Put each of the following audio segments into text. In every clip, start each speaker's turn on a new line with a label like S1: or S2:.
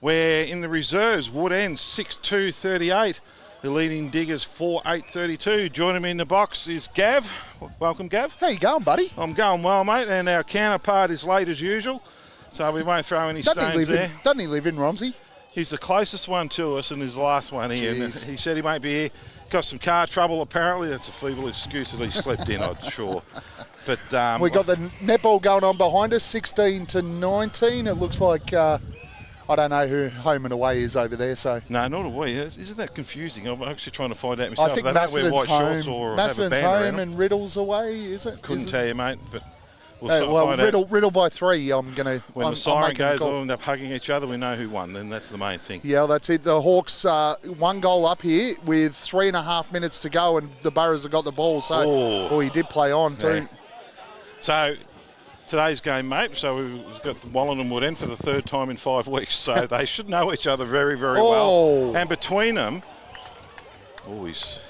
S1: where in the reserves, Wood End 6-2-38. The leading diggers 4-8-32. Joining me in the box is Gav. Welcome, Gav.
S2: How you going, buddy?
S1: I'm going well, mate. And our counterpart is late as usual, so we won't throw any stones there.
S2: Doesn't he live in Romsey?
S1: He's the closest one to us and his last one here. And he said he won't be here. Got some car trouble, apparently. That's a feeble excuse that he slept in, I'm sure. But
S2: we got the netball going on behind us, 16-19. It looks like... I don't know who home and away is over there, so...
S1: No, not away. Isn't that confusing? I'm actually trying to find out myself.
S2: I think
S1: they don't wear white shorts or have a band
S2: home and Riddle's away, is it?
S1: Couldn't tell you, mate, but we'll find out.
S2: Riddle by 3, I'm going to...
S1: When the siren goes, they'll end up hugging each other. We know who won, then that's the main thing.
S2: Yeah, that's it. The Hawks, 1 goal up here with 3.5 minutes to go, and the Burrows have got the ball, so... he did play on too.
S1: Yeah. So... Today's game, mate, so we've got Wallan and Wood End for the third time in 5 weeks, so they should know each other very, very well. And between them, that's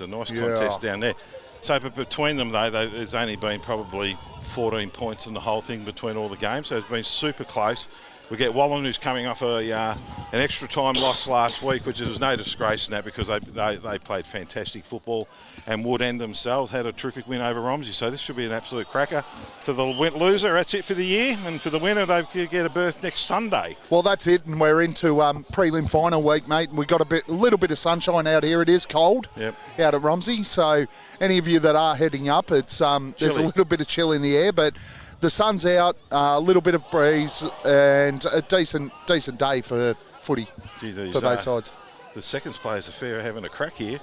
S1: a nice contest down there. So but between them, though, there's only been probably 14 points in the whole thing between all the games, so it's been super close. We get Wallan, who's coming off an extra time loss last week, which is no disgrace in that because they played fantastic football. And Wood End themselves had a terrific win over Romsey. So this should be an absolute cracker. For the loser, that's it for the year. And for the winner, they get a berth next Sunday.
S2: Well, that's it. And we're into prelim final week, mate. We've got a little bit of sunshine out here. It is cold out at Romsey. So any of you that are heading up, it's there's a little bit of chill in the air. But the sun's out, a little bit of breeze, and a decent day for footy for both sides.
S1: The seconds players are fair having a crack here.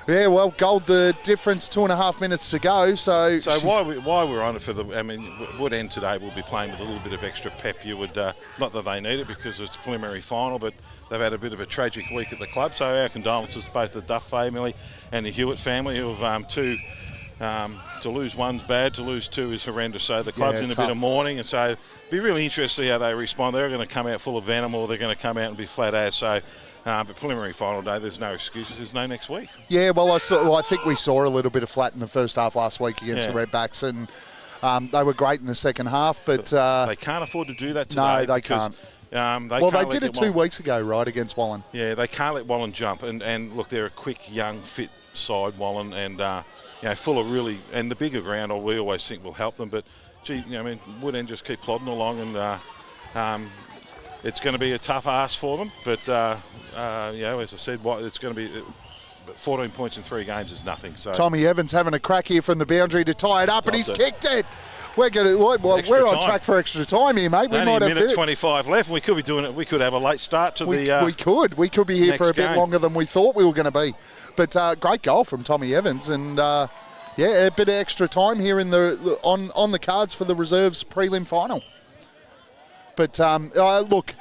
S2: Yeah, well, gold the difference, 2.5 minutes to go. So
S1: while we're on it Wood End today will be playing with a little bit of extra pep. You would not that they need it because it's a preliminary final, but they've had a bit of a tragic week at the club. So our condolences to both the Duff family and the Hewitt family, who have to lose one's bad, to lose two is horrendous. So the club's in a bit of mourning, and so it'll be really interesting to see how they respond. They're going to come out full of venom, or they're going to come out and be flat ass. So. But preliminary final day, there's no excuses. There's no next week. Yeah,
S2: well, I think we saw a little bit of flat in the first half last week against the Redbacks, and they were great in the second half. But
S1: they can't afford to do that today.
S2: No, they can't. They did it 2 weeks ago, right, against Wallan.
S1: Yeah, they can't let Wallan jump. And look, they're a quick, young, fit side, Wallan, and full of really, and the bigger ground we always think will help them. But gee, Wood End just keep plodding along, and it's going to be a tough ask for them. But as I said, it's going to be 14 points in 3 games is nothing. So
S2: Tommy Evans having a crack here from the boundary to tie it up, and he's kicked it. We're on track for extra time here, mate.
S1: Only a minute 25 left. We could be doing it. We could have a late start to
S2: we could be here for a bit longer than we thought we were going to be. But great goal from Tommy Evans, and a bit of extra time here on the cards for the reserves prelim final. But look,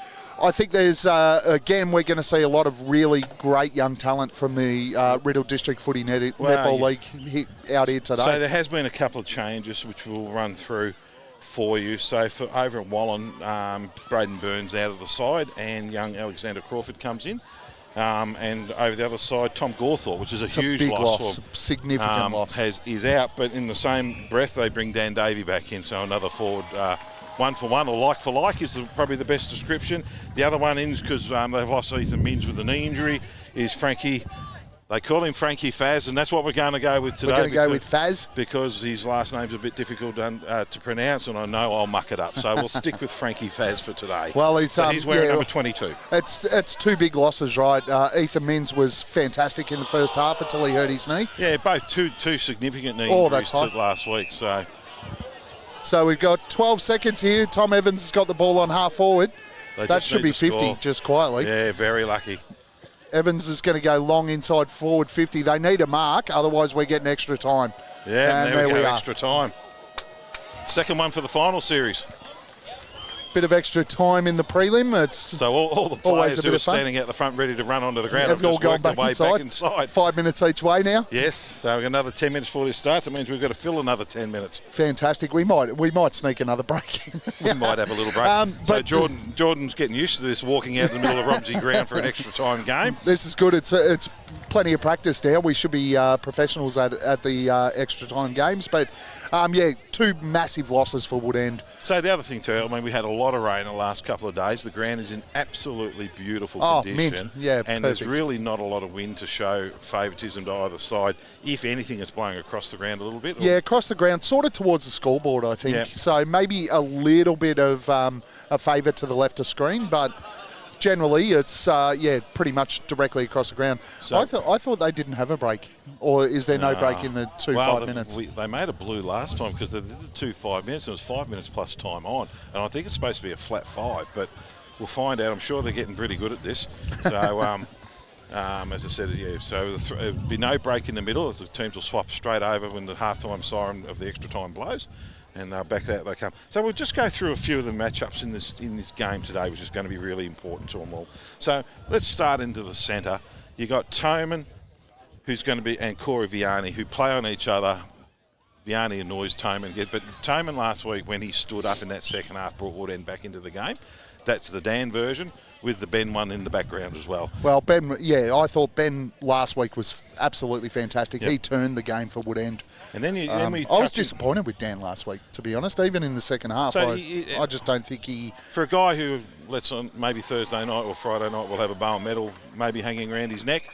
S2: I think there's, again, we're going to see a lot of really great young talent from the Riddle District Footy Netball League out here today.
S1: So there has been a couple of changes which we'll run through for you. So for over at Wallan, Braden Burns out of the side and young Alexander Crawford comes in. And over the other side, Tom Gawthorpe, which is a huge loss.
S2: Significant loss.
S1: Is out, but in the same breath, they bring Dan Davey back in, so another forward. 1 for 1 or like for like is probably the best description. The other one is because they've lost Ethan Minns with a knee injury is Frankie. They call him Frankie Faz, and that's what we're going to go with today.
S2: We're going to go with Faz
S1: because his last name's a bit difficult to pronounce, and I know I'll muck it up. So we'll stick with Frankie Faz for today.
S2: Well, he's
S1: wearing number 22.
S2: It's 2 big losses, right? Ethan Minns was fantastic in the first half until he hurt his knee.
S1: Yeah, both two significant knee injuries last week.
S2: So we've got 12 seconds here. Tom Evans has got the ball on half forward. That should be 50,
S1: score.
S2: Just quietly.
S1: Yeah, very lucky.
S2: Evans is going to go long inside forward 50. They need a mark, otherwise we're getting extra time.
S1: Yeah, and there we go, extra time. Second one for the final series.
S2: Bit of extra time in the prelim.
S1: So all the players who are standing out the front ready to run onto the ground have just worked their way back inside.
S2: 5 minutes each way now.
S1: Yes, so we've got another 10 minutes before this starts. It means we've got to fill another 10 minutes.
S2: Fantastic. We might sneak another break in.
S1: We might have a little break. So Jordan's getting used to this, walking out in the middle of Romsey ground for an extra time game.
S2: This is good. It's plenty of practice now. We should be professionals at the extra time games. But, two massive losses for Woodend.
S1: So the other thing too, I mean, we had a lot of rain the last couple of days. The ground is in absolutely beautiful condition.
S2: Mint. Yeah,
S1: and
S2: perfect.
S1: There's really not a lot of wind to show favouritism to either side. If anything, it's blowing across the ground a little bit.
S2: Yeah, across the ground, sort of towards the scoreboard, I think.
S1: Yeah.
S2: So maybe a little bit of a favour to the left of screen, but generally it's, pretty much directly across the ground. So, I thought they didn't have a break. Or is there no break in the 5 minutes?
S1: They made a blue last time because they did the 2 5 minutes. It was 5 minutes plus time on. And I think it's supposed to be a flat 5, but we'll find out. I'm sure they're getting pretty good at this. So, as I said, so there'll be no break in the middle as the teams will swap straight over when the halftime siren of the extra time blows. And back that they come. So we'll just go through a few of the matchups in this game today, which is going to be really important to them all. So let's start into the centre. You got Toman, who's going to be, and Corey Vianney, who play on each other. Vianney annoys Toman, but Toman last week when he stood up in that second half brought Woodend back into the game. That's the Dan version with the Ben one in the background as well.
S2: Well, Ben, I thought Ben last week was absolutely fantastic. Yep. He turned the game for Woodend. And then I was disappointed with Dan last week, to be honest. Even in the second half, so I just don't think he...
S1: For a guy who, maybe Thursday night or Friday night will have a Bowen medal maybe hanging around his neck,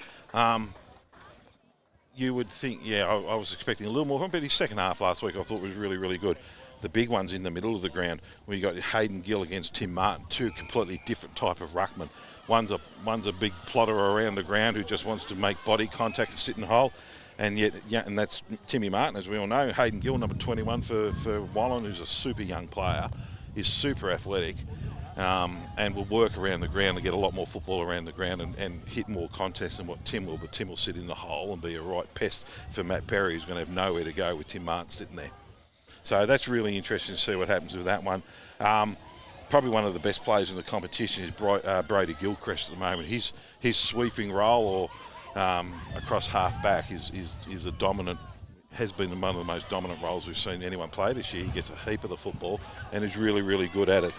S1: you would think, I was expecting a little more from him, but his second half last week I thought was really, really good. The big ones in the middle of the ground, where you got Hayden Gill against Tim Martin, two completely different type of ruckman. One's a big plotter around the ground who just wants to make body contact and sit in the hole, and that's Timmy Martin, as we all know. Hayden Gill, number 21 for Wallan, who's a super young player, is super athletic, and will work around the ground and get a lot more football around the ground and hit more contests than what Tim will. But Tim will sit in the hole and be a right pest for Matt Perry, who's going to have nowhere to go with Tim Martin sitting there. So that's really interesting to see what happens with that one. Probably one of the best players in the competition is Brody Gilchrist at the moment. His sweeping role across half back is a dominant, has been one of the most dominant roles we've seen anyone play this year. He gets a heap of the football and is really, really good at it.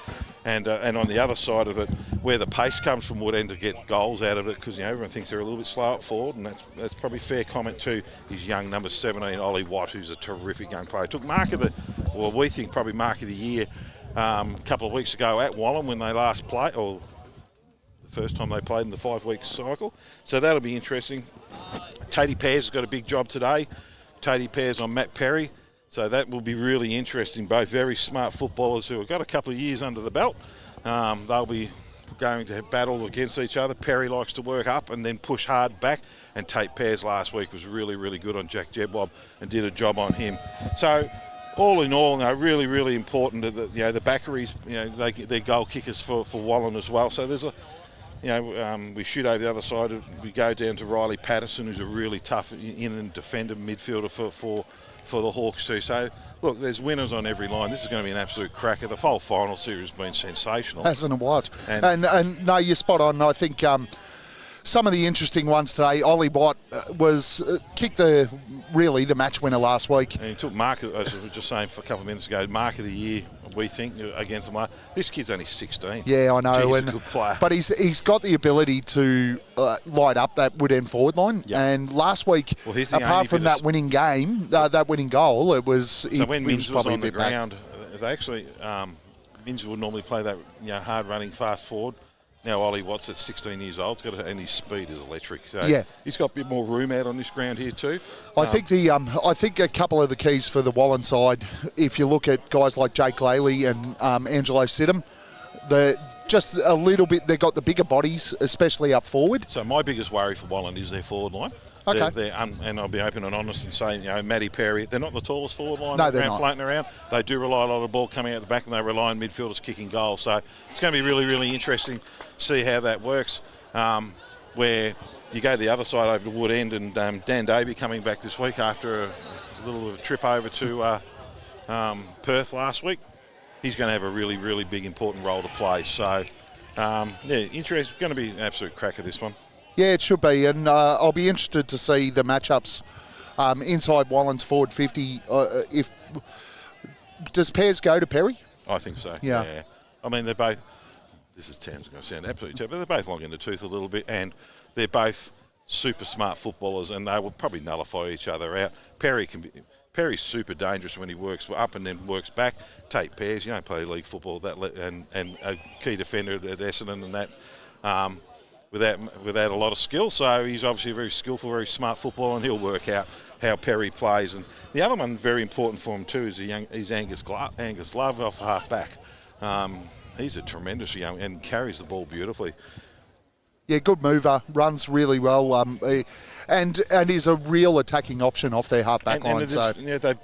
S1: And on the other side of it, where the pace comes from Woodend to get goals out of it, because everyone thinks they're a little bit slow up forward, and that's probably fair comment too. His young number 17, Ollie Watt, who's a terrific young player, took we think probably mark of the year a couple of weeks ago at Wallan when they last played, or the first time they played in the 5-week cycle. So that'll be interesting. Tatey Pears has got a big job today. Tatey Pears on Matt Perry. So that will be really interesting. Both very smart footballers who have got a couple of years under the belt. They'll be going to battle against each other. Perry likes to work up and then push hard back. And Tate Pears last week was really, really good on Jack Jebwob and did a job on him. So all in all, really, really important that the backeries, they're goal kickers for Wallan as well. So there's we shoot over the other side. We go down to Riley Patterson, who's a really tough in and defender midfielder for the Hawks too. So look, there's winners on every line. This is going to be an absolute cracker. The whole final series has been sensational.
S2: Hasn't it what? And no, you're spot on. I think some of the interesting ones today, Ollie Watt was kicked the match winner last week.
S1: And he took mark, as I was just saying a couple of minutes ago, mark of the year, we think, against them. This kid's only 16.
S2: Yeah, I know.
S1: He's a good player.
S2: But he's got the ability to light up that Woodend forward line. Yep. And last week, apart from that winning game, that winning goal, it was...
S1: So when Minns was on the ground, they actually... Minns would normally play that hard-running, fast forward. Now Ollie Watts at 16 years old, and his speed is electric. So he's got a bit more room out on this ground here too.
S2: I think a couple of the keys for the Wallan side, if you look at guys like Jake Laley and Angelo Sidham, just a little bit. They've got the bigger bodies, especially up forward.
S1: So my biggest worry for Wallan is their forward line.
S2: Okay.
S1: And I'll be open and honest and say, Matty Perry, they're not the tallest forward line.
S2: No, they're not.
S1: Floating around. They do rely a lot of the ball coming out the back, and they rely on midfielders kicking goals. So it's going to be really, really interesting to see how that works. Where you go to the other side over to Woodend, and Dan Davey coming back this week after a little trip over to Perth last week. He's going to have a really, really big, important role to play. So, interesting. Going to be an absolute cracker, this one.
S2: Yeah, it should be, and I'll be interested to see the matchups inside Wallan's forward 50. Does Pears go to Perry?
S1: I think so.
S2: Yeah.
S1: I mean, they're both. This is going to sound absolutely terrible, but they're both long in the tooth a little bit, and they're both super smart footballers, and they will probably nullify each other out. Perry's super dangerous when he works up and then works back. Take pairs. You don't play league football and a key defender at Essendon and that without a lot of skill. So he's obviously a very skillful, very smart footballer, and he'll work out how Perry plays. And the other one very important for him too is Angus Love off half back. He's a tremendous young and carries the ball beautifully.
S2: Yeah, good mover, runs really well, and is a real attacking option off their half-back line.
S1: They've a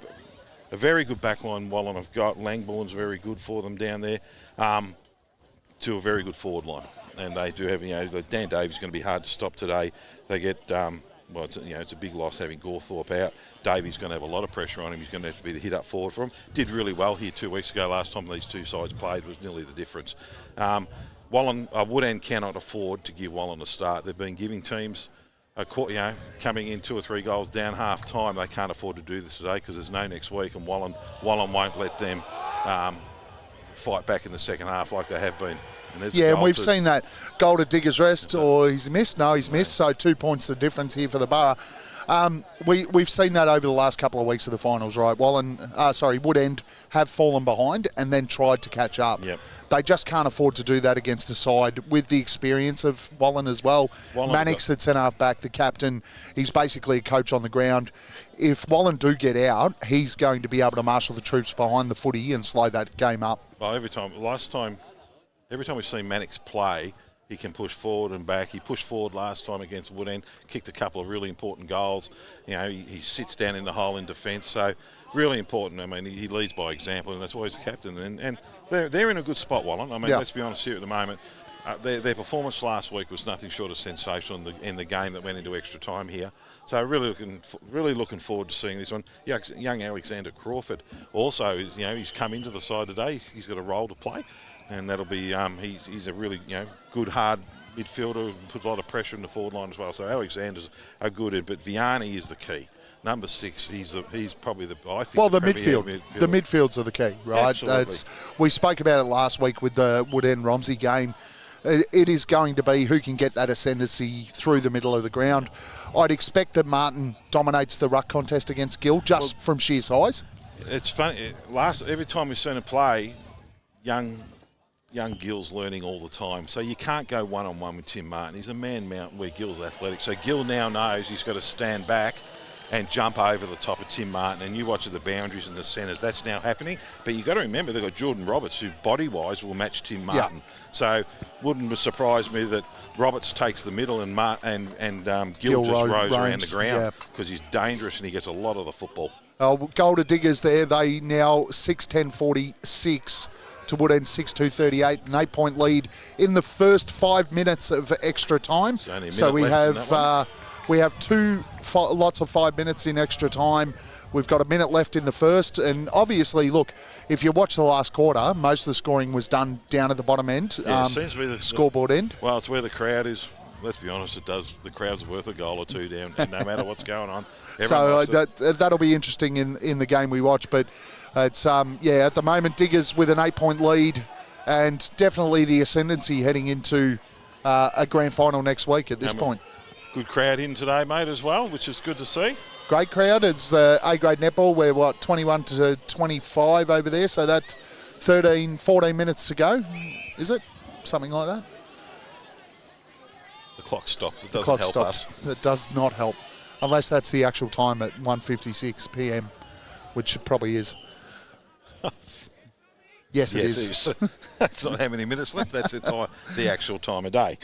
S1: very good back line, Wallan have got. Langbourne's very good for them down there, to a very good forward line. And they do have, Dan Davies going to be hard to stop today. They get, it's a big loss having Gawthorpe out. Davies going to have a lot of pressure on him. He's going to have to be the hit up forward for him. Did really well here 2 weeks ago. Last time these two sides played was nearly the difference. Woodend cannot afford to give Wallan a start. They've been giving teams, coming in 2 or 3 goals down half time. They can't afford to do this today because there's no next week, and Wallan won't let them fight back in the second half like they have been.
S2: And we've seen that goal to Digger's Rest, or he's missed. No, he's missed. So 2 points the difference here for the Borough. We've seen that over the last couple of weeks of the finals, right? Woodend have fallen behind and then tried to catch up.
S1: Yep.
S2: They just can't afford to do that against a side with the experience of Wallan as well. Mannix at centre half back, the captain. He's basically a coach on the ground. If Wallan do get out, he's going to be able to marshal the troops behind the footy and slow that game up.
S1: Well, every time we've seen Mannix play, he can push forward and back. He pushed forward last time against Woodend, kicked a couple of really important goals. He sits down in the hole in defence, so really important. I mean, he leads by example, and that's why he's the captain. And they're in a good spot, Wallan. I mean, let's be honest here at the moment. Their performance last week was nothing short of sensational in the game that went into extra time here. So really looking forward to seeing this one. Young Alexander Crawford also, he's come into the side today. He's got a role to play. And that'll be he's a really good hard midfielder, puts a lot of pressure in the forward line as well. So Alexander's a good, but Vianney is the key. Number 6, he's probably the midfield.
S2: The midfields are the key, right? We spoke about it last week with the Woodend Romsey game. It is going to be who can get that ascendancy through the middle of the ground. I'd expect that Martin dominates the ruck contest against Gill just from sheer size.
S1: It's funny. Every time we've seen him play, young Gill's learning all the time. So you can't go one-on-one with Tim Martin. He's a man mountain where Gill's athletic. So Gill now knows he's got to stand back and jump over the top of Tim Martin. And you watch the boundaries and the centres. That's now happening. But you've got to remember they've got Jordan Roberts, who body-wise will match Tim Martin. Yeah. So wouldn't surprise me that Roberts takes the middle and Gill just rows around the ground because he's dangerous and he gets a lot of the football.
S2: Goal to Diggers there. They now 6-10-46. To Woodend 6-2-38, an 8-point lead in the first 5 minutes of extra time. So we have lots of 5 minutes in extra time. We've got a minute left in the first, and obviously, look, if you watch the last quarter, most of the scoring was done down at the bottom end,
S1: it seems to be the
S2: scoreboard end.
S1: Well, it's where the crowd is. Let's be honest, the crowd's worth a goal or two down, no matter what's going on.
S2: So that'll be interesting in the game we watch, but it's at the moment Diggers with an 8-point lead and definitely the ascendancy heading into a grand final next week at this point.
S1: Good crowd in today, mate, as well, which is good to see.
S2: Great crowd. It's the A-grade netball. We're 21 to 25 over there, so that's 14 minutes to go. Is it? Something like that?
S1: The clock stopped. It doesn't help us.
S2: It does not help, unless that's the actual time at 1:56 p.m, which it probably is. Yes, it is.
S1: That's not how many minutes left. That's the actual time of day.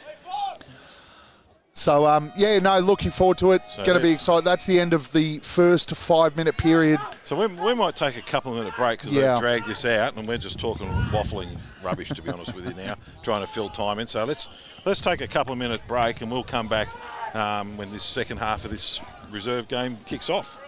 S2: So, looking forward to it. Going to be excited. That's the end of the first 5-minute period.
S1: So we might take a couple of minute break because they've dragged this out and we're just talking waffling rubbish, to be honest with you now, trying to fill time in. So let's take a couple of minute break and we'll come back when this second half of this reserve game kicks off.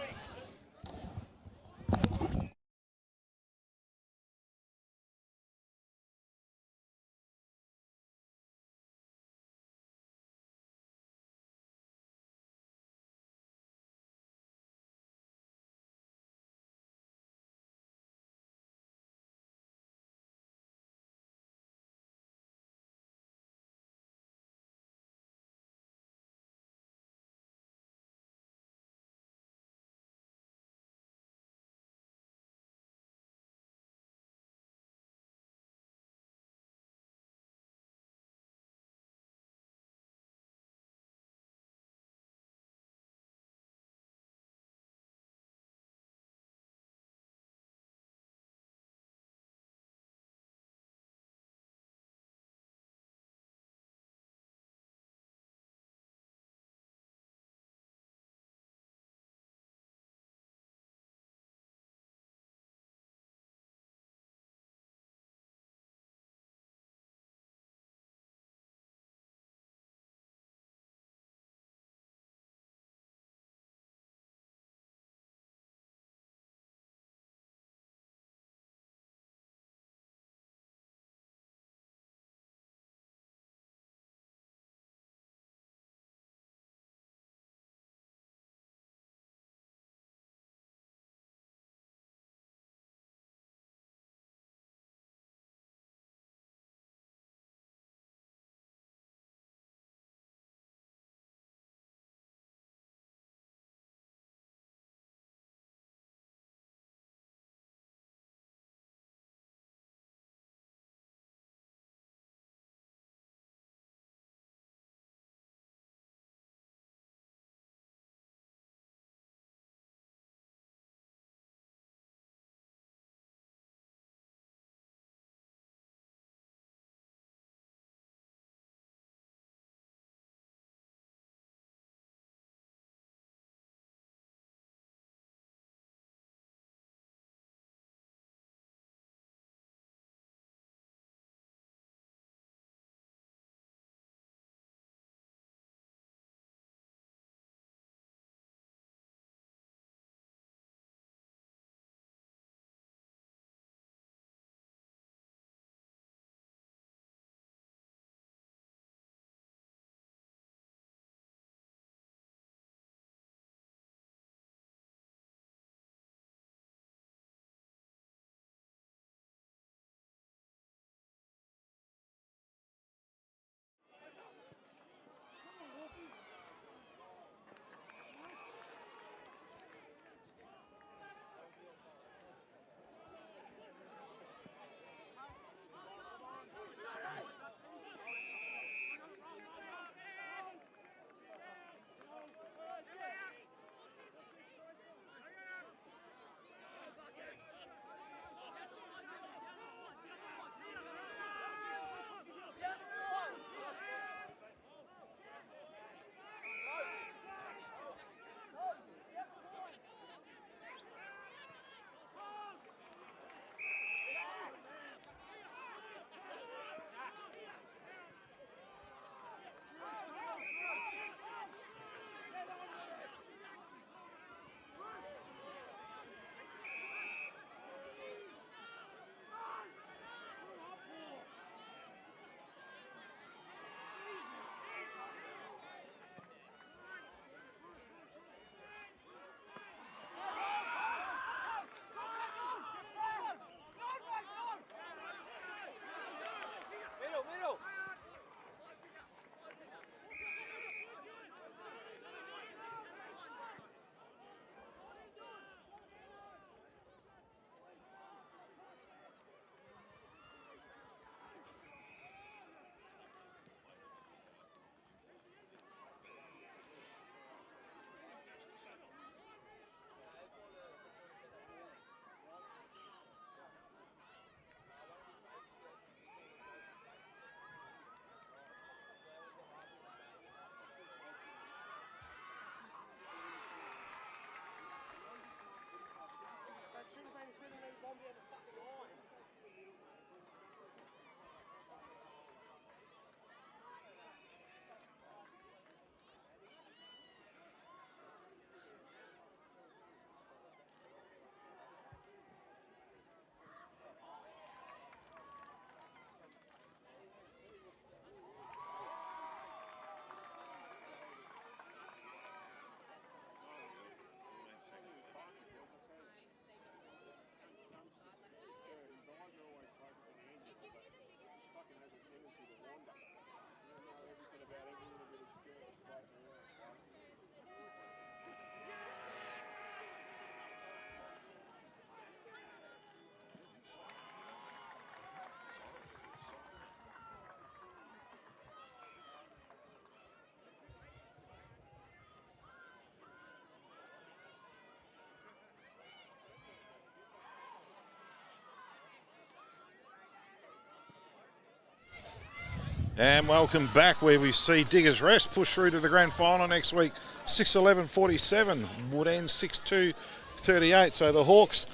S1: And welcome back, where we see Diggers Rest push through to the grand final next week. 6-11-47, would end 6-2-38. So the Hawks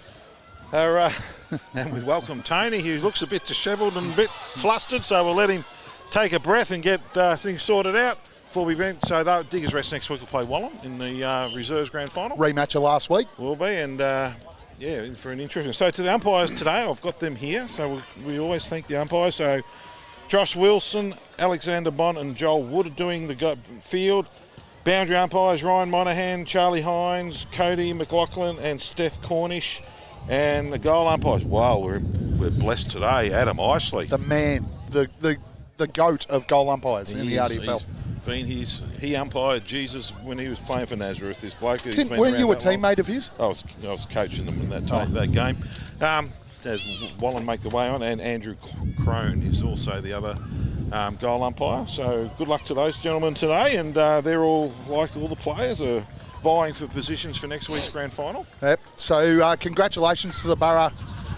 S1: are, and we welcome Tony, who looks a bit dishevelled and a bit flustered, so we'll let him take a breath and get things sorted out before we went. So Diggers Rest next week will play Wallan in the reserves grand final.
S2: Rematch of last week.
S1: Will be, and yeah, for an interesting. So to the umpires today, I've got them here. So we always thank the umpires. So Josh Wilson, Alexander Bond and Joel Wood are doing the field. Boundary umpires, Ryan Monahan, Charlie Hines, Cody McLaughlin and Steph Cornish. And the goal umpires, wow, we're blessed today. Adam Isley.
S2: The man, the goat of goal umpires in the RDFL.
S1: He umpired Jesus when he was playing for Nazareth. This bloke.
S2: Weren't you a teammate of his?
S1: I was coaching them in that game. As Wallan make the way on, and Andrew Crone is also the other goal umpire. So good luck to those gentlemen today, and they're all, like all the players, are vying for positions for next week's grand final.
S2: Yep. So congratulations to the Borough.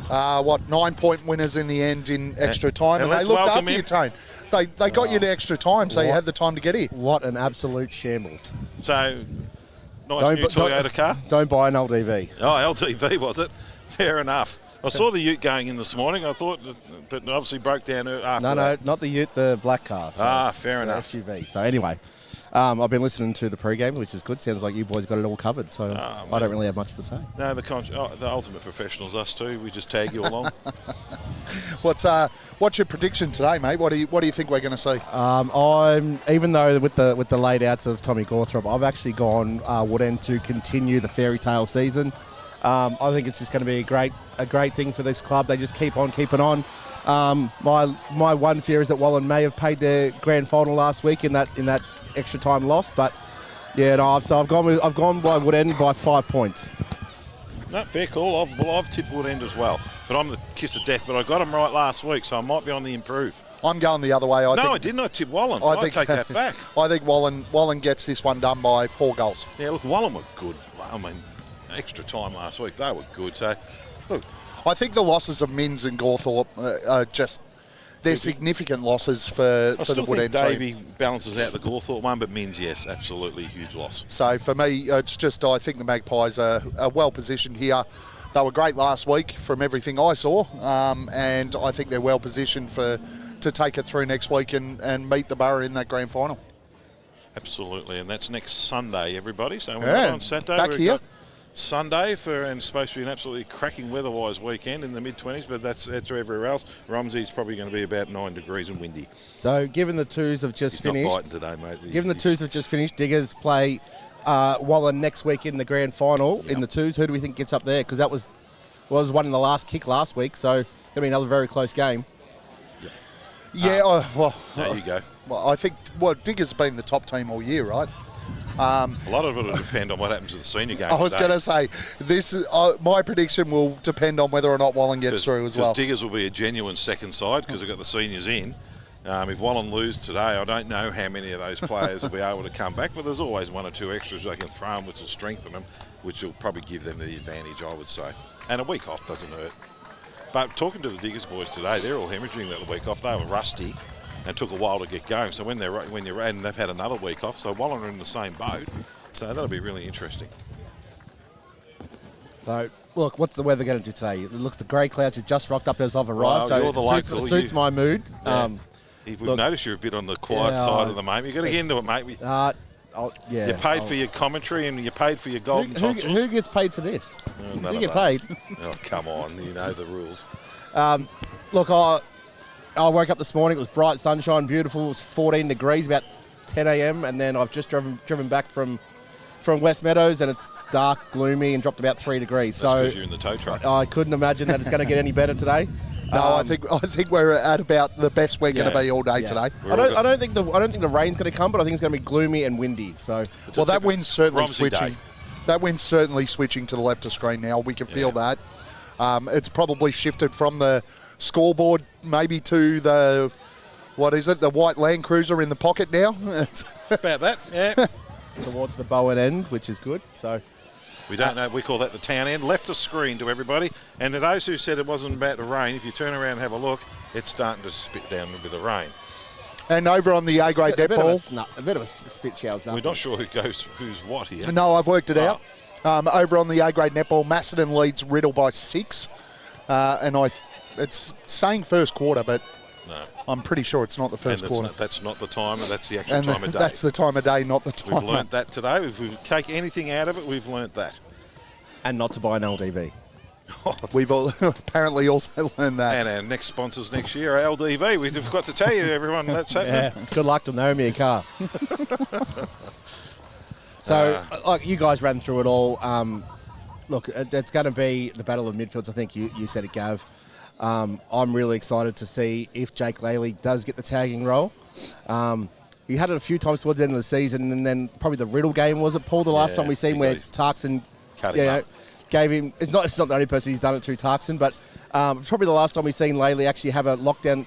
S2: 9-point winners in the end in extra time, and they looked after you, Tone. They got you to extra time, so you had the time to get here.
S3: What an absolute shambles.
S1: So, nice new Toyota car.
S3: Don't buy an LDV.
S1: Oh, LTV was it? Fair enough. I saw the Ute going in this morning. I thought, but obviously broke down after that.
S3: No, not the Ute, the black car. So
S1: fair enough.
S3: SUV. So anyway, I've been listening to the pre-game, which is good. Sounds like you boys got it all covered, so I don't really have much to say.
S1: No, the ultimate professionals, us too. We just tag you along.
S2: What's your prediction today, mate? What do you think we're going to see?
S3: I'm, even though with the laid outs of Tommy Gawthorpe, I've actually gone Woodend to continue the fairy tale season. I think it's just going to be a great thing for this club. They just keep on keeping on. My one fear is that Wallan may have paid their grand final last week in that extra time loss, but yeah, no, I've gone by Woodend by 5 points.
S1: No, fair call. I've tipped Woodend as well, but I'm the kiss of death. But I got them right last week, so I might be on the improve.
S2: I'm going the other way.
S1: I didn't. I tipped Wallan. I take that back.
S2: I think Wallan gets this one done by 4 goals.
S1: Yeah, look, Wallan were good. I mean, extra time last week, they were good. So, look,
S2: I think the losses of Minns and Gawthorpe are just, they're significant losses for the Woodend team.
S1: Davey balances out the Gawthorpe one, but Minns, yes, absolutely huge loss.
S2: So for me, it's just, I think the Magpies are well positioned here. They were great last week from everything I saw, and I think they're well positioned to take it through next week and meet the Borough in that grand final.
S1: Absolutely, and that's next Sunday, everybody. So we're not on Saturday.
S2: Back here.
S1: Sunday and it's supposed to be an absolutely cracking weather-wise weekend in the mid-20s, but that's everywhere else. Romsey's probably going to be about 9 degrees and windy.
S3: So given the twos have just finished,
S1: not biting today, mate.
S3: Given the twos have just finished, Diggers play Wallan next week in the grand final in the twos. Who do we think gets up there? Because that was one in the last kick last week, so going to be another very close game.
S2: Yeah,
S1: there you go.
S2: Well, I think Diggers have been the top team all year, right?
S1: A lot of it will depend on what happens to the senior game.
S2: I was going to say, this is, my prediction will depend on whether or not Wallan gets through as well.
S1: Because Diggers will be a genuine second side because they've got the seniors in. If Wallan lose today, I don't know how many of those players will be able to come back, but there's always 1 or 2 extras they can throw them, which will strengthen them, which will probably give them the advantage, I would say. And a week off doesn't hurt. But talking to the Diggers boys today, they're all hemorrhaging that week off. They were rusty and took a while to get going. So when you're and they've had another week off, so Wallan are in the same boat. So that'll be really interesting.
S3: So look, what's the weather going to do today? It looks the grey clouds have just rocked up as I've arrived, so it suits my mood.
S1: Yeah. We've noticed you're a bit on the quiet side of the moment. You've got to get into it, mate. You paid for your commentary and you paid for your golden tonsils.
S3: Who gets paid for this?
S1: You get
S3: paid.
S1: Oh, come on. You know the rules.
S3: Look, I woke up this morning. It was bright sunshine, beautiful. It was 14 degrees, about 10 a.m. And then I've just driven back from West Meadows, and it's dark, gloomy, and dropped about 3 degrees.
S1: That's because you're in the tow truck.
S3: I couldn't imagine that it's going to get any better today.
S2: No, I think we're at about the best we're going to be all day today.
S3: I don't think the rain's going to come, but I think it's going to be gloomy and windy. So
S2: that wind's certainly switching. That wind's certainly switching to the left of screen now. We can feel that. It's probably shifted from the scoreboard maybe to the white Land Cruiser in the pocket now.
S1: About that, yeah.
S3: Towards the Bowen end, which is good. So
S1: we don't know. We call that the town end. Left of screen to everybody. And to those who said it wasn't about to rain, if you turn around and have a look, it's starting to spit down a bit of rain.
S2: And over on the A-grade netball.
S3: A bit of a spit shower.
S1: We're not sure who's what here.
S2: No, I've worked it out. Over on the A-grade netball, Macedon leads Riddle by 6. And it's saying first quarter, but
S1: no.
S2: I'm pretty sure it's not the first quarter.
S1: That's not the time, and that's the actual time of day.
S2: That's the time of day, not the time.
S1: We've learnt that today. If we take anything out of it, we've learnt that.
S3: And not to buy an LDV.
S2: We've all apparently also learned that.
S1: And our next sponsors next year are LDV. We forgot to tell you, everyone, that's happening.
S3: Yeah, good luck to Naomi a car. So, like you guys ran through it all. Look, it's going to be the battle of midfields. I think you said it, Gav. I'm really excited to see if Jake Laley does get the tagging role. He had it a few times towards the end of the season, and then probably the Riddle game, was it, Paul, the last time we seen where Tarkson gave him... It's not the only person he's done it to, Tarkson, but probably the last time we've seen Laley actually have a lockdown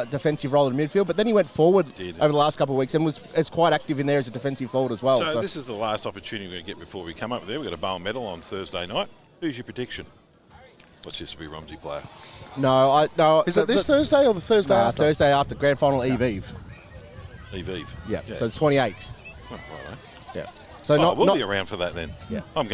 S3: defensive role in midfield, but then he went forward over the last couple of weeks and is quite active in there as a defensive forward as well.
S1: So this is the last opportunity we're going to get before we come up there. We've got a Bowen medal on Thursday night. Who's your prediction? What's this to be Romsey player?
S2: No. Is it this Thursday or the Thursday after?
S3: Thursday after grand final Eve.
S1: Eve.
S3: Yeah. So the 28th.
S1: Oh, right.
S3: Yeah. So
S1: we'll be around for that then.
S3: Yeah.
S1: I'm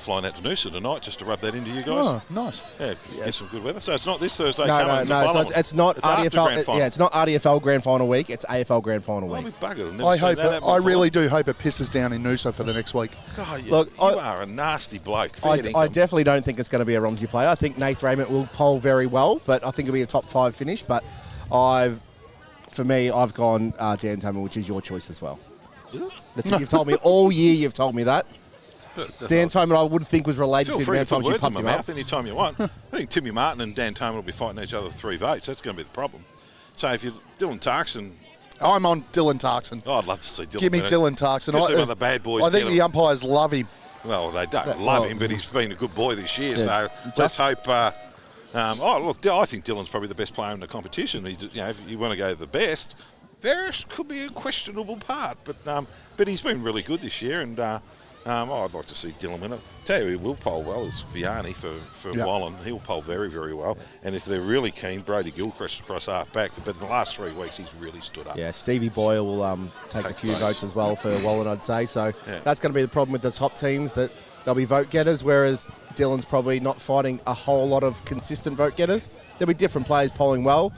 S1: flying out to Noosa tonight just to rub that into you guys.
S2: Oh, nice.
S1: Yeah, get some good weather. So it's not this Thursday.
S3: No. So it's not RDFL. It's not RDFL Grand Final week. It's AFL Grand Final week.
S2: I really do hope it pisses down in Noosa for the next week.
S1: God, you are a nasty bloke.
S3: I definitely don't think it's going to be a Romsey player. I think Nath Raymond will poll very well, but I think it'll be a top 5 finish. But I've gone Dan Tomer, which is your choice as well.
S1: Is it?
S3: You've told me all year. You've told me that. Dan Tomer, I wouldn't think was related to the amount of times you pumped him out.
S1: Anytime you want. I think Timmy Martin and Dan Tomer will be fighting each other 3 votes. That's going to be the problem. So if you're Dylan Tarkson...
S2: I'm on Dylan Tarkson.
S1: Oh, I'd love to see Dylan.
S2: Give me Dylan Tarkson.
S1: One of the bad boys.
S2: I think the umpires love him.
S1: Well, they don't love him, but he's been a good boy this year. So let's hope... I think Dylan's probably the best player in the competition. If you want to go the best, Varys could be a questionable part. But he's been really good this year, and... I'd like to see Dylan win it. Tell you who will poll well is Vianney for Wallan. He'll poll very, very well. And if they're really keen, Brody Gilchrist across half back. But in the last 3 weeks, he's really stood up.
S3: Yeah, Stevie Boyle will take a few votes as well for Wallan, I'd say. So that's going to be the problem with the top teams, that they'll be vote getters, whereas Dylan's probably not fighting a whole lot of consistent vote getters. There'll be different players polling well.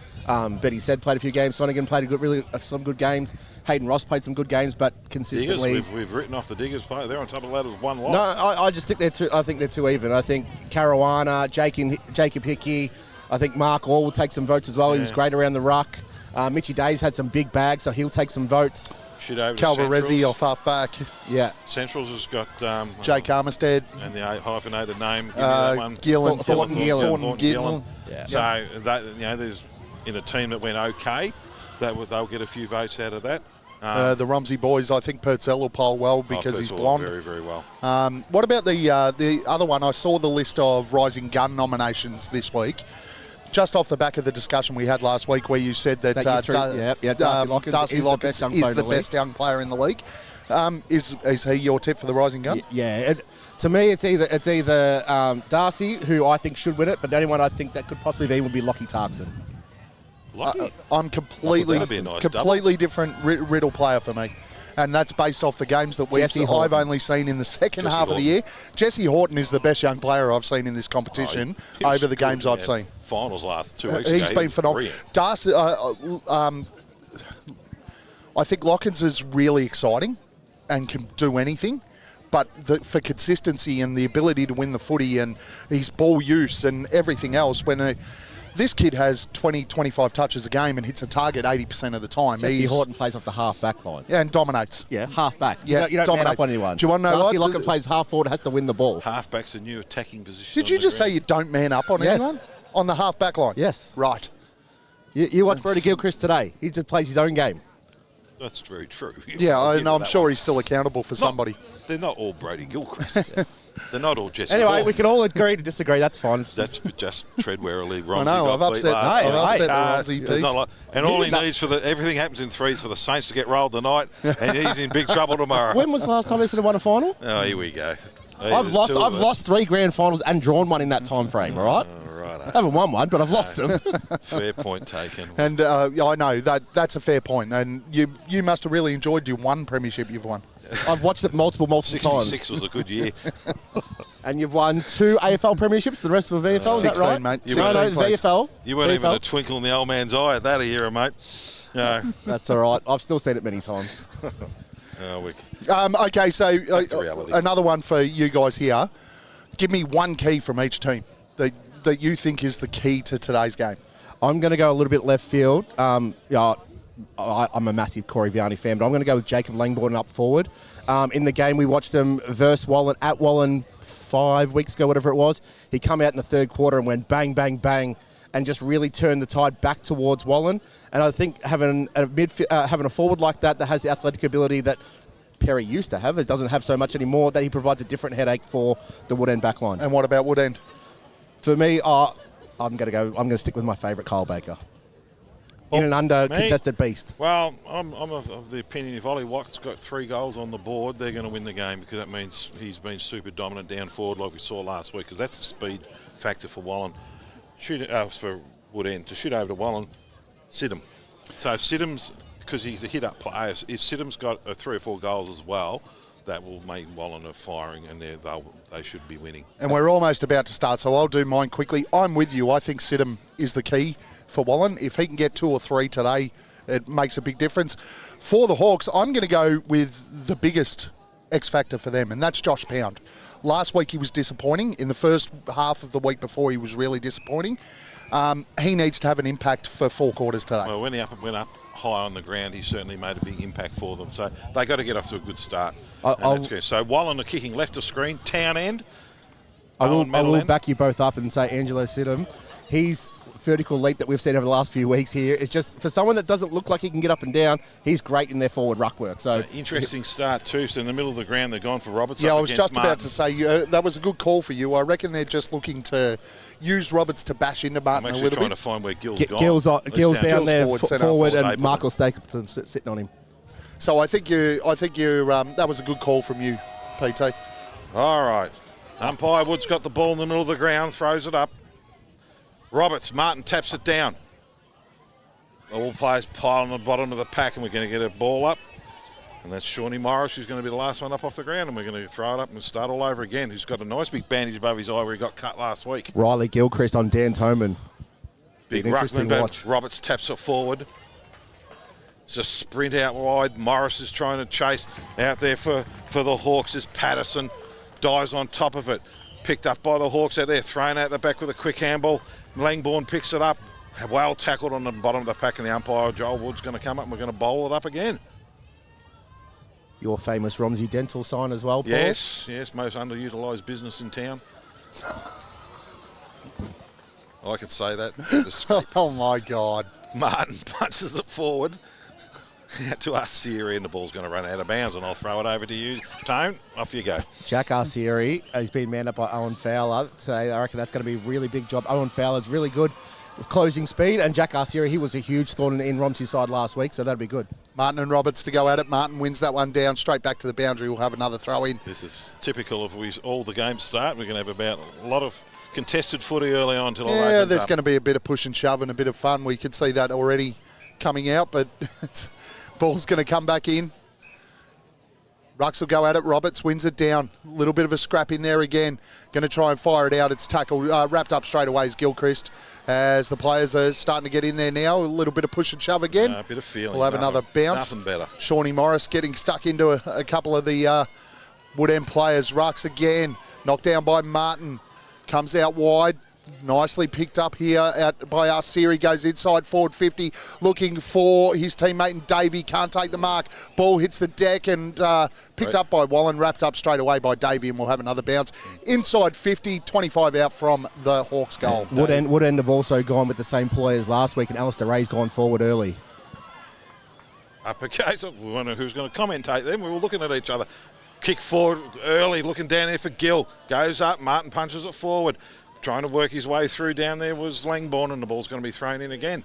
S3: Betty said played a few games. Sonnigan played some good games. Hayden Ross played some good games, but consistently...
S1: Diggers, we've written off the Diggers player. They're on top of the ladder with 1 loss.
S3: No, I just think they're too even. I think Caruana, Jacob Hickey, I think Mark Orr will take some votes as well. Yeah. He was great around the ruck. Mitchy Days had some big bags, so he'll take some votes.
S2: Calvarezzi off half back.
S3: Yeah.
S1: Centrals has got
S2: Jake Armistead.
S1: And the hyphenated name. Thornton
S2: Gillen.
S1: Yeah. So there's in a team that went okay, they'll get a few votes out of that.
S2: The Rumsey boys, I think Purcell will poll well because he's blonde.
S1: Very, very well.
S2: What about the other one? I saw the list of Rising Gun nominations this week. Just off the back of the discussion we had last week where you said that Darcy Lockett is the best young player in the league. Is he your tip for the Rising Gun?
S3: Yeah. To me, it's either Darcy, who I think should win it, but the only one I think that could possibly be would be Lockie Tarkson.
S2: I'm completely different Riddle player for me. And that's based off the games that I've only seen in the second half of the year. Jesse Horton is the best young player I've seen in this competition over the games I've seen.
S1: Finals last 2 weeks ago.
S2: He's been phenomenal. Darcy, I think Lockins is really exciting and can do anything. But for consistency and the ability to win the footy and his ball use and everything else, this kid has 20, 25 touches a game and hits a target 80% of the time.
S3: Jesse Horton plays off the half-back line.
S2: Yeah, and dominates.
S3: Yeah, half-back.
S2: Yeah,
S3: you don't man up on anyone.
S2: Do you want to know
S3: Darcy Lockett plays half-forward, has to win the ball.
S1: Half-back's a new attacking position.
S2: Did you just say you don't man up on anyone? On the half-back line?
S3: Yes.
S2: Right.
S3: You watch Brody Gilchrist today. He just plays his own game.
S1: That's very true.
S2: Yeah, I'm sure he's still accountable for somebody.
S1: They're not all Brody Gilchrist. They're not all Jesse.
S3: Anyway, we can all agree to disagree. That's fine.
S1: That's just tread warily.
S2: I know. I've upset the Romsey piece.
S1: And all he needs everything happens in threes for the Saints to get rolled tonight, and he's in big trouble tomorrow.
S3: When was the last time Essendon won a final?
S1: Oh, here we go.
S3: I've lost 3 grand finals and drawn one in that time frame. All right. I haven't won one, but I've lost them.
S1: Fair point taken.
S2: And I know that's a fair point. And you must have really enjoyed your one premiership you've won.
S3: I've watched it multiple times.
S1: 66 was a good year.
S3: And you've won 2 AFL premierships, the rest of the VFL, is that
S2: 16,
S3: right?
S2: mate.
S3: No, VFL.
S1: You weren't
S3: VFL.
S1: even a twinkle in the old man's eye at that era, mate. No.
S3: That's all right. I've still seen it many times.
S2: Okay, so
S1: reality.
S2: another one for you guys here. Give me one key from each team that you think is the key to today's game.
S3: I'm going to go a little bit left field. I'm a massive Corey Vianney fan, but I'm going to go with Jacob Langborn up forward. In the game, we watched him versus Wallan at Wallan 5 weeks ago, whatever it was. He come out in the third quarter and went bang, bang, bang, and just really turned the tide back towards Wallan. And I think having a forward like that has the athletic ability that Perry used to have, it doesn't have so much anymore, that he provides a different headache for the Woodend backline.
S2: And what about Woodend?
S3: For me, I'm going to stick with my favourite, Kyle Baker. In an under-contested beast.
S1: Well, I'm of the opinion if Ollie Watt's got 3 goals on the board, they're going to win the game, because that means he's been super dominant down forward like we saw last week, because that's the speed factor for Wallan. For Woodend, to shoot over to Wallan, sit him. So if Sidham's, because he's a hit-up player, if Sidham's got 3 or 4 goals as well, that will make Wallan a firing, and they should be winning.
S2: And we're almost about to start, so I'll do mine quickly. I'm with you. I think Sidham is the key for Wallan. If he can get 2 or 3 today, it makes a big difference. For the Hawks, I'm going to go with the biggest X factor for them, and that's Josh Pound. Last week he was disappointing. In the first half of the week before, he was really disappointing. He needs to have an impact for 4 quarters today.
S1: Well, when he went up high on the ground, he certainly made a big impact for them. So they got to get off to a good start. So Wallan are kicking left of screen, town end.
S3: I will back you both up and say Angelo Sidham. His vertical leap that we've seen over the last few weeks here is just, for someone that doesn't look like he can get up and down, he's great in their forward ruck work. So
S1: interesting start too. So in the middle of the ground, they're gone for Roberts.
S2: Yeah, I was just about to say that was a good call for you. I reckon they're just looking to use Roberts to bash into Martin a little bit.
S1: I'm actually trying to find where Gill's gone.
S3: Gill's down there forward and
S1: Stapleton.
S3: Michael Stapleton sitting on him.
S2: So I think you that was a good call from you, PT.
S1: All right. Umpire Wood's got the ball in the middle of the ground, throws it up. Roberts, Martin taps it down. All players pile on the bottom of the pack, and we're going to get a ball up. And that's Shawnee Morris, who's going to be the last one up off the ground, and we're going to throw it up and start all over again. Who's got a nice big bandage above his eye where he got cut last week.
S3: Riley Gilchrist on Dan Toman.
S1: Big
S3: interesting
S1: ruckman,
S3: watch.
S1: Roberts taps it forward. It's a sprint out wide. Morris is trying to chase out there for the Hawks as Patterson dives on top of it. Picked up by the Hawks out there, thrown out the back with a quick handball. Langborn picks it up. Well tackled on the bottom of the pack, and the umpire, Joel Wood's going to come up and we're going to bowl it up again.
S3: Your famous Romsey Dental sign as well, Paul?
S1: Yes, most underutilised business in town. I could say that.
S2: Oh, my God.
S1: Martin punches it forward. Out to Arcieri, and the ball's going to run out of bounds, and I'll throw it over to you. Tone, off you go.
S3: Jack Arcieri has been manned up by Owen Fowler today. I reckon that's going to be a really big job. Owen Fowler's really good with closing speed, and Jack Arcieri, he was a huge thorn in Romsey's side last week, so that'll be good.
S2: Martin and Roberts to go at it. Martin wins that one down, straight back to the boundary. We'll have another throw in.
S1: This is typical of all the games start. We're going to have about a lot of contested footy early on until it opens up.
S2: There's going to be a bit of push and shove and a bit of fun. We could see that already coming out, but ball's going to come back in. Rucks will go at it. Roberts wins it down. A little bit of a scrap in there again. Going to try and fire it out. It's tackled, wrapped up straight away is Gilchrist. As the players are starting to get in there now. A little bit of push and shove again.
S1: A bit of feeling.
S2: We'll have another bounce.
S1: Nothing better.
S2: Shawnee Morris getting stuck into a couple of the Woodend players. Rucks again. Knocked down by Martin. Comes out wide. Nicely picked up here out by Arcieri, goes inside forward 50, looking for his teammate, and Davey can't take the mark. Ball hits the deck and picked up by Wallan, wrapped up straight away by Davey, and we'll have another bounce. Inside 50, 25 out from the Hawks goal.
S3: Woodend have also gone with the same players last week, and Alistair Ray's gone forward early.
S1: Okay, so we wonder who's going to commentate then. We were looking at each other. Kick forward early, looking down there for Gill. Goes up, Martin punches it forward. Trying to work his way through down there was Langborn, and the ball's going to be thrown in again.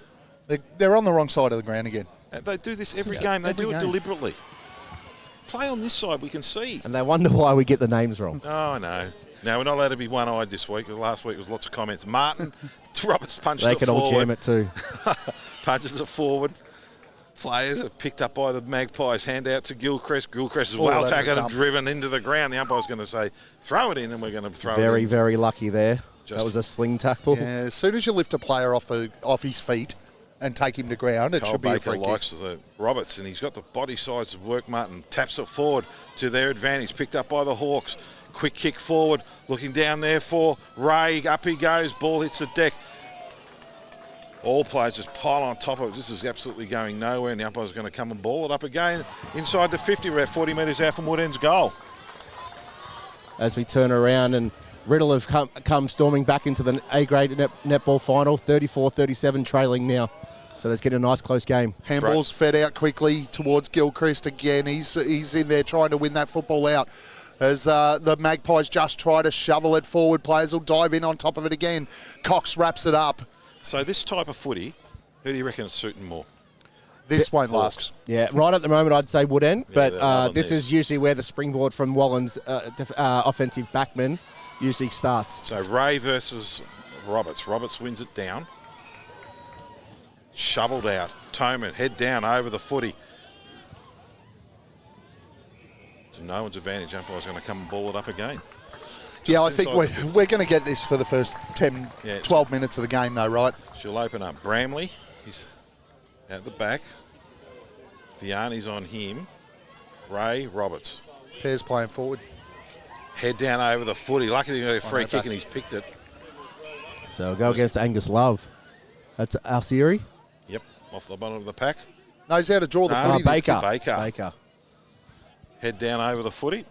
S2: They're on the wrong side of the ground again.
S1: They do this every game. They do it deliberately. Play on this side, we can see.
S3: And they wonder why we get the names wrong.
S1: Oh, I know. Now, we're not allowed to be one-eyed this week. Last week was lots of comments. Martin, Roberts punches
S3: They
S1: it
S3: can
S1: forward.
S3: all jam it too.
S1: Punches it forward. Players are picked up by the Magpies. Hand out to Gilchrist. Gilchrist is well taken and driven into the ground. The umpire's going to say, throw it in, and we're going to throw it in.
S3: Very, very lucky there. That was a sling tackle.
S2: Yeah, as soon as you lift a player off his feet and take him to ground, it should be a free kick.
S1: Likes the Roberts, and he's got the body size to work. Martin taps it forward to their advantage. Picked up by the Hawks. Quick kick forward. Looking down there for Ray. Up he goes. Ball hits the deck. All players just pile on top of it. This is absolutely going nowhere, and the umpire's going to come and ball it up again inside the 50, about 40 metres out from Woodend's goal.
S3: As we turn around, and Riddle have come storming back into the A-grade netball final, 34-37 trailing now. So let's get a nice close game.
S2: Handball's fed out quickly towards Gilchrist again. He's in there trying to win that football out. As the Magpies just try to shovel it forward, players will dive in on top of it again. Cox wraps it up.
S1: So this type of footy, who do you reckon is suiting more?
S2: This won't last.
S3: Yeah, right at the moment I'd say Woodend, but this is usually where the springboard from Wallan's offensive backman usually starts.
S1: So Ray versus Roberts. Roberts wins it down. Shoveled out. Toman, head down over the footy. To no one's advantage. Umpire's going to come and ball it up again.
S2: Yeah, I think we're going to get this for the first 10, 12 minutes of the game though, right?
S1: She'll open up. Bramley, he's at the back. Vianney's on him. Ray, Roberts.
S2: Pairs playing forward.
S1: Head down over the footy. Luckily, he got a free kick and he's picked it.
S3: So we'll go against Angus Love. That's Alcieri.
S1: Yep, off the bottom of the pack.
S2: Knows how to draw the footy.
S3: Baker.
S1: Head down over the footy.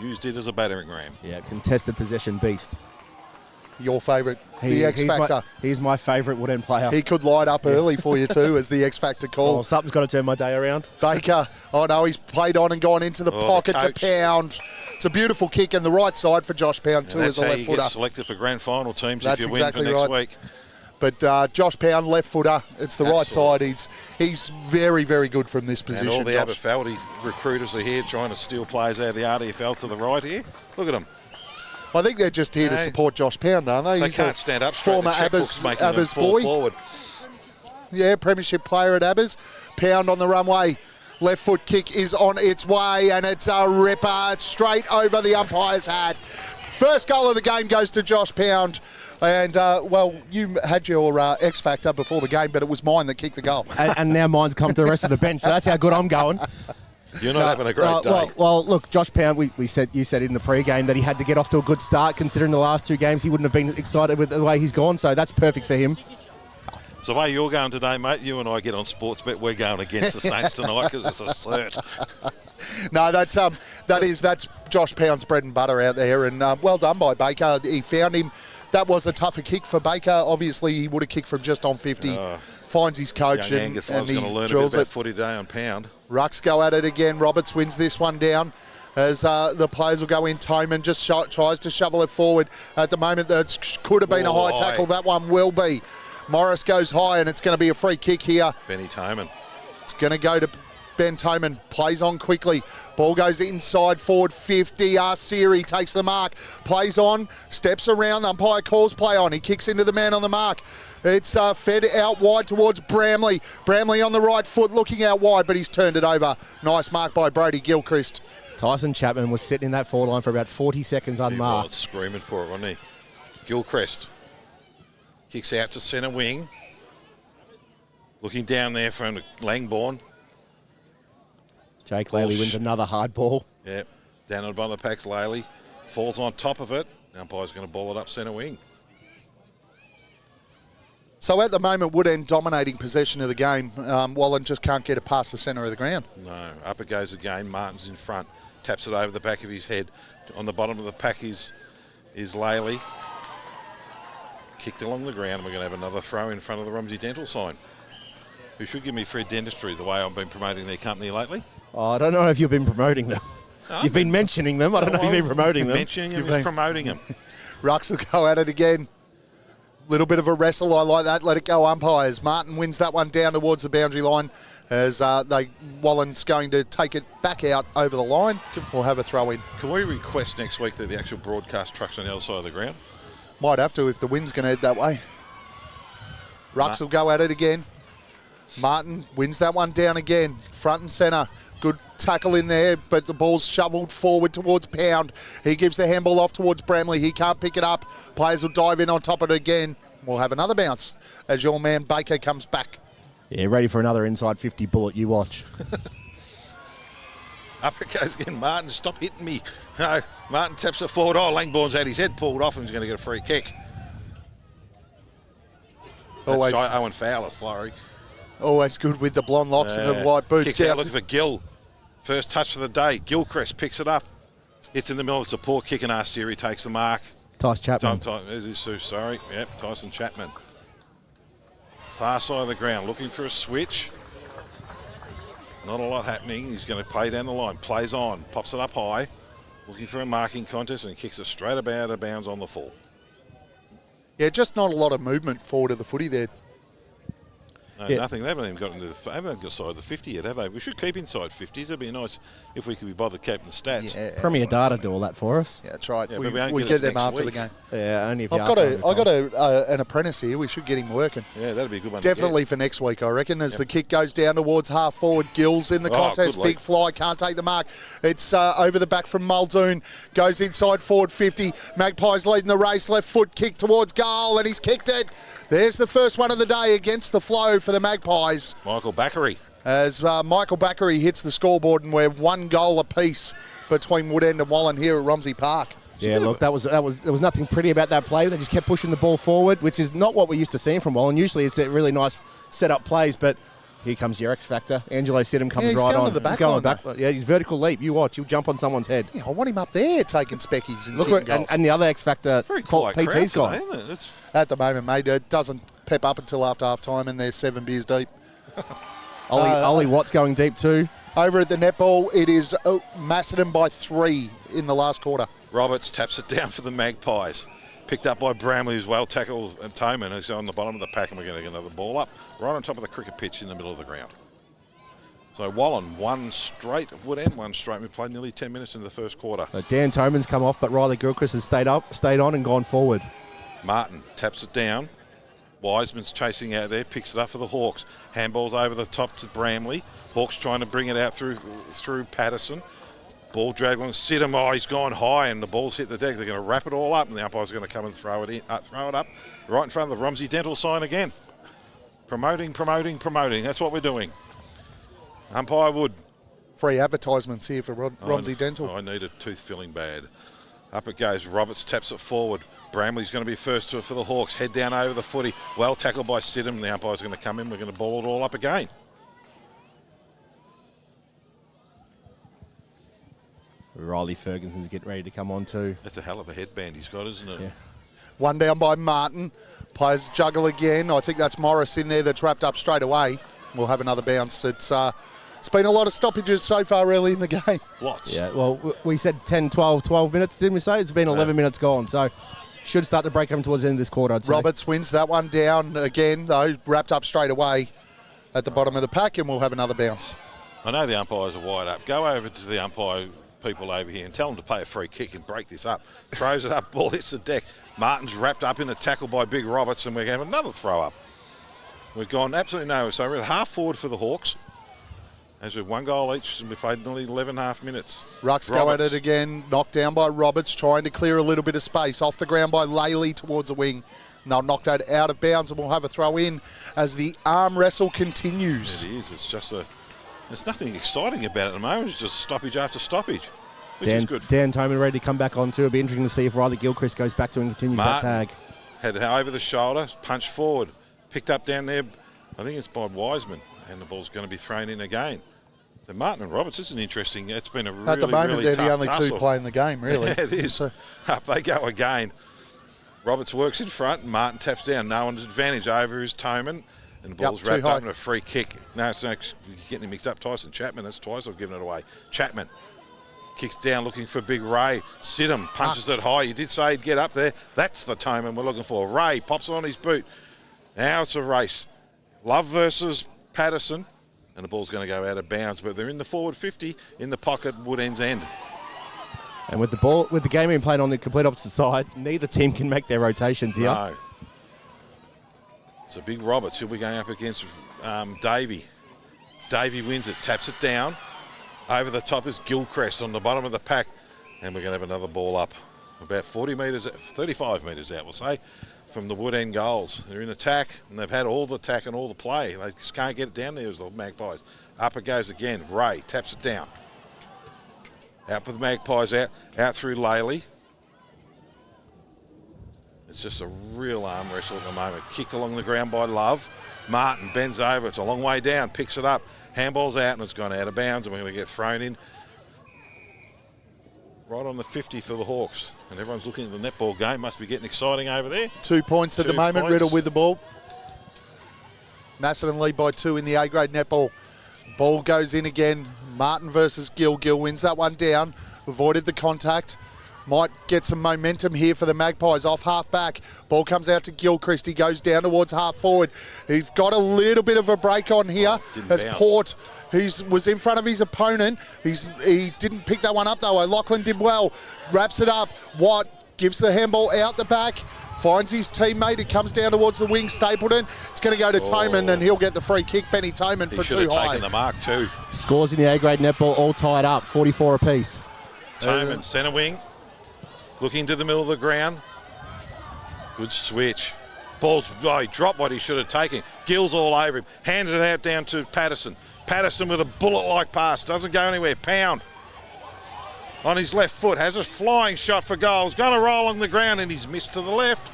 S1: Used it as a battering ram.
S3: Yeah, contested possession beast.
S2: Your favourite, the X Factor.
S3: He's my favourite Woodend player.
S2: He could light up early for you too as the X Factor call.
S3: Oh, something's got to turn my day around.
S2: Baker, oh no, he's played on and gone into the pocket to Pound. It's a beautiful kick in the right side for Josh Pound too as a left footer.
S1: That's selected for grand final teams
S2: That's
S1: if you
S2: exactly
S1: win for next week.
S2: But Josh Pound, left footer, it's the right side. He's very, very good from this position.
S1: And all the Aberfeldy recruiters are here trying to steal players out of the RDFL to the right here. Look at them.
S2: I think they're just here to support Josh Pound, aren't they?
S1: They can't stand up straight.
S2: Former Abbas boy.
S1: Forward.
S2: Yeah, premiership player at Abbas. Pound on the runway. Left foot kick is on its way, and it's a ripper. It's straight over the umpire's hat. First goal of the game goes to Josh Pound. And, well, you had your X Factor before the game, but it was mine that kicked the goal.
S3: And now mine's come to the rest of the bench, so that's how good I'm going.
S1: You're not having a great day.
S3: Well, look, Josh Pound, you said in the pre-game that he had to get off to a good start, considering the last two games he wouldn't have been excited with the way he's gone, so that's perfect for him.
S1: So the way you're going today, mate, you and I get on Sportsbet, we're going against the Saints tonight because it's a cert.
S2: No, that's Josh Pound's bread and butter out there, and well done by Baker. He found him. That was a tougher kick for Baker. Obviously, he would have kicked from just on 50. Finds his coach and
S1: Angus
S2: he
S1: going to learn a bit about footy today on Pound.
S2: Rucks go at it again. Roberts wins this one down as the players will go in. Toman just tries to shovel it forward. At the moment, that could have been a high tackle. That one will be. Morris goes high, and it's going to be a free kick here.
S1: Benny Toman.
S2: It's going to go to Ben Toman. Plays on quickly. Ball goes inside, forward 50. Siri takes the mark. Plays on, steps around. The umpire calls play on. He kicks into the man on the mark. It's fed out wide towards Bramley. Bramley on the right foot looking out wide, but he's turned it over. Nice mark by Brody Gilchrist.
S3: Tyson Chapman was sitting in that forward line for about 40 seconds unmarked.
S1: He was screaming for it, wasn't he? Gilchrist kicks out to centre wing. Looking down there from Langbourne.
S3: Jake Laley wins another hard ball.
S1: Yep. Down on the bottom of the pack's Laley. Falls on top of it. The umpire's going to ball it up centre wing.
S2: So at the moment, Woodend dominating possession of the game. Wallan just can't get it past the centre of the ground.
S1: No. Up it goes again. Martin's in front. Taps it over the back of his head. On the bottom of the pack is Laley. Kicked along the ground. We're going to have another throw in front of the Rumsey Dental sign, who should give me free dentistry the way I've been promoting their company lately.
S3: Oh, I don't know if you've been promoting them. You've been mentioning them. I don't know if you've been promoting them.
S1: Mentioning them is promoting them.
S2: Rucks will go at it again. Little bit of a wrestle. I like that. Let it go, umpires. Martin wins that one down towards the boundary line as Wallan's going to take it back out over the line. We'll have a throw in.
S1: Can we request next week that the actual broadcast truck's on the other side of the ground?
S2: Might have to if the wind's going to head that way. Rux will go at it again. Martin wins that one down again. Front and centre. Good tackle in there, but the ball's shoveled forward towards Pound. He gives the handball off towards Bramley. He can't pick it up. Players will dive in on top of it again. We'll have another bounce as your man Baker comes back.
S3: Yeah, ready for another inside 50 bullet. You watch.
S1: Up it goes again. Martin, stop hitting me. No, Martin taps it forward. Oh, Langbourne's had his head pulled off and he's going to get a free kick.
S2: Always.
S1: That's Owen Fowler, sorry.
S2: Always good with the blonde locks and the white boots.
S1: Kicks out looking for Gill. First touch of the day. Gilchrist picks it up. It's in the middle. It's a poor kick and Arsery takes the mark.
S3: Tyson Chapman.
S1: Sorry. Yep, Tyson Chapman. Far side of the ground, looking for a switch. Not a lot happening. He's going to play down the line. Plays on. Pops it up high. Looking for a marking contest and kicks it straight about out of bounds on the full.
S2: Yeah, just not a lot of movement forward of the footy there.
S1: No, nothing. They haven't even got into the. Haven't got inside the 50 yet, have they? We should keep inside 50s. It'd be nice if we could be bothered keeping the stats.
S2: Yeah.
S3: Premier Data do all that for us.
S2: Yeah, that's right.
S1: Yeah,
S2: we get them after the game.
S3: Yeah, only if
S2: I've got an apprentice here. We should get him working.
S1: Yeah, that'd be a good one.
S2: Definitely for next week, I reckon. As the kick goes down towards half forward, Gills in the contest. Big fly, can't take the mark. It's over the back from Muldoon. Goes inside forward 50. Magpies leading the race. Left foot kick towards goal, and he's kicked it. There's the first one of the day against the flow for the Magpies.
S1: Michael Backery.
S2: As Michael Backery hits the scoreboard, and we're 1 goal apiece between Woodend and Wallan here at Romsey Park.
S3: Yeah, look, there was nothing pretty about that play. They just kept pushing the ball forward, which is not what we're used to seeing from Wallan. Usually it's really nice set-up plays, but here comes your X factor. Angelo Sidham comes right on.
S2: To the back line,
S3: yeah, he's vertical leap. You watch, he'll jump on someone's head.
S2: Yeah, I want him up there taking speckies and kicking goals.
S3: And the other X factor,
S1: Very quiet
S3: PT's
S1: crowd
S3: gone.
S1: today, isn't it?
S2: At the moment, mate, it doesn't pep up until after half-time, and they're 7 beers deep.
S3: Ollie Watt's going deep too.
S2: Over at the netball, it is Macedon by 3 in the last quarter.
S1: Roberts taps it down for the Magpies. Picked up by Bramley, who's well tackled, and Toman, who's on the bottom of the pack, and we're going to get another ball up right on top of the cricket pitch in the middle of the ground. So Wallan, one straight, Woodend, one straight. We played nearly 10 minutes in the first quarter.
S3: Dan Toman's come off, but Riley Gilchrist has stayed on and gone forward.
S1: Martin taps it down. Wiseman's chasing out there, picks it up for the Hawks. Handball's over the top to Bramley. Hawks trying to bring it out through Patterson. Ball dragged on Sidham. Oh, he's gone high and the ball's hit the deck. They're going to wrap it all up and the umpire's going to come and throw it up right in front of the Romsey Dental sign again. Promoting. That's what we're doing. Umpire Wood.
S2: Free advertisements here for Romsey Dental.
S1: I need a tooth filling bad. Up it goes. Roberts taps it forward. Bramley's going to be first for the Hawks. Head down over the footy. Well tackled by Sidham. The umpire's going to come in. We're going to ball it all up again.
S3: Riley Ferguson's getting ready to come on too.
S1: That's a hell of a headband he's got, isn't it?
S3: Yeah.
S2: One down by Martin. Players juggle again. I think that's Morris in there that's wrapped up straight away. We'll have another bounce. It's been a lot of stoppages so far early in the game.
S1: Lots.
S3: Yeah, well, we said 10, 12 minutes, didn't we say? It's been 11 minutes gone, so should start to break them towards the end of this quarter, I'd say.
S2: Roberts wins that one down again, though, wrapped up straight away at the bottom of the pack, and we'll have another bounce.
S1: I know the umpires are wide up. Go over to the umpire people over here and tell them to play a free kick and break this up. Throws it up, ball hits the deck. Martin's wrapped up in a tackle by Big Roberts, and we're going to have another throw up. We've gone absolutely nowhere. So we're at half forward for the Hawks. As with 1 goal each, and we played nearly 11.5 minutes.
S2: Rucks go at it again, knocked down by Roberts, trying to clear a little bit of space. Off the ground by Laley towards the wing. And they'll knock that out of bounds, and we'll have a throw in as the arm wrestle continues.
S1: It is. It's just there's nothing exciting about it at the moment. It's just stoppage after stoppage, which is good.
S3: Dan Toman ready to come back on too. It'll be interesting to see if Riley Gilchrist goes back to and continues that tag.
S1: Had over the shoulder, punched forward, picked up down there. I think it's by Wiseman, and the ball's going to be thrown in again. So Martin and Roberts, it's interesting. It's been a really,
S2: at the moment,
S1: really
S2: they're
S1: tough
S2: the only
S1: tussle.
S2: two playing the game, really.
S1: Yeah, it is. Up they go again. Roberts works in front, and Martin taps down. No one's advantage over his Toman, and the ball's wrapped up in a free kick. No, it's not getting him mixed up. Tyson Chapman, that's twice I've given it away. Chapman kicks down looking for Big Ray. Sidham punches it high. You did say he'd get up there. That's the Toman we're looking for. Ray pops on his boot. Now it's a race. Love versus Patterson. and the ball's going to go out of bounds. But they're in the forward 50 in the pocket, Wood End's end.
S3: And with the game being played on the complete opposite side, neither team can make their rotations here.
S1: No. So Big Roberts, he'll be going up against Davey. Davey wins it, taps it down. Over the top is Gilchrist on the bottom of the pack. And we're going to have another ball up about 40 metres, 35 metres out, we'll say, from the Wood End goals. They're in attack, and they've had all the attack and all the play. They just can't get it down there as the Magpies. Up it goes again. Ray taps it down. Out with the Magpies, out through Laley. It's just a real arm wrestle at the moment. Kicked along the ground by Love. Martin bends over. It's a long way down. Picks it up. Handball's out, and it's gone out of bounds, and we're going to get thrown in right on the 50 for the Hawks. And everyone's looking at the netball game. Must be getting exciting over there.
S2: 2 points at the moment.
S1: Points.
S2: Riddle with the ball. Macedon lead by 2 in the A-grade netball. Ball goes in again. Martin versus Gill. Gill wins that one down. Avoided the contact. Might get some momentum here for the Magpies off half back. Ball comes out to Gilchrist. He goes down towards half forward. He's got a little bit of a break on here as
S1: bounce.
S2: Port, who was in front of his opponent. He didn't pick that one up though. O'Loughlin did well. Wraps it up. Watt gives the handball out the back. Finds his teammate. It comes down towards the wing. Stapleton. It's going to go to Toman, and he'll get the free kick. Benny Toman for 2 high.
S1: He should have taken the mark too.
S3: Scores in the A-grade netball, all tied up, 44 apiece.
S1: Toman, centre wing. Looking to the middle of the ground. Good switch. Ball's, he dropped what he should have taken. Gill's all over him. Hands it out down to Patterson. Patterson with a bullet-like pass. Doesn't go anywhere. Pound. On his left foot. Has a flying shot for goal. He's going to roll on the ground, and he's missed to the left.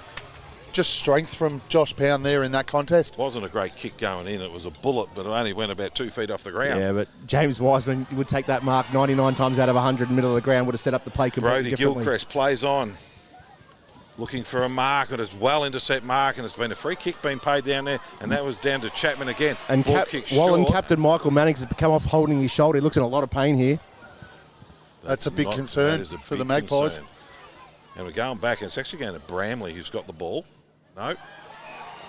S2: Just strength from Josh Pound there in that contest.
S1: Wasn't a great kick going in. It was a bullet, but it only went about 2 feet off the ground.
S3: Yeah, but James Wiseman would take that mark 99 times out of 100 in the middle of the ground, would have set up the play completely
S1: Brody
S3: differently.
S1: Gilchrist plays on. Looking for a mark, and it's well intercept mark, and it's been a free kick being paid down there, and that was down to Chapman again.
S3: And Wallan, captain Michael Mannix has come off holding his shoulder. He looks in a lot of pain here.
S2: That's a big concern for the Magpies.
S1: And we're going back, and it's actually going to Bramley, who's got the ball. No.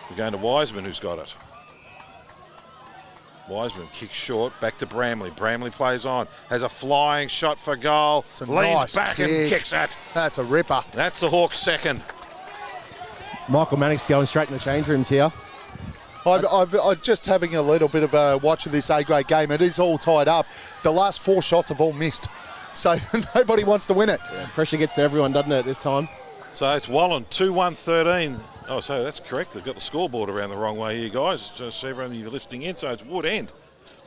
S1: We're going to Wiseman, who's got it. Wiseman kicks short, back to Bramley. Bramley plays on, has a flying shot for goal. Leans
S2: nice
S1: back
S2: kick.
S1: and kicks it.
S2: That's a ripper.
S1: That's the Hawks' second.
S3: Michael Mannix going straight in the change rooms here.
S2: I'm just having a little bit of a watch of this A-grade game. It is all tied up. The last 4 shots have all missed. So nobody wants to win it.
S3: Yeah, pressure gets to everyone, doesn't it, this time?
S1: So it's Wallan, 2-1-13. Oh, so that's correct. They've got the scoreboard around the wrong way here, guys. Just everyone you're listening in. So it's Wood End,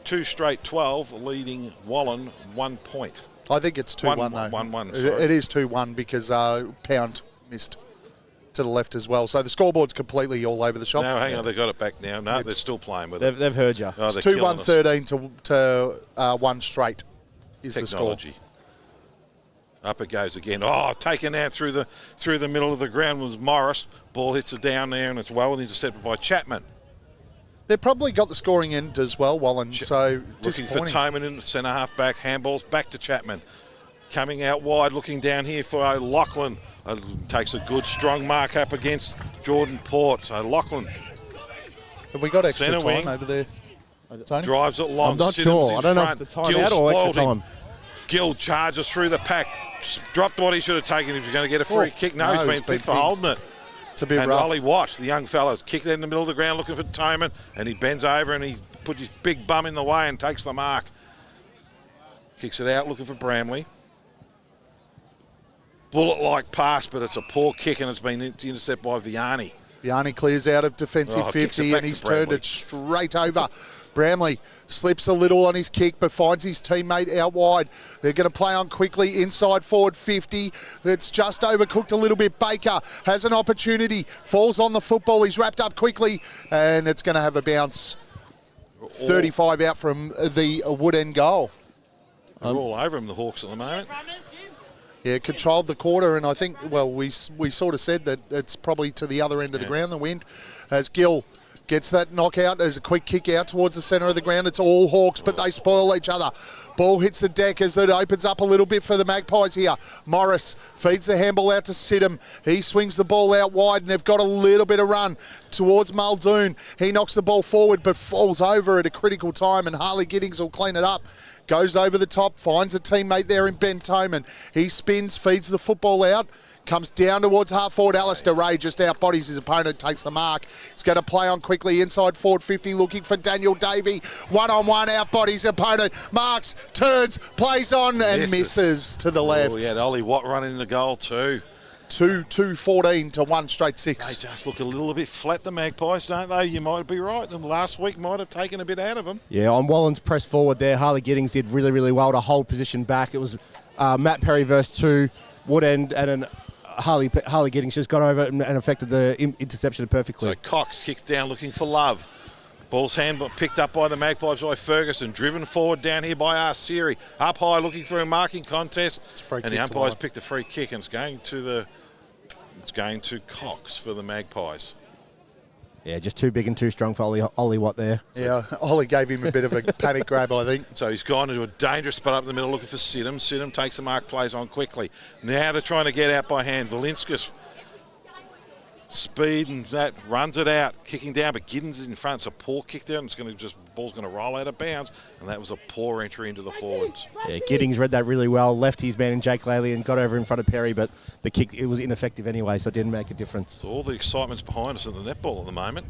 S1: 2 straight 12, leading Wallan 1 point.
S2: I think it's 2-1 though.
S1: 1-1,
S2: It is 2-1 because Pound missed to the left as well. So the scoreboard's completely all over the shop.
S1: No, hang on, they got it back now. No, they're still playing with it.
S3: They've heard you.
S1: Oh,
S2: It's 2-1-13 to 1 straight is
S1: Technology.
S2: the score.
S1: Up it goes again. Oh, taken out through the middle of the ground was Morris. Ball hits it down there, and it's well intercepted by Chapman.
S2: They've probably got the scoring end as well, Wallan. So
S1: looking for Toman in the centre half back. Handballs back to Chapman. Coming out wide, looking down here for O'Loughlin. Takes a good strong mark up against Jordan Port. So O'Loughlin.
S2: Have we got extra
S1: Centre
S2: time
S1: wing.
S2: over there, Tony?
S1: Drives it long.
S3: I'm not
S1: Siddham's
S3: sure.
S1: in
S3: I don't know if
S1: front.
S3: it's a time
S1: Gill
S3: out or extra
S1: spoiled him.
S3: time.
S1: Gill charges through the pack. Dropped what he should have taken if he's going to get a free kick. No, he's been picked for holding it.
S2: It's a bit
S1: and
S2: rough.
S1: Ollie Watt, the young fella's kicked it in the middle of the ground looking for Toman, and he bends over and he puts his big bum in the way and takes the mark. Kicks it out looking for Bramley. Bullet-like pass, but it's a poor kick and it's been intercepted by Vianney.
S2: Vianney clears out of defensive 50 and he's turned it straight over. Bramley slips a little on his kick but finds his teammate out wide. They're going to play on quickly inside forward 50. It's just overcooked a little bit. Baker has an opportunity, falls on the football. He's wrapped up quickly and it's going to have a bounce. 35 out from the Wood End goal.
S1: They're all over him, the Hawks at the moment.
S2: Yeah, controlled the quarter, and I think, well, we sort of said that it's probably to the other end of the ground, the wind, as Gill gets that knockout. There's a quick kick out towards the centre of the ground. It's all Hawks, but they spoil each other. Ball hits the deck as it opens up a little bit for the Magpies here. Morris feeds the handball out to Sidham. He swings the ball out wide, and they've got a little bit of run towards Muldoon. He knocks the ball forward but falls over at a critical time, and Harley Giddings will clean it up. Goes over the top, finds a teammate there in Ben Toman. He spins, feeds the football out, comes down towards half forward. Alistair Ray just outbodies his opponent, takes the mark. He's going to play on quickly inside forward 50, looking for Daniel Davey. One-on-one, outbodies opponent. Marks, turns, plays on and misses to the left.
S1: We had Ollie Watt running the goal too.
S2: 2-14 to 1 straight 6.
S1: They just look a little bit flat, the Magpies, don't they? You might be right. And last week might have taken a bit out of them.
S3: Yeah, on Wallan's press forward there, Harley Giddings did really, really well to hold position back. It was Matt Perry versus 2, Woodend, and then Harley Giddings just got over it and affected the interception perfectly.
S1: So Cox kicks down looking for Love. Ball's handball picked up by the Magpies by Ferguson, driven forward down here by Arsiri. Up high looking for a marking contest. And the umpires picked a free kick, and it's going to Cox for the Magpies.
S3: Yeah, just too big and too strong for Ollie Watt there.
S2: Yeah, Ollie gave him a bit of a panic grab, I think.
S1: So he's gone into a dangerous spot up in the middle looking for Sidham. Sidham takes the mark, plays on quickly. Now they're trying to get out by hand. Valinskas, speed and that, runs it out, kicking down, but Giddens is in front. It's a poor kick down. Ball's going to roll out of bounds, and that was a poor entry into the forwards.
S3: Yeah, Giddings read that really well, left his man in Jake Laley and got over in front of Perry, but the kick, it was ineffective anyway, so it didn't make a difference.
S1: So all the excitement's behind us in the netball at the moment.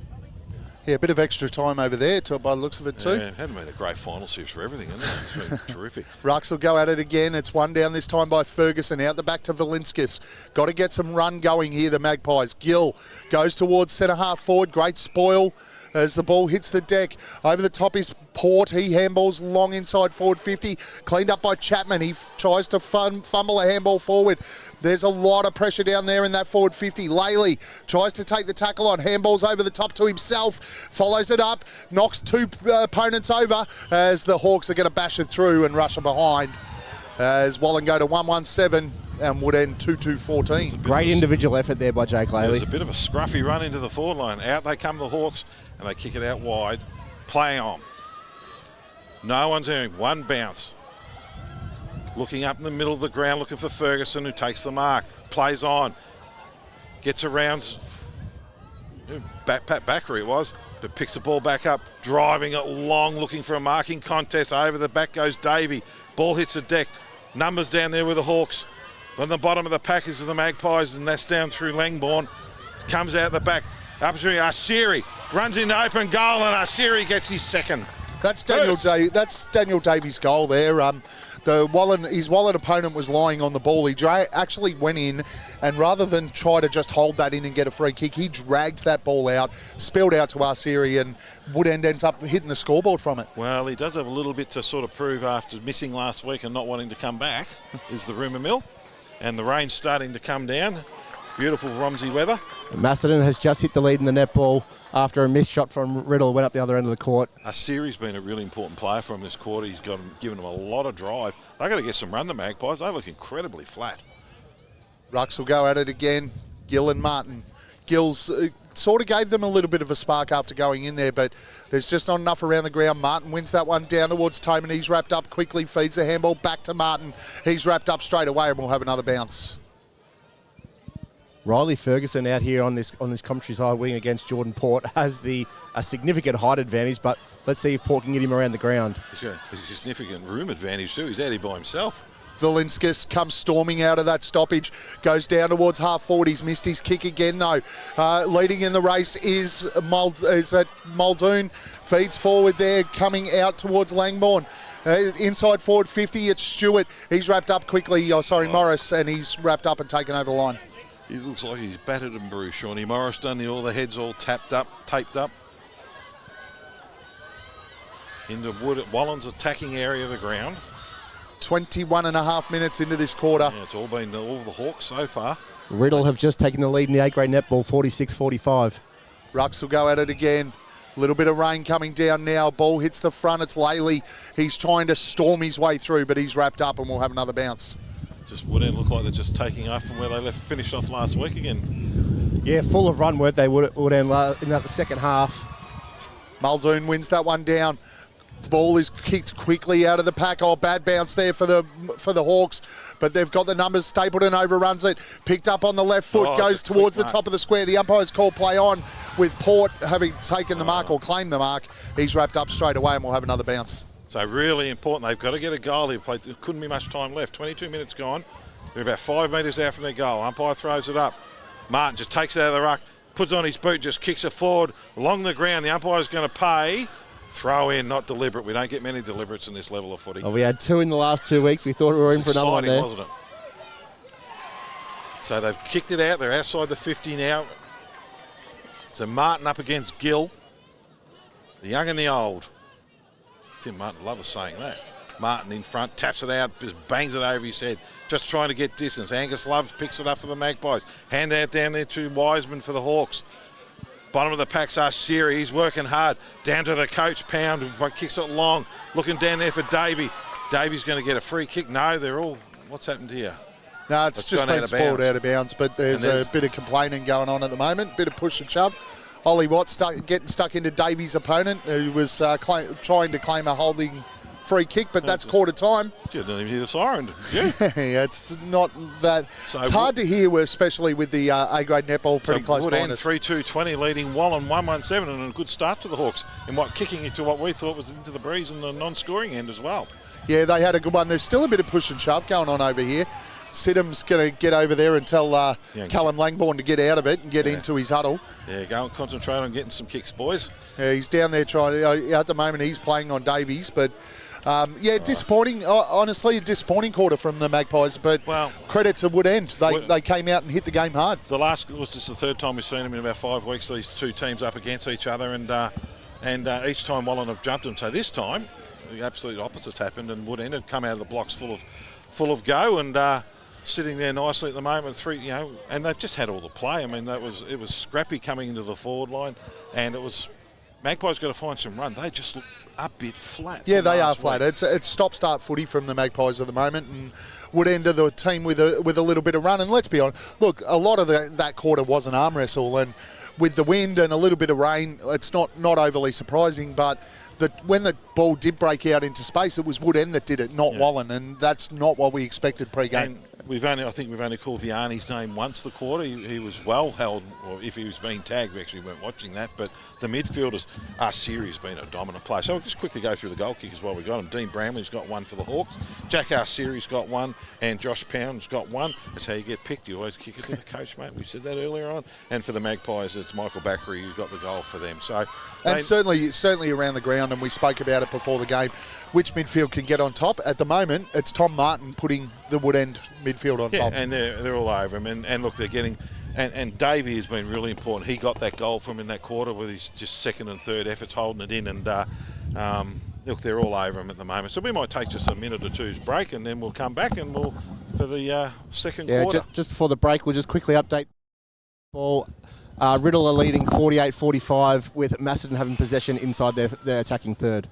S2: Yeah, a bit of extra time over there by the looks of it too.
S1: Yeah, it hadn't been a great final series for everything, hasn't it? It's been terrific.
S2: Rucks will go at it again. It's one down this time by Ferguson. Out the back to Valinskas. Got to get some run going here, the Magpies. Gill goes towards centre half forward. Great spoil as the ball hits the deck. Over the top is Port. He handballs long inside forward 50. Cleaned up by Chapman. He tries to fumble a handball forward. There's a lot of pressure down there in that forward 50. Laley tries to take the tackle on. Handballs over the top to himself. Follows it up. Knocks 2 opponents over as the Hawks are going to bash it through and rush it behind. As Wallan go to 1-1-7 and would end 2-2-14.
S3: Great individual effort there by Jake Laley.
S1: There's a bit of a scruffy run into the forward line. Out they come the Hawks and they kick it out wide. Play on. No one's doing one bounce. Looking up in the middle of the ground, looking for Ferguson, who takes the mark. Plays on. Gets around. Backery it was, but picks the ball back up. Driving it long, looking for a marking contest. Over the back goes Davey. Ball hits the deck. Numbers down there with the Hawks. On the bottom of the pack is the Magpies, and that's down through Langbourne. Comes out the back. Up to Arsiri. Runs into open goal, and Arsiri gets his second.
S2: That's Daniel Davies' goal there. His Wallan opponent was lying on the ball. He actually went in, and rather than try to just hold that in and get a free kick, he dragged that ball out, spilled out to Arsiri, and Woodend ends up hitting the scoreboard from it.
S1: Well, he does have a little bit to sort of prove after missing last week and not wanting to come back, is the rumour mill. And the rain's starting to come down. Beautiful Romsey weather.
S3: Macedon has just hit the lead in the netball after a missed shot from Riddle went up the other end of the court.
S1: Arsiri's been a really important player for him this quarter. He's given them a lot of drive. They've got to get some run, the Magpies. They look incredibly flat.
S2: Rucks will go at it again. Gill and Martin. Gill's sort of gave them a little bit of a spark after going in there, but there's just not enough around the ground. Martin wins that one down towards Toman. He's wrapped up quickly, feeds the handball back to Martin. He's wrapped up straight away, and we'll have another bounce.
S3: Riley Ferguson out here on this commentary side wing against Jordan Port has a significant height advantage, but let's see if Port can get him around the ground.
S1: He's got a significant room advantage too. He's out here by himself.
S2: Valinskas comes storming out of that stoppage, goes down towards half forward. He's missed his kick again though. Leading in the race is Muldoon. Feeds forward there, coming out towards Langbourne. Inside forward 50, it's Stewart. He's wrapped up quickly, Morris, and he's wrapped up and taken over the line.
S1: He looks like he's battered and bruised, Shawnee Morris, done all the heads all taped up. Into Wallan's attacking area of the ground.
S2: 21 and a half minutes into this quarter.
S1: Yeah, it's all been all the Hawks so far.
S3: Riddle have just taken the lead in the 8th grade netball, 46-45.
S2: Rucks will go at it again. A little bit of rain coming down now. Ball hits the front. It's Laley. He's trying to storm his way through, but he's wrapped up, and we'll have another bounce.
S1: Just Woodend look like they're just taking off from where they finished off last week again.
S3: Yeah, full of run work they would end in that second half.
S2: Muldoon wins that one down. The ball is kicked quickly out of the pack. Oh, bad bounce there for the Hawks, but they've got the numbers. Stapleton overruns it, picked up on the left foot, goes towards the top of the square. The umpire's called play on, with Port having taken the mark or claimed the mark. He's wrapped up straight away and we'll have another bounce.
S1: So really important. They've got to get a goal here. There couldn't be much time left. 22 minutes gone. They're about 5 metres out from their goal. Umpire throws it up. Martin just takes it out of the ruck, puts on his boot, just kicks it forward along the ground. The umpire's going to pay. Throw in, not deliberate. We don't get many deliberates in this level of footy.
S3: Oh, we had 2 in the last 2 weeks. We thought we were in for another one there.
S1: Wasn't it? So they've kicked it out. They're outside the 50 now. So Martin up against Gill. The young and the old. Tim Martin, love us saying that. Martin in front, taps it out, just bangs it over his head. Just trying to get distance. Angus Love picks it up for the Magpies. Hand out down there to Wiseman for the Hawks. Bottom of the pack's Siri. He's working hard. Down to the coach, Pound, who kicks it long. Looking down there for Davey. Davey's going to get a free kick. No, they're all... What's happened here?
S2: No, it's just been spoiled out of bounds, but there's a bit of complaining going on at the moment, bit of push and shove. Ollie Watts getting stuck into Davey's opponent, who was trying to claim a holding free kick, but that's quarter time.
S1: You didn't even hear the siren, did you?
S2: Yeah, it's not that. So it's hard to hear, especially with the A-grade netball pretty close behind us.
S1: 3-2-20 leading Wallan 1-1-7, and a good start to the Hawks in kicking into what we thought was into the breeze and the non-scoring end as well.
S2: Yeah, they had a good one. There's still a bit of push and shove going on over here. Sidham's going to get over there and tell Callum Langbourne to get out of it and get into his huddle.
S1: Yeah, go and concentrate on getting some kicks, boys.
S2: Yeah, he's down there trying to, at the moment he's playing on Davies, but disappointing. Honestly, a disappointing quarter from the Magpies, but credit to Wood End. They came out and hit the game hard.
S1: The last was just the third time we've seen them in about 5 weeks, these two teams up against each other, and each time Wallan have jumped them. So this time, the absolute opposite's happened, and Wood End had come out of the blocks full of go, and sitting there nicely at the moment, and they've just had all the play. I mean, it was scrappy coming into the forward line, and it was Magpies got to find some run. They just look a bit flat.
S2: Yeah, they are flat. It's stop-start footy from the Magpies at the moment, and Wood End of the team with a little bit of run. And let's be honest, look, a lot of that quarter was an arm wrestle, and with the wind and a little bit of rain, it's not overly surprising, but when the ball did break out into space, it was Wood End that did it, not Wallan, and that's not what we expected pre-game.
S1: I think we've only called Vianney's name once the quarter. He was well held, or if he was being tagged, we actually weren't watching that. But the midfielders, Siri's been a dominant player. So we'll just quickly go through the goal kickers while we got him. Dean Bramley's got one for the Hawks. Jack Siri's got one, and Josh Pound's got one. That's how you get picked. You always kick it to the coach, mate. We said that earlier on. And for the Magpies, it's Michael Backery who got the goal for them. So
S2: and certainly around the ground, and we spoke about it before the game, which midfield can get on top. At the moment, it's Tom Martin putting the Wood End midfield on top.
S1: And they're all over him. And look, they're getting... And Davey has been really important. He got that goal from in that quarter with his just second and third efforts holding it in. And look, they're all over him at the moment. So we might take just a minute or two's break, and then we'll come back and we'll for the second quarter.
S3: Just before the break, we'll just quickly update ball. Riddle are leading 48-45 with Macedon having possession inside their attacking third.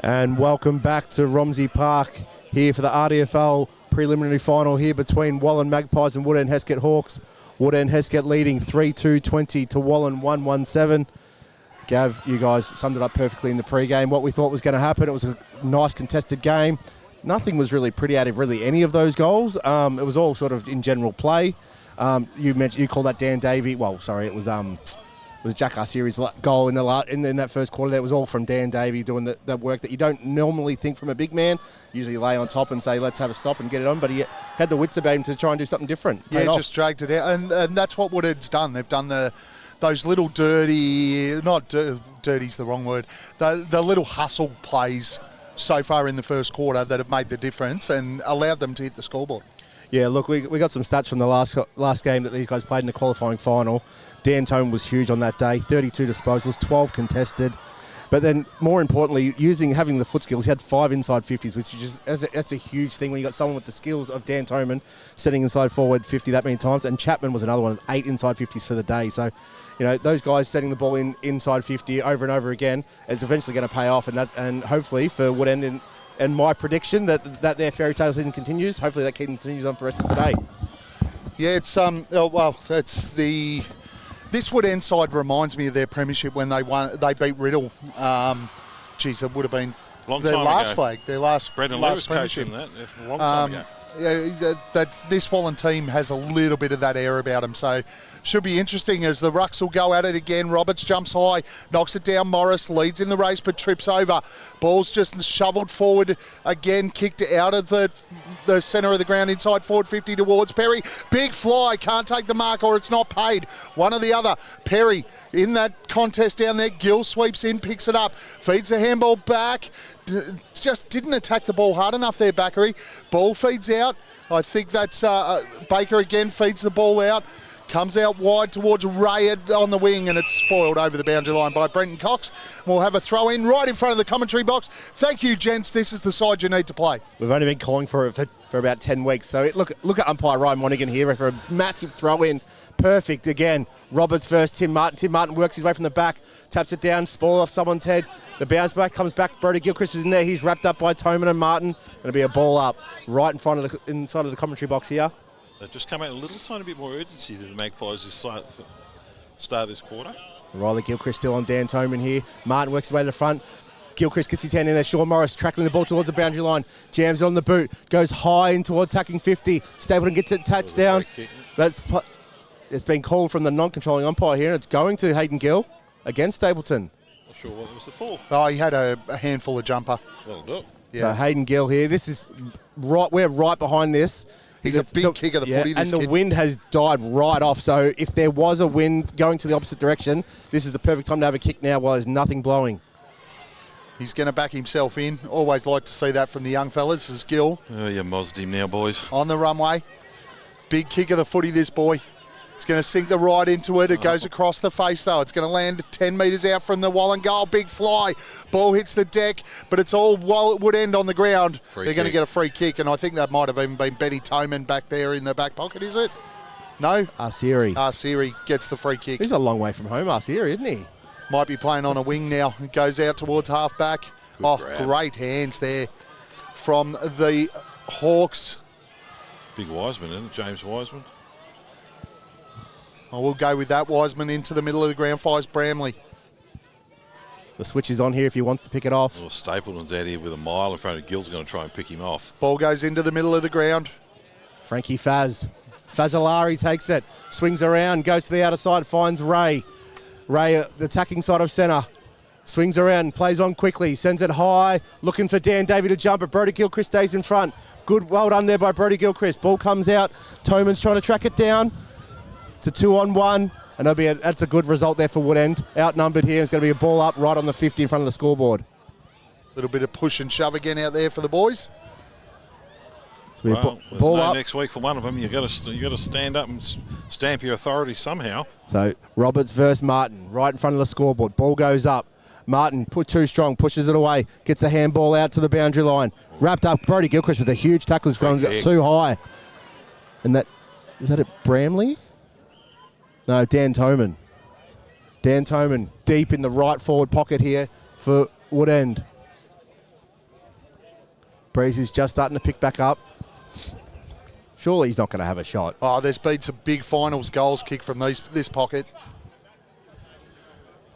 S3: And welcome back to Romsey Park here for the RDFL preliminary final here between Wallan Magpies and Woodend Heskett Hawks. Woodend Heskett leading 3-2-20 to Wallan 1-1-7. Gav, you guys summed it up perfectly in the pre-game. What we thought was going to happen, it was a nice contested game. Nothing was really pretty out of really any of those goals. It was all sort of in general play. You called that Dan Davey. Well, sorry, it was Jack Arsieri's goal in that first quarter. That was all from Dan Davey doing the work that you don't normally think from a big man. Usually lay on top and say, let's have a stop and get it on. But he had the wits about him to try and do something different.
S2: Yeah, just dragged it out. And that's what Woodend's done. They've done those little dirty's the wrong word, the little hustle plays so far in the first quarter that have made the difference and allowed them to hit the scoreboard.
S3: Yeah, look, we got some stats from the last game that these guys played in the qualifying final. Dan Tome was huge on that day, 32 disposals, 12 contested. But then, more importantly, having the foot skills, he had 5 inside 50s, which is just that's a huge thing when you got someone with the skills of Dan Toman setting inside forward 50 that many times. And Chapman was another one, 8 inside 50s for the day. So, those guys setting the ball inside 50 over and over again, it's eventually going to pay off. And hopefully for Woodend and my prediction that their fairy tale season continues, hopefully that continues on for the rest of today.
S2: Yeah, it's this Woodend side reminds me of their premiership when they beat Riddle. It would have been their last flag, their last
S1: Brendan
S2: last
S1: Lewis
S2: premiership.
S1: coaching that a long time ago.
S2: This Wallan team has a little bit of that air about them, so should be interesting as the Rucks will go at it again. Roberts jumps high, knocks it down. Morris leads in the race but trips over. Ball's just shoveled forward again, kicked out of the centre of the ground inside forward 50 towards Perry. Big fly, can't take the mark or it's not paid. One or the other. Perry in that contest down there. Gill sweeps in, picks it up, feeds the handball back. Just didn't attack the ball hard enough there, Bakary. Ball feeds out. I think that's Baker again feeds the ball out. Comes out wide towards Ray on the wing, and it's spoiled over the boundary line by Brenton Cox. We'll have a throw in right in front of the commentary box. Thank you, gents. This is the side you need to play.
S3: We've only been calling for it for about 10 weeks. So look at umpire Ryan Monaghan here for a massive throw in. Perfect again. Roberts first, Tim Martin. Tim Martin works his way from the back, taps it down, spoil off someone's head. The bounce back comes back. Brody Gilchrist is in there. He's wrapped up by Toman and Martin. Going to be a ball up right inside of the commentary box here.
S1: They've just come out a little tiny bit more urgency than the Magpies this start of this quarter.
S3: Riley Gilchrist still on Dan Toman here. Martin works his way to the front. Gilchrist gets his hand in there. Sean Morris tackling the ball towards the boundary line. Jams it on the boot. Goes high in towards hacking 50. Stapleton gets it touched down. It's been called from the non-controlling umpire here. And it's going to Hayden Gill against Stapleton.
S1: Not sure what was the fall.
S2: Oh, he had a handful of jumper.
S1: That'll do it.
S3: So
S2: Yeah.
S3: Hayden Gill here. This is right. We're right behind this.
S2: He's a big kick of the footy, this
S3: and the
S2: kid.
S3: wind has died right off. So if there was a wind going to the opposite direction, this is the perfect time to have a kick now while there's nothing blowing.
S2: He's going to back himself in. Always like to see that from the young fellas. This is Gill.
S1: Oh, you mozzed him now, boys.
S2: On the runway. Big kick of the footy, this boy. It's going to sink the right into it. It goes across the face, though. It's going to land 10 metres out from the Wallan goal. Big fly. Ball hits the deck, but it's all Woodend on the ground. They're going to get a free kick, and I think that might have even been Benny Toman back there in the back pocket, is it? No? Arsieri gets the free kick.
S3: He's a long way from home, Arsieri, isn't he?
S2: Might be playing on a wing now. It goes out towards half-back.
S1: Grab.
S2: Great hands there from the Hawks.
S1: Big Wiseman, isn't it? James Wiseman.
S2: I will go with that. Wiseman into the middle of the ground, fires Bramley.
S3: The switch is on here if he wants to pick it off.
S1: Well, Stapleton's out here with a mile in front of Gill's going to try and pick him off.
S2: Ball goes into the middle of the ground.
S3: Frankie Fazzolari takes it, swings around, goes to the outer side, finds Ray. Ray, the attacking side of centre. Swings around, plays on quickly, sends it high, looking for Dan Davey to jump, but Brody Gilchrist stays in front. Good, well done there by Brody Gilchrist. Ball comes out, Toman's trying to track it down. It's a 2-on-1, and that's a good result there for Woodend. Outnumbered here, it's going to be a ball up right on the 50 in front of the scoreboard.
S2: A little bit of push and shove again out there for the boys.
S3: So
S1: Well, there's
S3: ball
S1: no
S3: up.
S1: next week for one of them. You got to stand up and stamp your authority somehow.
S3: So Roberts versus Martin, right in front of the scoreboard. Ball goes up. Martin put too strong, pushes it away, gets the handball out to the boundary line. Wrapped up, Brody Gilchrist with a huge tackle, is going too high. And is that it, Bramley? No, Dan Toman. Dan Toman deep in the right forward pocket here for Woodend. Breezy's just starting to pick back up. Surely he's not going to have a shot.
S2: Oh, there's been some big finals goals kicked from this pocket.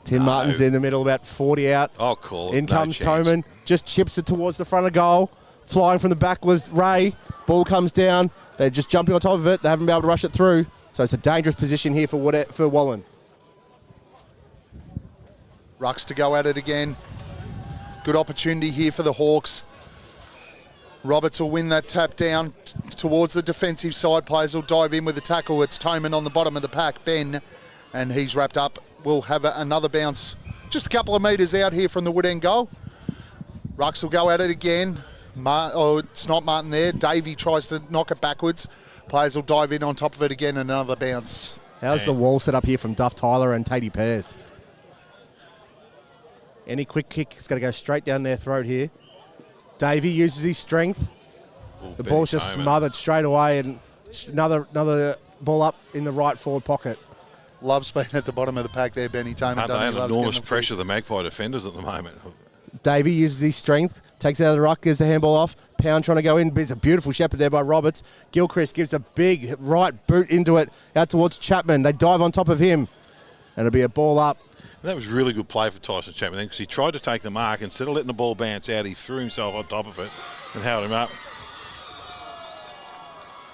S3: Tim Martin's in the middle, about 40 out.
S1: Oh, cool.
S3: In comes Toman, just chips it towards the front of goal. Flying from the back was Ray. Ball comes down. They're just jumping on top of it. They haven't been able to rush it through. So it's a dangerous position here for Wallan.
S2: Rucks to go at it again. Good opportunity here for the Hawks. Roberts will win that tap down towards the defensive side. Players will dive in with the tackle. It's Toman on the bottom of the pack, Ben, and he's wrapped up. We'll have another bounce just a couple of metres out here from the wood end goal. Rucks will go at it again. It's not Martin there. Davey tries to knock it backwards. Players will dive in on top of it again and another bounce.
S3: How's the wall set up here from Duff Tyler and Tatey Pears? Any quick kick is going to go straight down their throat here. Davey uses his strength. The ball's just smothered straight away, and another ball up in the right forward pocket.
S2: Loves being at the bottom of the pack there, Benny Toman.
S1: They have enormous pressure, the Magpie defenders at the moment.
S3: Davey uses his strength, takes it out of the ruck, gives the handball off. Pound trying to go in, but it's a beautiful shepherd there by Roberts. Gilchrist gives a big right boot into it, out towards Chapman. They dive on top of him, and it'll be a ball up.
S1: That was really good play for Tyson Chapman because he tried to take the mark. Instead of letting the ball bounce out, he threw himself on top of it and held him up.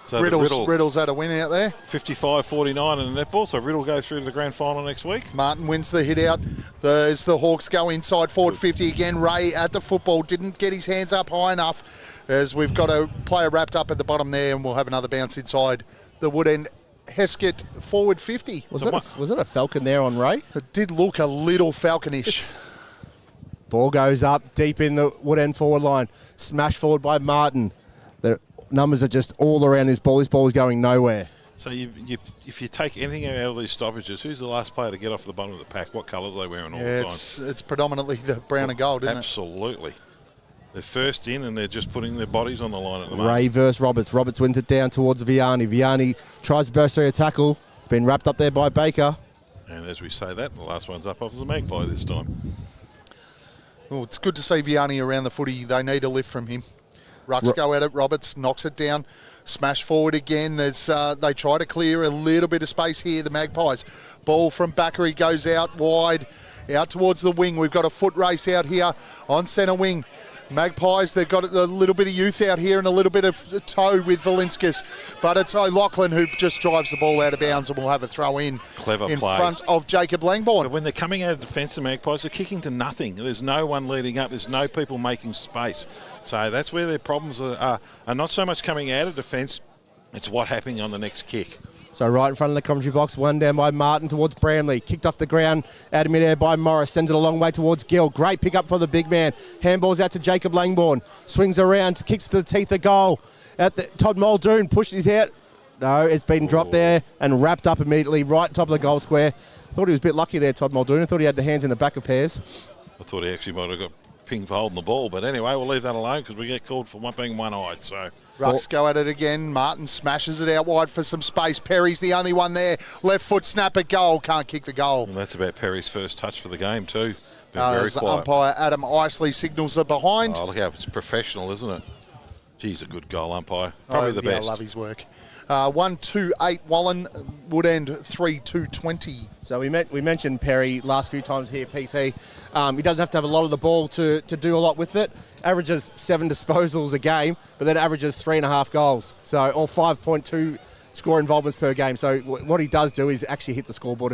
S1: So
S2: Riddle's had a win out there.
S1: 55-49 in the netball, so Riddle goes through to the grand final next week.
S2: Martin wins the hit out. As the Hawks go inside forward 50 again, Ray at the football didn't get his hands up high enough, as we've got a player wrapped up at the bottom there, and we'll have another bounce inside the wood end. Heskset forward 50.
S3: Was it a Falcon there on Ray?
S2: It did look a little falconish.
S3: Ball goes up deep in the wood end forward line. Smash forward by Martin. The numbers are just all around this ball. This ball is going nowhere.
S1: So if you take anything out of these stoppages, who's the last player to get off the bottom of the pack? What colours are they wearing all the time?
S2: It's predominantly the brown and gold, isn't it?
S1: Absolutely. They're first in and they're just putting their bodies on the line at the moment.
S3: Ray versus Roberts. Roberts wins it down towards Vianney. Vianney tries to burst through a tackle. It's been wrapped up there by Baker.
S1: And as we say that, the last one's up off the Magpie this time.
S2: Oh, it's good to see Vianney around the footy. They need a lift from him. Rucks go at it. Roberts knocks it down. Smash forward again. They try to clear a little bit of space here, the Magpies. Ball from Backery goes out wide, out towards the wing. We've got a foot race out here on centre wing. Magpies, they've got a little bit of youth out here and a little bit of toe with Valinskas, but it's O'Loughlin who just drives the ball out of bounds and will have a throw in.
S1: Clever
S2: in
S1: play.
S2: Front of Jacob Langborn.
S1: But when they're coming out of defence, the Magpies, they're kicking to nothing. There's no one leading up. There's no people making space. So that's where their problems are not so much coming out of defence, it's what happening on the next kick.
S3: So right in front of the commentary box, one down by Martin towards Bramley. Kicked off the ground, out of midair by Morris. Sends it a long way towards Gill. Great pick up for the big man. Handballs out to Jacob Langborn. Swings around, kicks to the teeth of goal. Todd Muldoon pushes out. No, it's been dropped there and wrapped up immediately right top of the goal square. Thought he was a bit lucky there, Todd Muldoon. I thought he had the hands in the back of Pears.
S1: I thought he actually might have got pinged for holding the ball. But anyway, we'll leave that alone because we get called for being one-eyed. So
S2: Rucks go at it again. Martin smashes it out wide for some space. Perry's the only one there. Left foot snap at goal. Can't kick the goal.
S1: And that's about Perry's first touch for the game too. Been very quiet.
S2: Umpire Adam Isley signals are behind.
S1: Oh, look how it's professional, isn't it? Geez, a good goal umpire. Probably the best.
S2: I love his work. 1-2-8 Wallan, would end 3-2-20.
S3: So we mentioned Perry last few times here, PT. He doesn't have to have a lot of the ball to do a lot with it. Averages 7 disposals a game, but then averages 3.5 goals. So all 5.2 score involvements per game. So what he does do is actually hit the scoreboard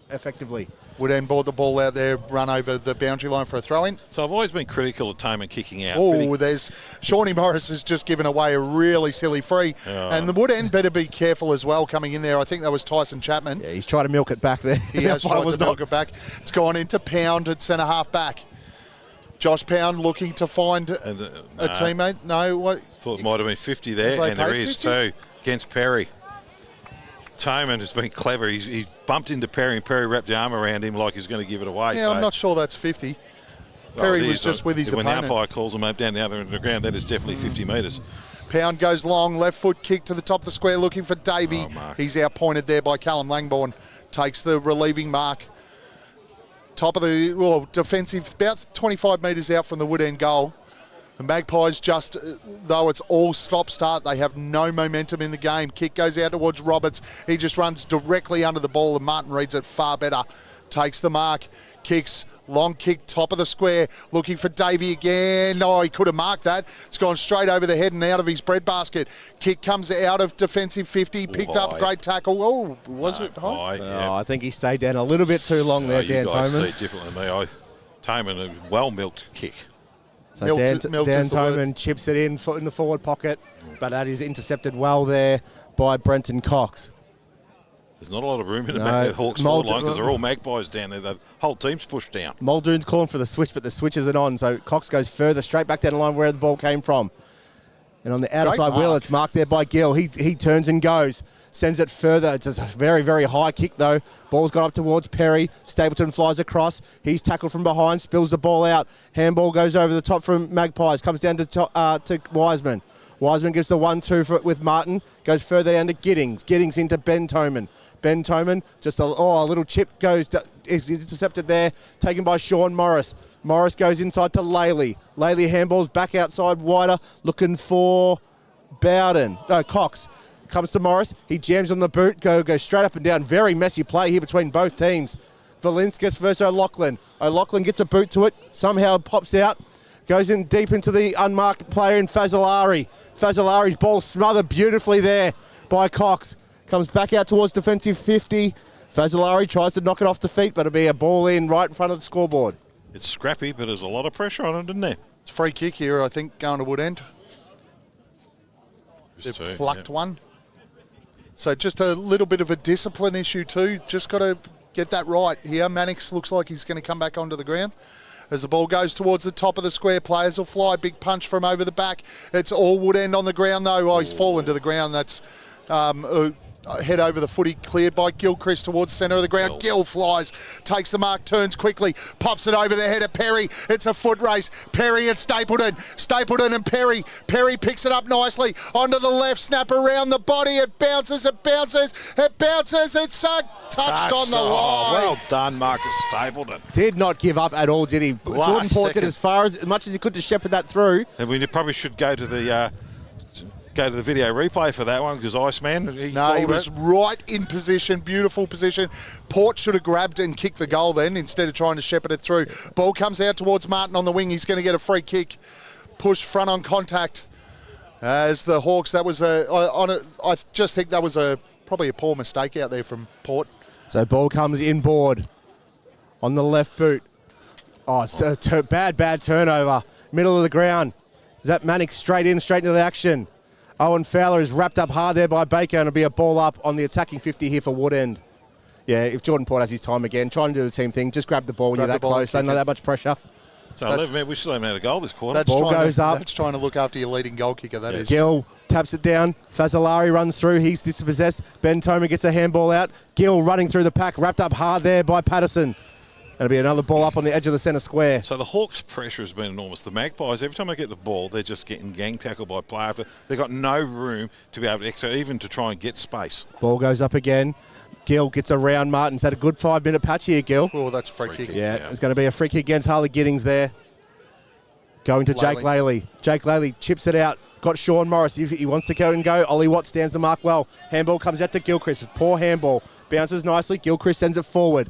S3: effectively. Would end
S2: brought the ball out there, run over the boundary line for a throw-in.
S1: So I've always been critical of Toman kicking out.
S2: Oh, there's Shawnee Morris has just given away a really silly free. And the wood end better be careful as well coming in there. I think that was Tyson Chapman.
S3: Yeah, he's trying to milk it back there.
S2: He has tried to milk it back. It's gone into Pound at centre-half back. Josh Pound looking to find a teammate. No, what?
S1: Thought it might have been 50 there, and there is 50? Too, against Perry. Toman has been clever. He's bumped into Perry, and Perry wrapped the arm around him like he's going to give it away.
S2: Yeah, so I'm not sure that's 50. Perry was just with his opponent.
S1: When the umpire calls him up down the other end of the ground, that is definitely 50 metres.
S2: Pound goes long, left foot kick to the top of the square looking for Davey. He's outpointed there by Callum Langborn. Takes the relieving mark. Top of the defensive, about 25 metres out from the wood end goal. The Magpies just, though it's all stop-start, they have no momentum in the game. Kick goes out towards Roberts. He just runs directly under the ball, and Martin reads it far better. Takes the mark, kicks, long kick, top of the square, looking for Davey again. No, he could have marked that. It's gone straight over the head and out of his breadbasket. Kick comes out of defensive 50, picked up, great tackle. Oh, was it high?
S3: Oh, I think he stayed down a little bit too long there, Dan Toman.
S1: You guys see it differently than me. Toman, a well-milked kick.
S3: So Dan Toman chips it in the forward pocket, but that is intercepted well there by Brenton Cox.
S1: There's not a lot of room in the Hawks forward line because they're all Magpies down there. The whole team's pushed down.
S3: Muldoon's calling for the switch, but the switch isn't on, so Cox goes further, straight back down the line where the ball came from. And on the outer side wheel, it's marked there by Gill. He turns and goes, sends it further. It's a very, very high kick, though. Ball's gone up towards Perry. Stapleton flies across. He's tackled from behind, spills the ball out. Handball goes over the top from Magpies, comes down to Wiseman. Wiseman gives the 1-2 with Martin, goes further down to Giddings. Giddings into Ben Toman. Ben Toman, just a little chip is intercepted there, taken by Sean Morris. Morris goes inside to Laley. Laley handballs back outside wider, looking for Cox. Comes to Morris, he jams on the boot, goes straight up and down. Very messy play here between both teams. Valinskas versus O'Loughlin. O'Loughlin gets a boot to it, somehow pops out. Goes in deep into the unmarked player in Fazzolari. Fazzolari's ball smothered beautifully there by Cox. Comes back out towards defensive 50. Fazzolari tries to knock it off the feet, but it'll be a ball in right in front of the scoreboard.
S1: It's scrappy, but there's a lot of pressure on it, isn't there?
S2: It's a free kick here, I think, going to Woodend. They've plucked one. So just a little bit of a discipline issue too. Just got to get that right here. Mannix looks like he's going to come back onto the ground. As the ball goes towards the top of the square, players will fly. Big punch from over the back. It's all Woodend on the ground, though. Oh, he's fallen to the ground. That's head over the footy, cleared by Gilchrist towards the centre of the ground. Gill flies, takes the mark, turns quickly, pops it over the head of Perry. It's a foot race. Perry and Stapleton. Stapleton and Perry. Perry picks it up nicely onto the left, snap around the body. It bounces, it bounces, it bounces. It's touched on the line.
S1: Well done, Marcus Stapleton.
S3: Did not give up at all, did he? Jordan Port did as much as he could to shepherd that through.
S1: And we probably should go to the video replay for that one because Iceman.
S2: He was right in position, beautiful position. Port should have grabbed and kicked the goal then instead of trying to shepherd it through. Ball comes out towards Martin on the wing. He's going to get a free kick. Push front on contact. As the Hawks, that was I just think that was probably a poor mistake out there from Port.
S3: So ball comes inboard on the left boot. Oh, it's a bad turnover. Middle of the ground. Is that Mannix straight into the action? Owen Fowler is wrapped up hard there by Baker, and it'll be a ball up on the attacking 50 here for Woodend. Yeah, if Jordan Port has his time again, trying to do the same thing, just grab the ball when you're that close. Don't know that much pressure.
S1: So 11 minutes, we still haven't had a goal this quarter.
S3: Ball goes up.
S2: That's trying to look after your leading goal kicker, that is.
S3: Gill taps it down. Fazzolari runs through. He's dispossessed. Ben Toman gets a handball out. Gill running through the pack, wrapped up hard there by Patterson. That'll be another ball up on the edge of the centre square.
S1: So the Hawks' pressure has been enormous. The Magpies, every time they get the ball, they're just getting gang tackled by player. They've got no room to be able to execute, even to try and get space.
S3: Ball goes up again. Gill gets around Martin's had a good 5-minute patch here, Gill.
S2: Oh, that's a free kick.
S3: Yeah, it's going to be a free kick against Harley Giddings there. Going to Jake Laley. Jake Laley chips it out. Got Sean Morris. If he wants to go and go, Ollie Watt stands the mark well. Handball comes out to Gilchrist. Poor handball. Bounces nicely. Gilchrist sends it forward.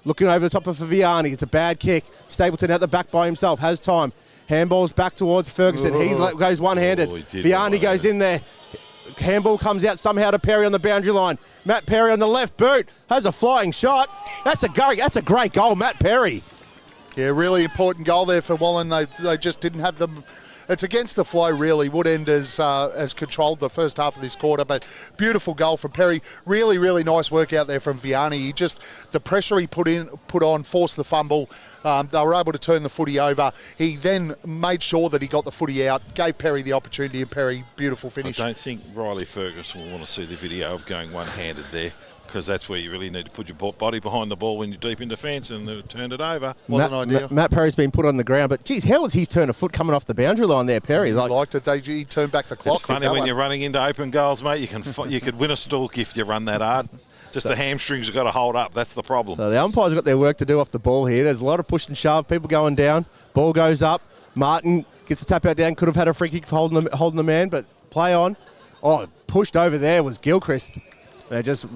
S3: Looking over the top of Vianney. It's a bad kick. Stapleton out the back by himself. Has time. Handball's back towards Ferguson. He goes one-handed. Vianney goes in there. Handball comes out somehow to Perry on the boundary line. Matt Perry on the left boot. Has a flying shot. That's a great goal, Matt Perry.
S2: Yeah, really important goal there for Wallan. They just didn't have them. It's against the flow, really. Woodend has controlled the first half of this quarter, but beautiful goal from Perry. Really, really nice work out there from Vianney. The pressure he put on, forced the fumble. They were able to turn the footy over. He then made sure that he got the footy out, gave Perry the opportunity, and Perry, beautiful finish.
S1: I don't think Riley Ferguson will want to see the video of going one-handed there, because that's where you really need to put your body behind the ball when you're deep in defence, and they've turned it over.
S2: Wasn't ideal.
S3: Matt Perry's been put on the ground, but geez, how was his turn of foot coming off the boundary line there, Perry?
S2: He liked it. He turned back the clock.
S1: It's funny when you're running into open goals, mate. You could win a stalk if you run that hard. Just the hamstrings have got to hold up. That's the problem.
S3: So the umpires have got their work to do off the ball here. There's a lot of push and shove. People going down. Ball goes up. Martin gets a tap out down. Could have had a free kick for holding the man, but play on. Oh, pushed over there was Gilchrist. They just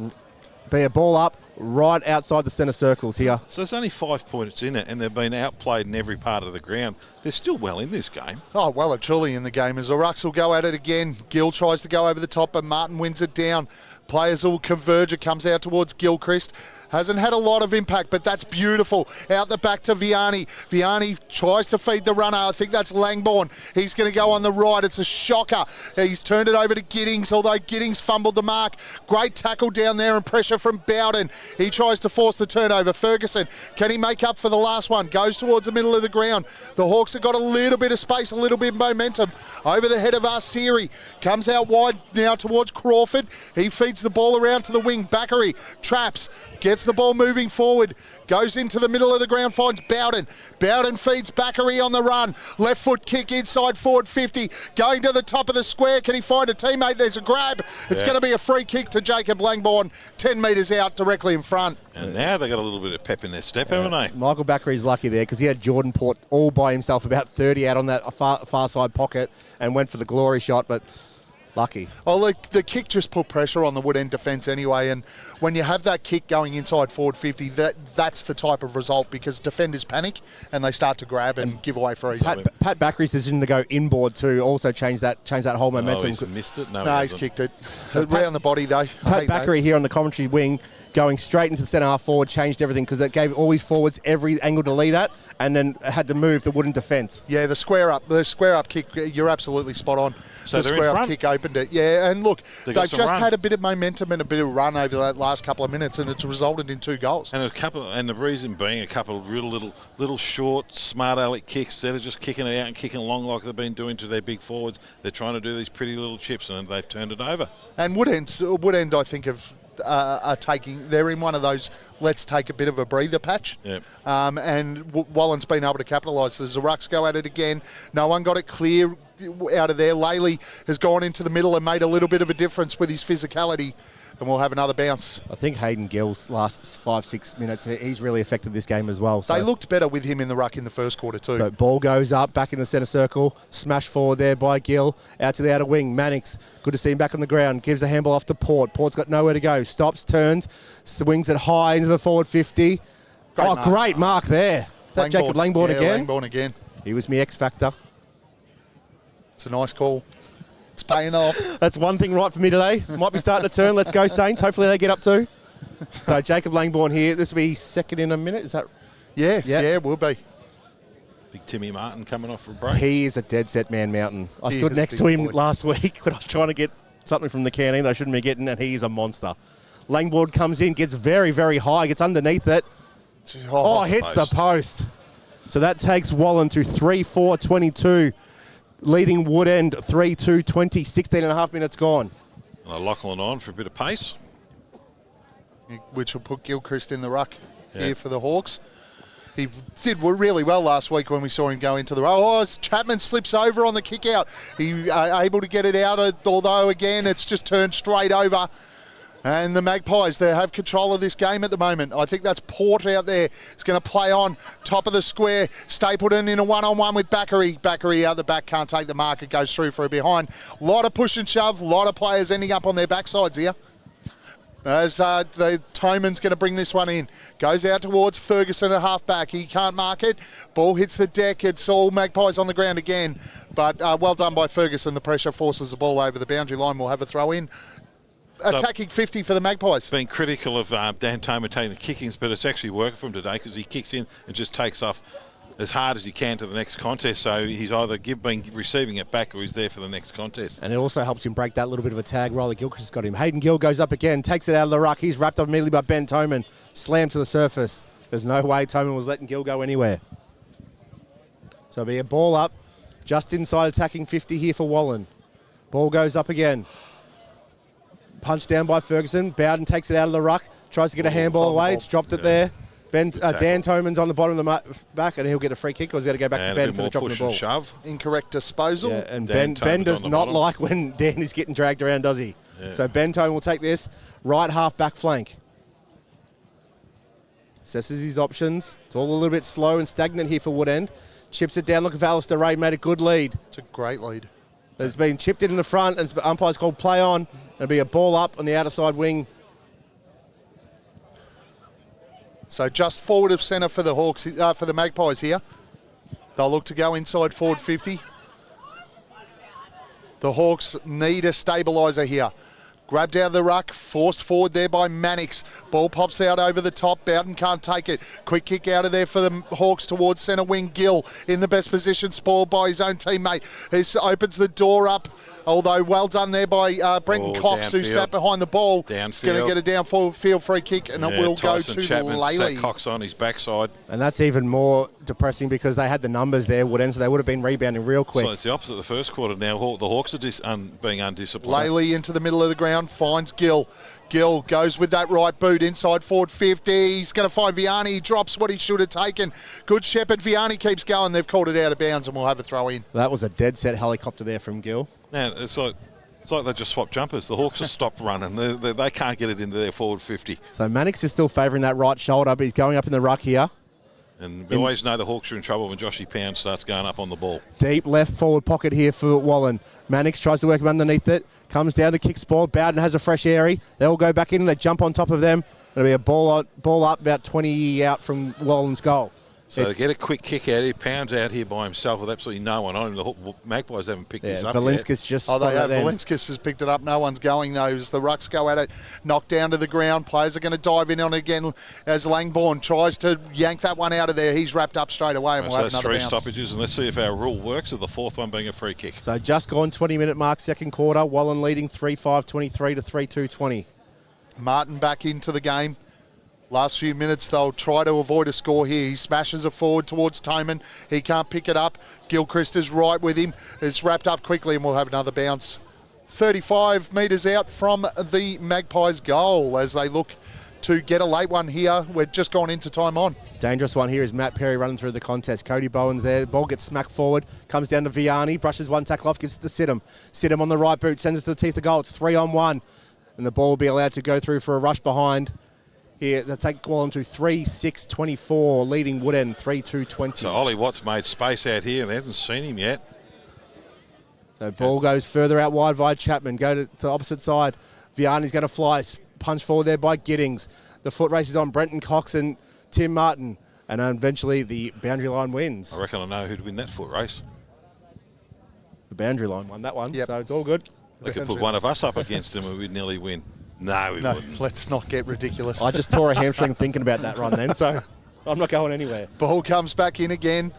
S3: be a ball up right outside the centre circles here.
S1: So there's only 5 points in it, and they've been outplayed in every part of the ground. They're still well in this game.
S2: Oh, well and truly in the game. As the Rucks will go at it again. Gill tries to go over the top, but Martin wins it down. Players will converge. It comes out towards Gilchrist. Hasn't had a lot of impact, but that's beautiful. Out the back to Vianney. Vianney tries to feed the runner. I think that's Langbourne. He's going to go on the right. It's a shocker. He's turned it over to Giddings, although Giddings fumbled the mark. Great tackle down there and pressure from Bowden. He tries to force the turnover. Ferguson, can he make up for the last one? Goes towards the middle of the ground. The Hawks have got a little bit of space, a little bit of momentum. Over the head of Arsieri. Comes out wide now towards Crawford. He feeds the ball around to the wing. Bakary traps. Gets the ball moving forward, goes into the middle of the ground, finds Bowden. Bowden feeds Bakary on the run. Left foot kick inside forward 50. Going to the top of the square. Can he find a teammate? There's a grab. It's going to be a free kick to Jacob Langbourne. 10 metres out directly in front.
S1: And now they've got a little bit of pep in their step, haven't they?
S3: Michael Bakary's lucky there because he had Jordan Port all by himself, about 30 out on that far side pocket and went for the glory shot, but lucky.
S2: Oh, look, the kick just put pressure on the Woodend defence anyway, and when you have that kick going inside forward 50, that's the type of result because defenders panic and they start to grab and give away frees.
S3: Pat Bakary's decision to go inboard too also changed that whole momentum.
S1: Oh, he's missed it? No,
S2: he's kicked it. Round the body though.
S3: Pat Bakary here on the commentary wing going straight into the centre half forward changed everything because it gave all his forwards every angle to lead at and then had to move the Wooden defence.
S2: Yeah, the square up kick, you're absolutely spot on.
S1: So
S2: the
S1: they're
S2: square
S1: in
S2: up
S1: front.
S2: kick opened it. Yeah, and look, they've just
S1: run.
S2: had a bit of momentum and a bit of run over that last couple of minutes, and it's resulted in 2 goals.
S1: And the reason being a couple of real little short, smart aleck kicks. Instead of just kicking it out and kicking along like they've been doing to their big forwards, they're trying to do these pretty little chips, and they've turned it over.
S2: And Woodend, I think, are they're in one of those let's take a bit of a breather patch.
S1: Yep.
S2: And Wallan's been able to capitalise. As the Rucks go at it again, no one got it clear out of there. Laley has gone into the middle and made a little bit of a difference with his physicality, and we'll have another bounce.
S3: I think Hayden Gill's last 5-6 minutes, he's really affected this game as well. So
S2: they looked better with him in the ruck in the first quarter too.
S3: So ball goes up, back in the centre circle, smash forward there by Gill, out to the outer wing. Mannix, good to see him back on the ground, gives a handball off to Port. Port's got nowhere to go, stops, turns, swings it high into the forward 50. Great mark there. Is that Jacob Langbourne again?
S2: Langbourne again.
S3: He was me X factor.
S2: It's a nice call. It's paying off.
S3: That's one thing right for me today. Might be starting to turn. Let's go, Saints. Hopefully they get up too. So Jacob Langbourne here. This will be second in a minute. Is that?
S2: Yes, yeah, will be.
S1: Big Timmy Martin coming off for a break.
S3: He is a dead set man mountain. I stood next to him last week when I was trying to get something from the canteen that I shouldn't be getting, and he's a monster. Langbourne comes in, gets very, very high, gets underneath it. Hits the post. So that takes Wallan to 3-4-22. Leading Woodend 3-2-20, 16 and a half minutes gone.
S1: And Lachlan on for a bit of pace.
S2: Which will put Gilchrist in the ruck here for the Hawks. He did really well last week when we saw him go into the ruck. As Chapman slips over on the kick out. He able to get it out, although again it's just turned straight over. And the Magpies, they have control of this game at the moment. I think that's Port out there. It's going to play on top of the square. Stapleton in a one-on-one with Bakary. Bakary out the back, can't take the mark. It goes through for a behind. A lot of push and shove. A lot of players ending up on their backsides here. As the Toman's going to bring this one in. Goes out towards Ferguson at half-back. He can't mark it. Ball hits the deck. It's all Magpies on the ground again. But well done by Ferguson. The pressure forces the ball over the boundary line. We'll have a throw in. Attacking 50 for the Magpies.
S1: Been critical of Dan Toman taking the kickings, but it's actually working for him today because he kicks in and just takes off as hard as he can to the next contest. So he's either been receiving it back or he's there for the next contest.
S3: And it also helps him break that little bit of a tag. Riley Gilchrist has got him. Hayden Gill goes up again, takes it out of the ruck. He's wrapped up immediately by Ben Toman. Slammed to the surface. There's no way Toman was letting Gill go anywhere. So it'll be a ball up just inside attacking 50 here for Wallan. Ball goes up again. Punch down by Ferguson. Bowden takes it out of the ruck. Tries to get a handball away. It's dropped it there. Dan Toman's on the bottom of the back, and he'll get a free kick, or he's got to go back to Ben for the dropping the ball.
S1: Shove.
S2: Incorrect disposal.
S3: Yeah, and Ben does not like when Dan is getting dragged around, does he? Yeah. So Ben Toman will take this. Right half back flank. Assesses his options. It's all a little bit slow and stagnant here for Woodend. Chips it down. Look at Alistair Ray, made a good lead.
S2: It's a great lead.
S3: There's been chipped in the front, and umpire's called play on. It'll be a ball up on the outer side wing.
S2: So just forward of centre for the Hawks, for the Magpies here. They'll look to go inside forward 50. The Hawks need a stabiliser here. Grabbed out of the ruck, forced forward there by Mannix. Ball pops out over the top. Bowden can't take it. Quick kick out of there for the Hawks towards centre wing. Gill in the best position, spoiled by his own teammate. This opens the door up, although well done there by Brenton Cox, who sat behind the ball. He's going to get a downfield free kick, and it will
S1: Tyson
S2: go to
S1: Chapman
S2: Laley.
S1: sat Cox on his backside.
S3: And that's even more depressing because they had the numbers there, Woodend, so they would have been rebounding real quick.
S1: So it's the opposite of the first quarter now. The Hawks are being undisciplined.
S2: Laley into the middle of the ground, finds Gill. Gill goes with that right boot inside forward 50. He's going to find Vianney. He drops what he should have taken. Good Shepherd. Vianney keeps going. They've called it out of bounds and we'll have a throw in.
S3: That was a dead set helicopter there from Gill.
S1: Now, it's like they just swapped jumpers. The Hawks have stopped running. They can't get it into their forward 50.
S3: So Mannix is still favouring that right shoulder, but he's going up in the ruck here.
S1: And we always know the Hawks are in trouble when Joshy Pound starts going up on the ball.
S3: Deep left forward pocket here for Wallan. Mannix tries to work him underneath it. Comes down to kick spoil. Bowden has a fresh airy. They all go back in and they jump on top of them. It'll be a ball up about 20 out from Wallan's goal.
S1: So they get a quick kick out here. Pound's out here by himself with absolutely no one on him. The Magpies haven't picked this up
S3: Valinskis
S1: yet.
S3: just
S2: they have. Valinskis has picked it up. No one's going, though, as the rucks go at it. Knocked down to the ground. Players are going to dive in on it again as Langbourne tries to yank that one out of there. He's wrapped up straight away and we'll have another
S1: three
S2: bounce.
S1: stoppages, and let's see if our rule works, with the fourth one being a free kick.
S3: So just gone 20-minute mark, second quarter. Wallan leading 3-5-23 to 3-2-20.
S2: Martin back into the game. Last few minutes, they'll try to avoid a score here. He smashes it forward towards Toman. He can't pick it up. Gilchrist is right with him. It's wrapped up quickly and we'll have another bounce. 35 metres out from the Magpies' goal as they look to get a late one here. We're just gone into time on.
S3: Dangerous one here is Matt Perry running through the contest. Cody Bowen's there. The ball gets smacked forward. Comes down to Vianney. Brushes one tackle off. Gives it to Sidham. Sidham on the right boot. Sends it to the teeth of goal. It's 3-on-1. And the ball will be allowed to go through for a rush behind. Here, they'll take Wallan to 3-6-24, leading Woodend 3-2-20.
S1: So Ollie Watts made space out here and hasn't seen him yet.
S3: So ball goes further out wide via Chapman. Go to the opposite side. Vianney's going to fly. Punch forward there by Giddings. The foot race is on Brenton Cox and Tim Martin. And eventually the boundary line wins.
S1: I reckon I know who'd win that foot race.
S3: The boundary line won that one,
S2: yep.
S3: So it's all good.
S1: They could put one of us up against him and we'd nearly win. No, we wouldn't.
S2: Let's not get ridiculous.
S3: I just tore a hamstring thinking about that run then, so I'm not going anywhere.
S2: Ball comes back in again.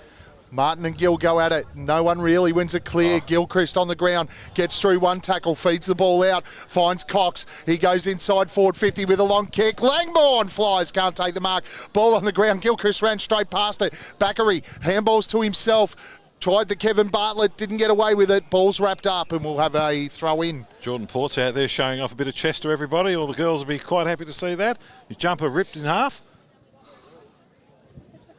S2: Martin and Gill go at it. No one really wins it clear. Gilchrist on the ground. Gets through one tackle. Feeds the ball out. Finds Cox. He goes inside forward 50 with a long kick. Langbourne flies. Can't take the mark. Ball on the ground. Gilchrist ran straight past it. Backery handballs to himself. Tried the Kevin Bartlett. Didn't get away with it. Ball's wrapped up and we'll have a throw in.
S1: Jordan Port's out there showing off a bit of chest to everybody. All the girls will be quite happy to see that. His jumper ripped in half.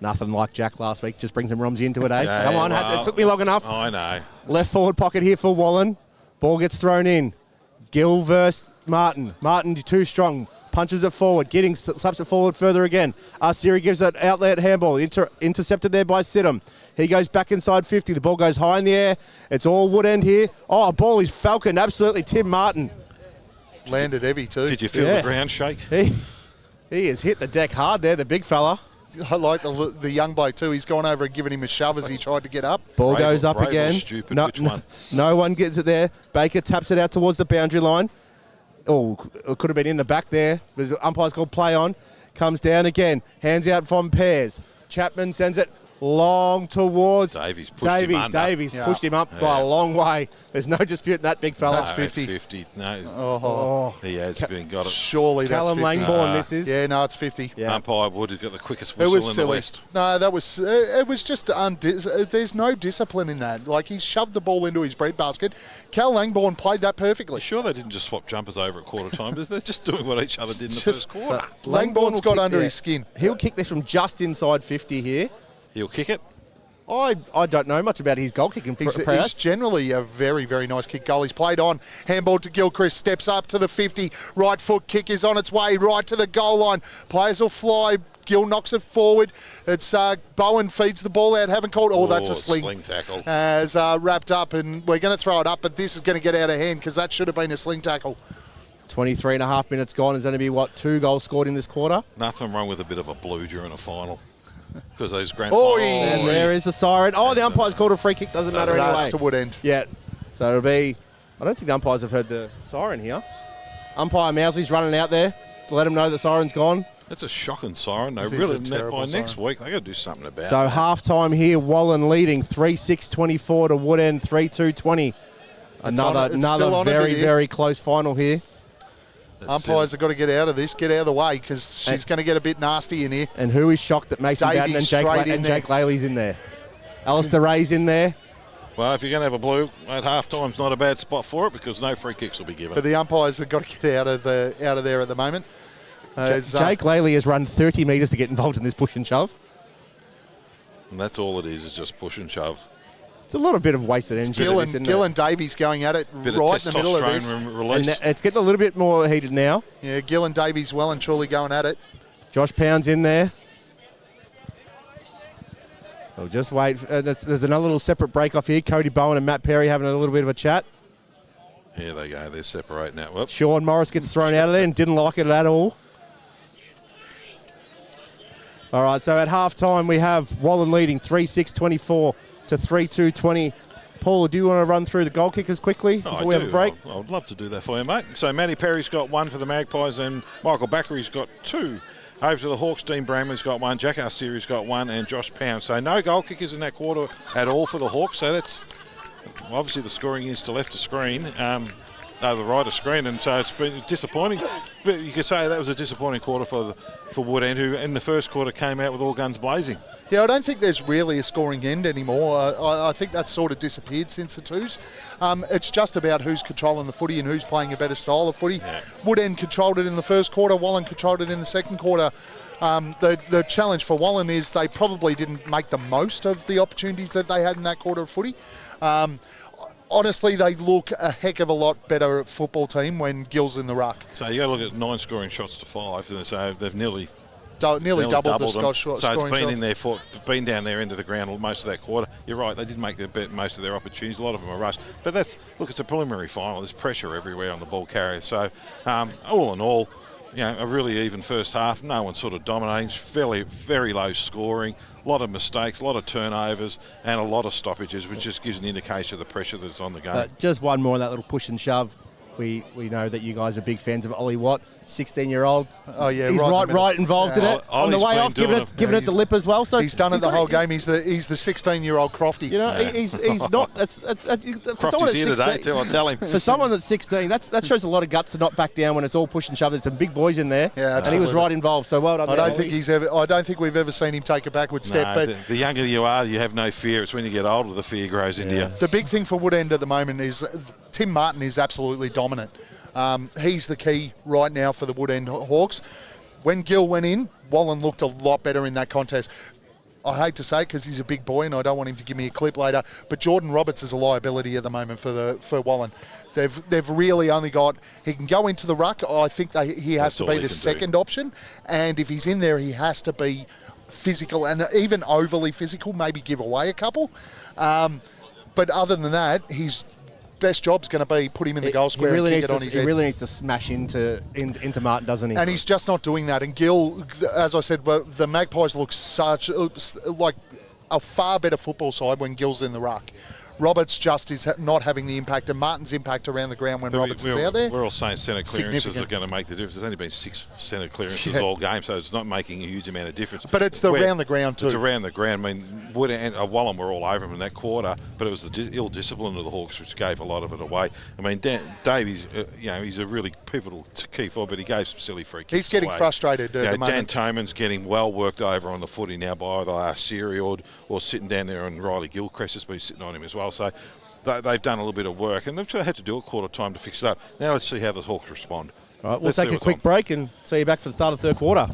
S3: Nothing like Jack last week. Just brings him Romsey into it, eh?
S1: Yeah,
S3: Come on, it took me long enough.
S1: I know.
S3: Left forward pocket here for Wallan. Ball gets thrown in. Gill versus Martin. Martin too strong. Punches it forward. Giddings slaps it forward further again. Siri gives it outlet handball. Intercepted there by Sidham. He goes back inside 50. The ball goes high in the air. It's all Woodend here. Oh, a ball is falconed. Absolutely Tim Martin.
S2: Landed heavy too.
S1: Did you feel the ground shake?
S3: He has hit the deck hard there, the big fella.
S2: I like the young bloke too. He's gone over and given him a shove as he tried to get up.
S3: Ball goes up again.
S1: Stupid. Which one?
S3: No one gets it there. Baker taps it out towards the boundary line. Oh, it could have been in the back there. The umpire's called play on. Comes down again. Hands out from Pears. Chapman sends it long towards
S1: Davies. Pushed
S3: him up by a long way. There's no disputing that big fella.
S2: That's 50.
S1: That's 50. No. He has got it.
S2: Surely that's 50.
S3: Callum Langbourne, this is.
S2: Yeah, no, it's 50.
S3: Yeah.
S1: Umpire Wood has got the quickest
S2: It
S1: whistle
S2: was
S1: in
S2: silly.
S1: the West.
S2: No, that was it was just there's no discipline in that. Like, he shoved the ball into his breadbasket. Cal Langbourne played that perfectly.
S1: Sure, they didn't just swap jumpers over at quarter time. They're just doing what each other did in the first quarter.
S2: Langbourne's got under his skin.
S3: He'll kick this from just inside 50 here.
S1: He'll kick it.
S3: I don't know much about his goal kicking prowess.
S2: He's generally a very, very nice kick goal. He's played on. Handball to Gilchrist. Steps up to the 50. Right foot kick is on its way right to the goal line. Players will fly. Gill knocks it forward. It's Bowen feeds the ball out. Haven't called. Oh, that's a sling
S1: tackle.
S2: As wrapped up, and we're going to throw it up, but this is going to get out of hand because that should have been a sling tackle.
S3: 23 and a half minutes gone. Is going to be, what, 2 goals scored in this quarter?
S1: Nothing wrong with a bit of a blue during a final. Because those grand
S2: finals.
S3: And there is the siren. Oh, the umpire's called a free kick. Doesn't matter anyway.
S2: It's to Wood End.
S3: Yeah. So it'll be, I don't think the umpires have heard the siren here. Umpire Mousley's running out there to let them know the siren's gone.
S1: That's a shocking siren. They really, by next week, they got to do something about it.
S3: So half-time here, Wallan leading 3-6-24 to Wood End 3-2-20. Another very, very close final here.
S2: Umpires have got to get out of this, get out of the way, because she's going to get a bit nasty in here.
S3: And who is shocked that Mason Batten and Jake Laley's in there? Alistair Ray's in there.
S1: Well, if you're going to have a blue at half-time, it's not a bad spot for it because no free kicks will be given.
S2: But the umpires have got to get out of there at the moment.
S3: Jake Laley has run 30 metres to get involved in this push and shove.
S1: And that's all it is just push and shove.
S3: It's a lot of bit of wasted energy.
S2: Gill and Davies going at it right in the middle of this.
S1: Release.
S3: And it's getting a little bit more heated now.
S2: Yeah, Gill and Davies well and truly going at it.
S3: Josh Pound's in there. We'll just wait. There's another little separate break off here. Cody Bowen and Matt Perry having a little bit of a chat.
S1: Here they go. They're separating out. Whoops.
S3: Sean Morris gets thrown out of there and didn't like it at all. All right, so at half-time we have Wallan leading 3-6-24 to 3-2-20. Paul, do you want to run through the goal kickers quickly before we have a break?
S1: I would love to do that for you, mate. So Matty Perry's got 1 for the Magpies and Michael Backery's got 2. Over to the Hawks, Dean Bramley's got 1, Jack Arceri's got 1 and Josh Pound. So no goal kickers in that quarter at all for the Hawks. So that's obviously the scoring is to left of screen. The right of screen, and so it's been disappointing. But you could say that was a disappointing quarter for Wood End, who in the first quarter came out with all guns blazing.
S2: Yeah, I don't think there's really a scoring end anymore. I think that's sort of disappeared since the twos. It's just about who's controlling the footy and who's playing a better style of footy. Yeah. Wood End controlled it in the first quarter. Wallan controlled it in the second quarter. The challenge for Wallan is they probably didn't make the most of the opportunities that they had in that quarter of footy. Honestly, they look a heck of a lot better football team when Gill's in the ruck.
S1: So you got to look at 9 scoring shots to 5, so they've nearly
S2: doubled the scoring shots.
S1: So it's been in there been down their end of the ground most of that quarter. You're right, they did make most of their opportunities. A lot of them are rushed. But it's a preliminary final. There's pressure everywhere on the ball carrier. So all in all, a really even first half. No one sort of dominating. Fairly, very low scoring. A lot of mistakes, a lot of turnovers, and a lot of stoppages, which just gives an indication of the pressure that's on the game.
S3: Just one more on that little push and shove. We know that you guys are big fans of Ollie Watt, 16-year-old.
S2: Oh yeah,
S3: he's right involved in it. On the way off, giving it the lip as well. So
S2: he's done it the whole game. He's the 16-year-old Crofty.
S3: He's not.
S1: Crofty's here today too. I'll tell him.
S3: For someone that's 16, that shows a lot of guts to not back down when it's all push and shove. There's some big boys in there, and he was right involved. So well done.
S2: I don't think we've ever seen him take a backward step. But
S1: the younger you are, you have no fear. It's when you get older the fear grows into you.
S2: The big thing for Wood End at the moment is Tim Martin is absolutely dominant. He's the key right now for the Wood End Hawks. When Gill went in, Wallan looked a lot better in that contest. I hate to say it because he's a big boy and I don't want him to give me a clip later, but Jordan Roberts is a liability at the moment for Wallan. They've really only got, he can go into the ruck. I think he has to be the second option, and if he's in there, he has to be physical and even overly physical, maybe give away a couple. But other than that, his best job's going to be put him in the goal square and kick it on his head.
S3: He really needs to smash into Martin, doesn't he?
S2: And he's just not doing that. And Gill, as I said, the Magpies look like a far better football side when Gill's in the ruck. Roberts just is not having the impact, and Martin's impact around the ground when Roberts is out there.
S1: We're all saying centre clearances are going to make the difference. There's only been 6 centre clearances all game, so it's not making a huge amount of difference.
S2: But it's around the ground too.
S1: It's around the ground. I mean, Wood and Wallan were all over him in that quarter, but it was the ill discipline of the Hawks which gave a lot of it away. I mean, Davies, he's a really pivotal key forward, but he gave some silly free kicks.
S2: He's getting frustrated at the moment.
S1: Dan Toman's getting well worked over on the footy now by either Arceri or sitting down there, and Riley Gilchrist has been sitting on him as well. So they've done a little bit of work, and they've had to do it quarter time to fix it up. Now let's see how the Hawks respond.
S3: All right, we'll take a quick break and see you back for the start of the third quarter.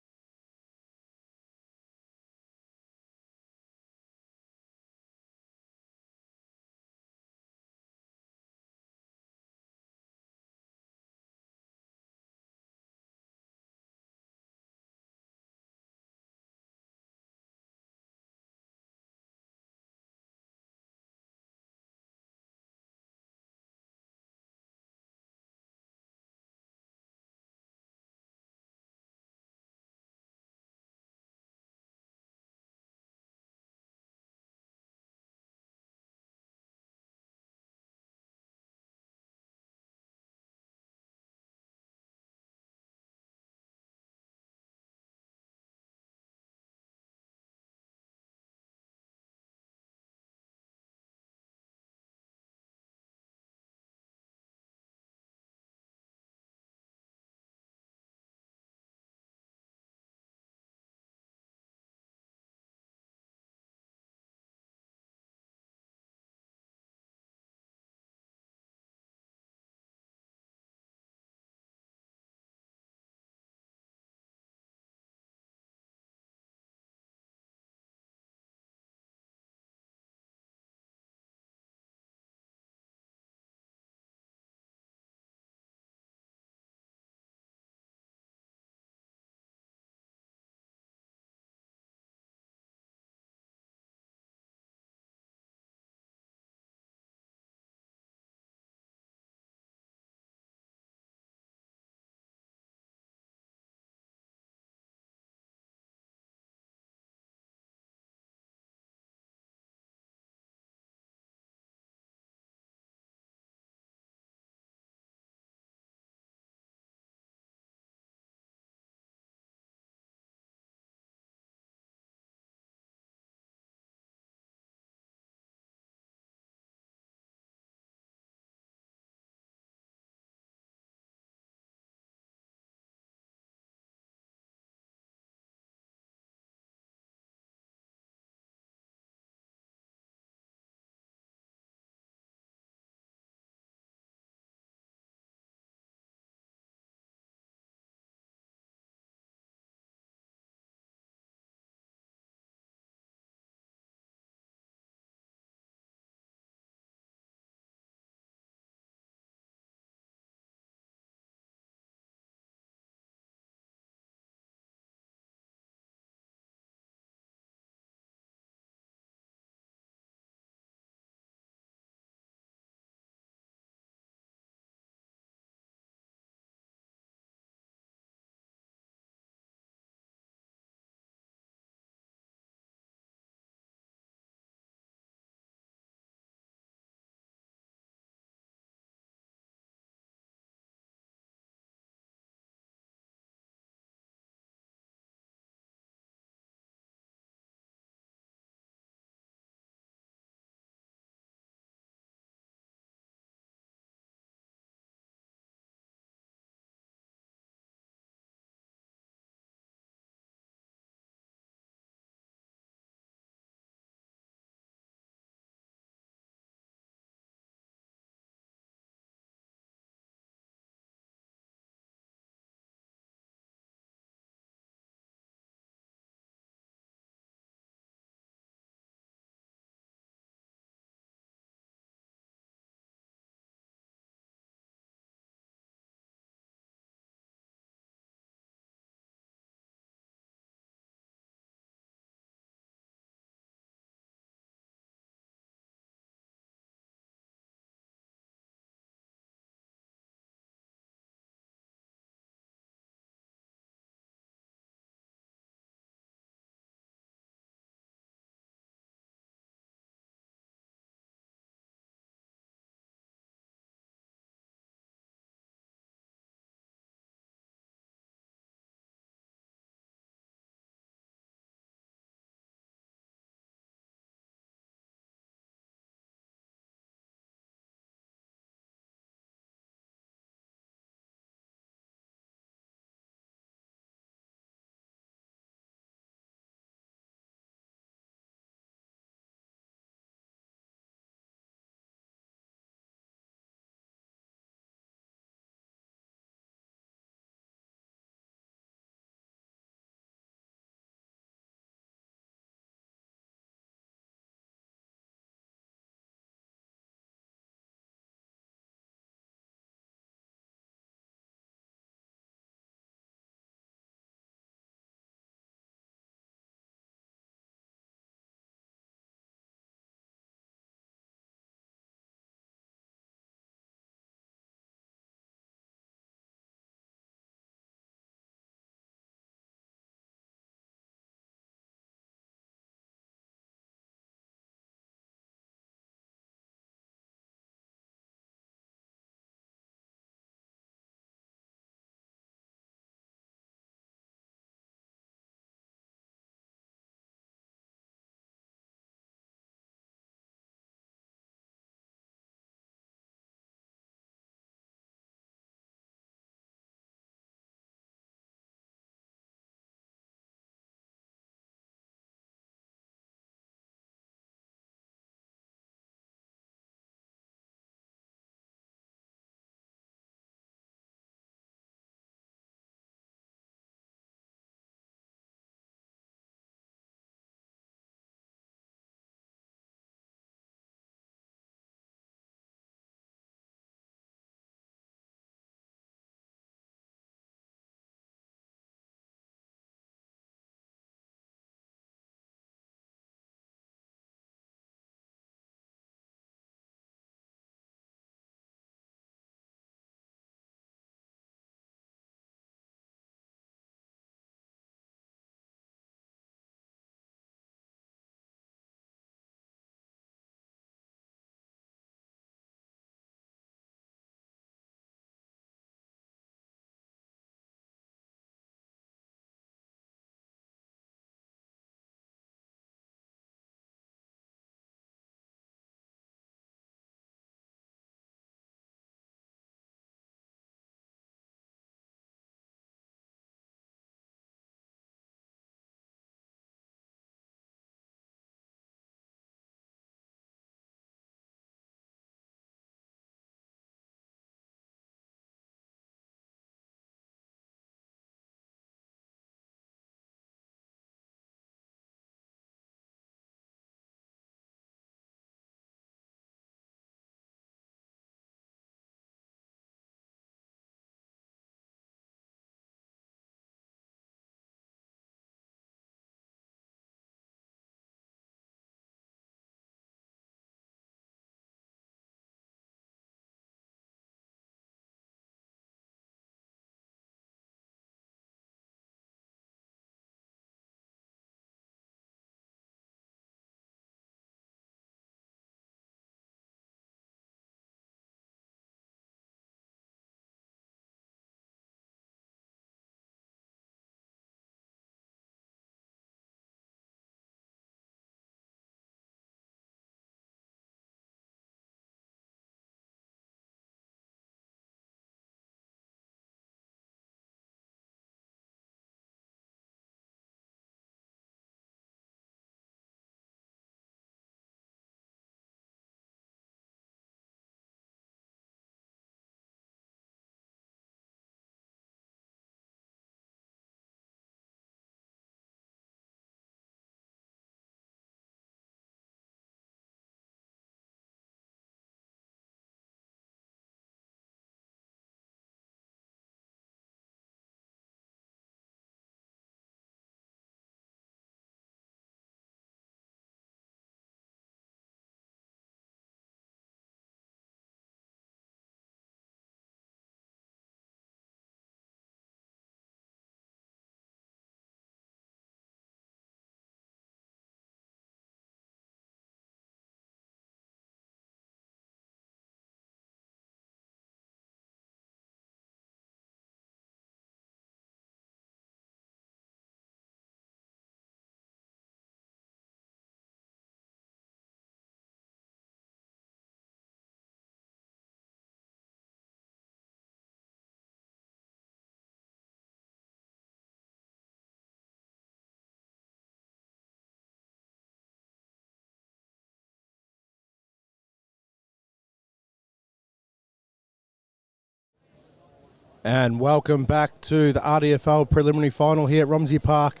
S3: And welcome back to the RDFL preliminary final here at Romsey Park.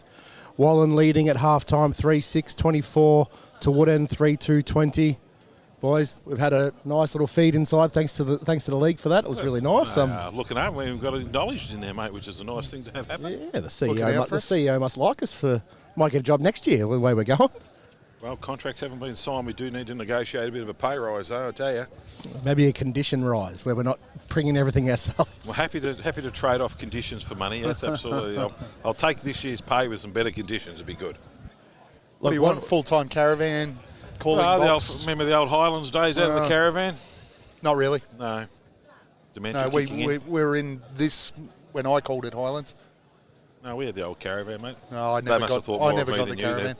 S3: Wallan leading at halftime 3-6-24 to Woodend 3-2-20. Boys, we've had a nice little feed inside. Thanks to the league for that. It was really nice.
S1: Looking up, we've got it acknowledged in there, mate, which is a nice thing to have happen.
S3: Yeah, the CEO must like us might get a job next year the way we're going.
S1: Well, contracts haven't been signed. We do need to negotiate a bit of a pay rise, though, I tell you.
S3: Maybe a condition rise where we're not bringing everything ourselves.
S1: We're happy to trade off conditions for money. That's absolutely. I'll take this year's pay with some better conditions. It'd be good.
S2: What do you want? Full-time caravan, calling box?
S1: Remember the old Highlands days out in the caravan?
S2: Not really.
S1: No. Dementia
S2: No, we were in this when I called it Highlands.
S1: No, we had the old caravan, mate.
S2: No, I never got the caravan.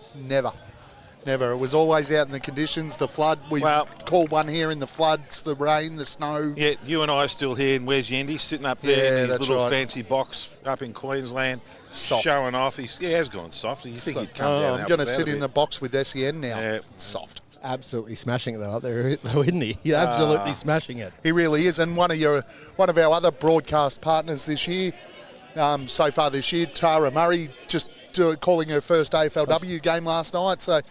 S2: Never. It was always out in the conditions, the flood. We called one here in the floods, the rain, the snow.
S1: Yeah, you and I are still here, and where's Yendi sitting up there in his little fancy box up in Queensland, showing off. He has gone soft. You think he'd come down?
S2: I'm going to sit in the box with SEN now. Yeah. Soft.
S3: Absolutely smashing it though up there, isn't he? He's absolutely smashing it.
S2: He really is, and one of our other broadcast partners this year, so far this year, Tara Murray, just calling her first AFLW game last night. So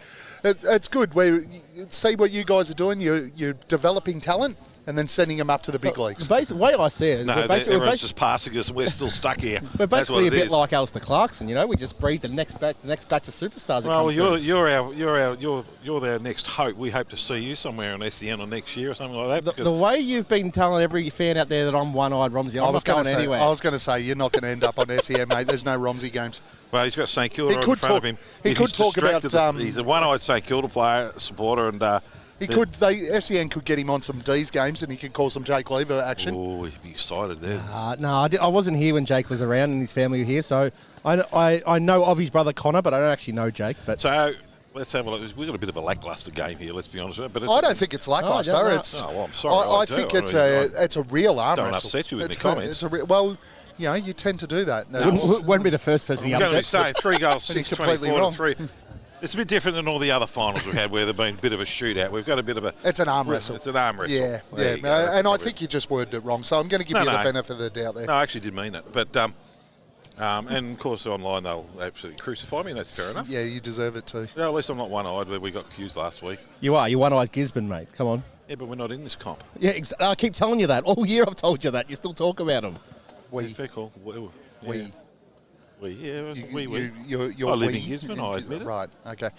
S2: it's good. We see what you guys are doing. You're developing talent and then sending them up to the big leagues.
S3: The way I see it is
S1: everyone's just passing us and we're still stuck here.
S3: We're basically a bit like Alistair Clarkson, we just breed the next batch of superstars.
S1: Well, you're our next hope. We hope to see you somewhere on SEN or next year or something like that.
S3: The way you've been telling every fan out there that I'm one-eyed Romsey, I'm not going anywhere.
S2: I was going to say you're not going to end up on SEN, mate. There's no Romsey games.
S1: Well, he's got St Kilda in front of him.
S2: He could talk about.
S1: He's a one-eyed St Kilda player supporter, and
S2: SEN could get him on some D's games, and he could call some Jake Lever action.
S1: Oh, he'd be excited there.
S3: No, I wasn't here when Jake was around and his family were here, so I know of his brother Connor, but I don't actually know Jake. But
S1: so let's have a look. We've got a bit of a lackluster game here. Let's be honest with you. But
S2: I don't think it's lackluster.
S1: I'm sorry.
S2: I think it's a real arm wrestle.
S1: Don't upset you with the comments.
S2: You tend to do that.
S3: Wouldn't be the first person he upsets.
S1: I'm going to say 3 goals, 6-24-3. It's a bit different than all the other finals we've had where there's been a bit of a shootout. We've got a bit of a...
S2: It's an arm wrestle.
S1: It's an arm wrestle.
S2: Yeah. And I think you just worded it wrong, so I'm going to give you the benefit of the doubt there.
S1: No, I actually did mean it. But, and, of course, online they'll absolutely crucify me, and that's fair enough.
S2: Yeah, you deserve it too.
S1: Yeah, at least I'm not one-eyed where we got accused last week.
S3: You are. You're one-eyed Gisborne, mate. Come on.
S1: Yeah, but we're not in this comp.
S3: Yeah, I keep telling you that. All year I've told you that. You still talk about them.
S1: Fair call.
S2: We.
S1: I
S2: You're
S1: live in Gisborne, I admit it.
S2: Right, okay.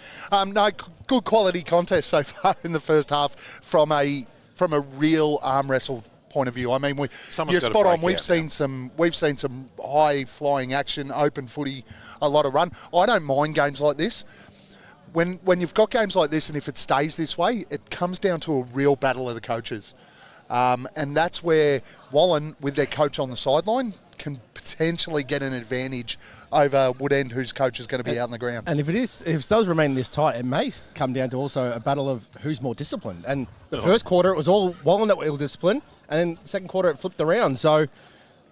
S2: Good quality contest so far in the first half from a real arm wrestle point of view. I mean, you're spot on. We've seen some high flying action, open footy, a lot of run. I don't mind games like this. When you've got games like this, and if it stays this way, it comes down to a real battle of the coaches. And that's where Wallan, with their coach on the sideline, can potentially get an advantage over Woodend, whose coach is going to be out on the ground.
S3: And if it does remain this tight, it may come down to also a battle of who's more disciplined. And the first quarter, it was all Wallan that were ill-disciplined, and then the second quarter, it flipped around. So,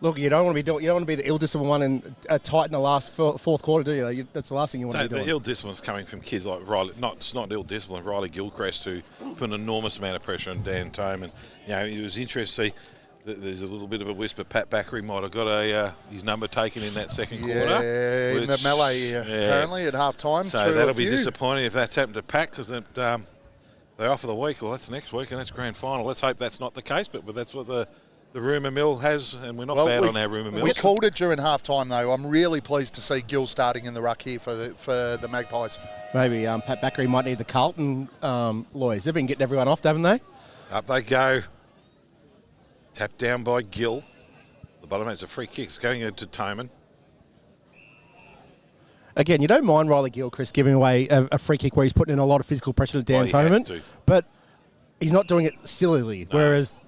S3: look, you don't want to be the ill-disciplined one and tight in the last fourth quarter, do you? That's the last thing you want to be doing.
S1: The ill-discipline is coming from kids like Riley. It's not ill-discipline. Riley Gilchrist, who put an enormous amount of pressure on Dan Tome, and it was interesting to see. There's a little bit of a whisper Pat Backery might have got his number taken in that second quarter.
S2: Yeah, in the melee apparently at half time.
S1: So that'll be disappointing if that's happened to Pat, because they offer the week. Well, that's next week and that's grand final. Let's hope that's not the case, but that's what the rumour mill has, and we're not bad on our rumour mill.
S2: We called it during half time though. I'm really pleased to see Gill starting in the ruck here for the Magpies.
S3: Maybe Pat Backery might need the Carlton lawyers. They've been getting everyone off, haven't they?
S1: Up they go. Tapped down by Gill. The bottom it's a free kick. It's going into Toman.
S3: Again, you don't mind Riley Gilchrist giving away a free kick where he's putting in a lot of physical pressure to Dan Toman, but he's not doing it sillily. No. Whereas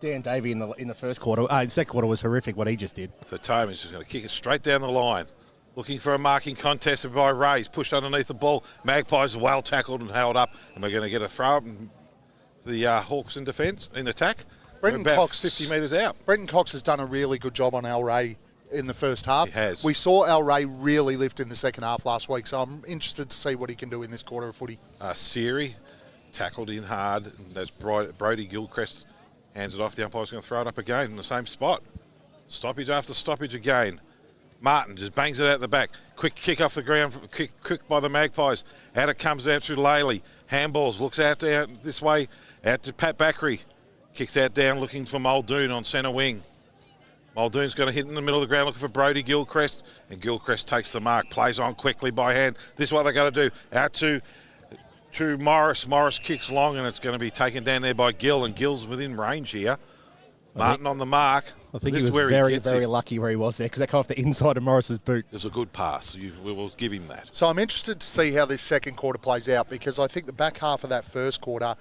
S3: Dan Davey in the first quarter, in the second quarter was horrific what he just did.
S1: So Toman's just going to kick it straight down the line. Looking for a marking contest by Ray. He's pushed underneath the ball. Magpies well tackled and held up, and we're going to get a throw up. And the Hawks in defence, in attack.
S2: Brenton
S1: about
S2: Cox,
S1: 50 metres out.
S2: Brenton Cox has done a really good job on Al Ray in the first half.
S1: He has.
S2: We saw Al Ray really lift in the second half last week, so I'm interested to see what he can do in this quarter of footy.
S1: Siri tackled in hard. And that's Brody Gilchrist hands it off. The umpire's going to throw it up again in the same spot. Stoppage after stoppage again. Martin just bangs it out the back. Quick kick off the ground, quick by the Magpies. Out it comes out through Laley. Handballs, looks out this way, out to Pat Bakary. Kicks out down, looking for Muldoon on centre wing. Muldoon's going to hit in the middle of the ground, looking for Brodie Gilchrist, and Gilchrist takes the mark, plays on quickly by hand. This is what they're going to do. Out to Morris. Morris kicks long, and it's going to be taken down there by Gill, and Gill's within range here. Martin on the mark.
S3: I think he was very lucky where he was there because that came off the inside of Morris's boot.
S1: It was a good pass. We will give him that.
S2: So I'm interested to see how this second quarter plays out because I think the back half of that first quarter,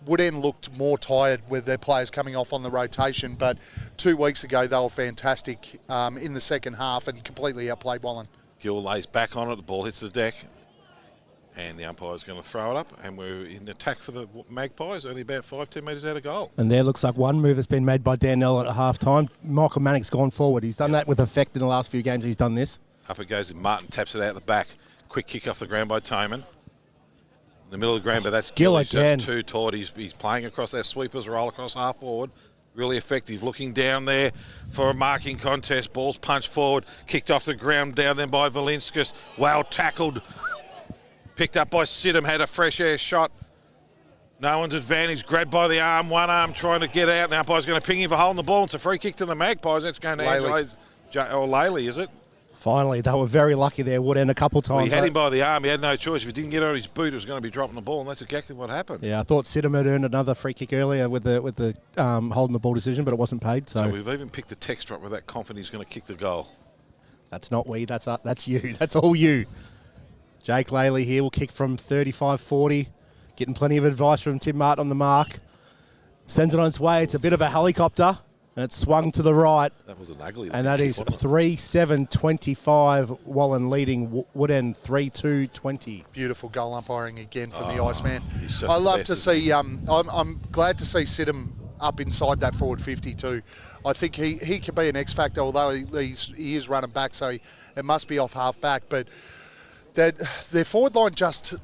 S2: Woodend looked more tired with their players coming off on the rotation, but 2 weeks ago they were fantastic in the second half and completely outplayed Wallan.
S1: Gill lays back on it, the ball hits the deck, and the umpire's going to throw it up, and we're in attack for the Magpies, only about 5-10 metres out of goal.
S3: And there looks like one move that's been made by Dan Nell at half-time. Michael Mannix gone forward. He's done that with effect in the last few games. He's done this.
S1: Up it goes, and Martin taps it out the back. Quick kick off the ground by Toman. In the middle of the ground, but that's Gill again. Just too taut. He's playing across their sweepers, roll across half forward. Really effective. Looking down there for a marking contest. Ball's punched forward. Kicked off the ground down there by Valinskas. Well tackled. Picked up by Sidham. Had a fresh air shot. No one's advantage. Grabbed by the arm. One arm trying to get out. Now umpire's going to ping him for holding the ball. It's a free kick to the Magpies. That's going to Laley, is it?
S3: Finally, they were very lucky there, Woodend, a couple times.
S1: Well, he had him by the arm. He had no choice. If he didn't get on his boot, it was going to be dropping the ball, and that's exactly what happened.
S3: Yeah, I thought Sidham had earned another free kick earlier with the holding the ball decision, but it wasn't paid. So
S1: we've even picked the text drop with that confident he's going to kick the goal.
S3: That's not we. That's you. That's all you. Jake Laley here will kick from 35-40, getting plenty of advice from Tim Martin on the mark. Sends it on its way. It's a bit of a helicopter. And it's swung to the right.
S1: That was an ugly
S3: and that is 3-7-25. Wallan leading Woodend 3-2-20.
S2: Beautiful goal umpiring again from the Iceman. I love to see, I'm glad to see Sidham up inside that forward 50 too. I think he could be an X factor, although he is running back, so it must be off half back. But their forward line just...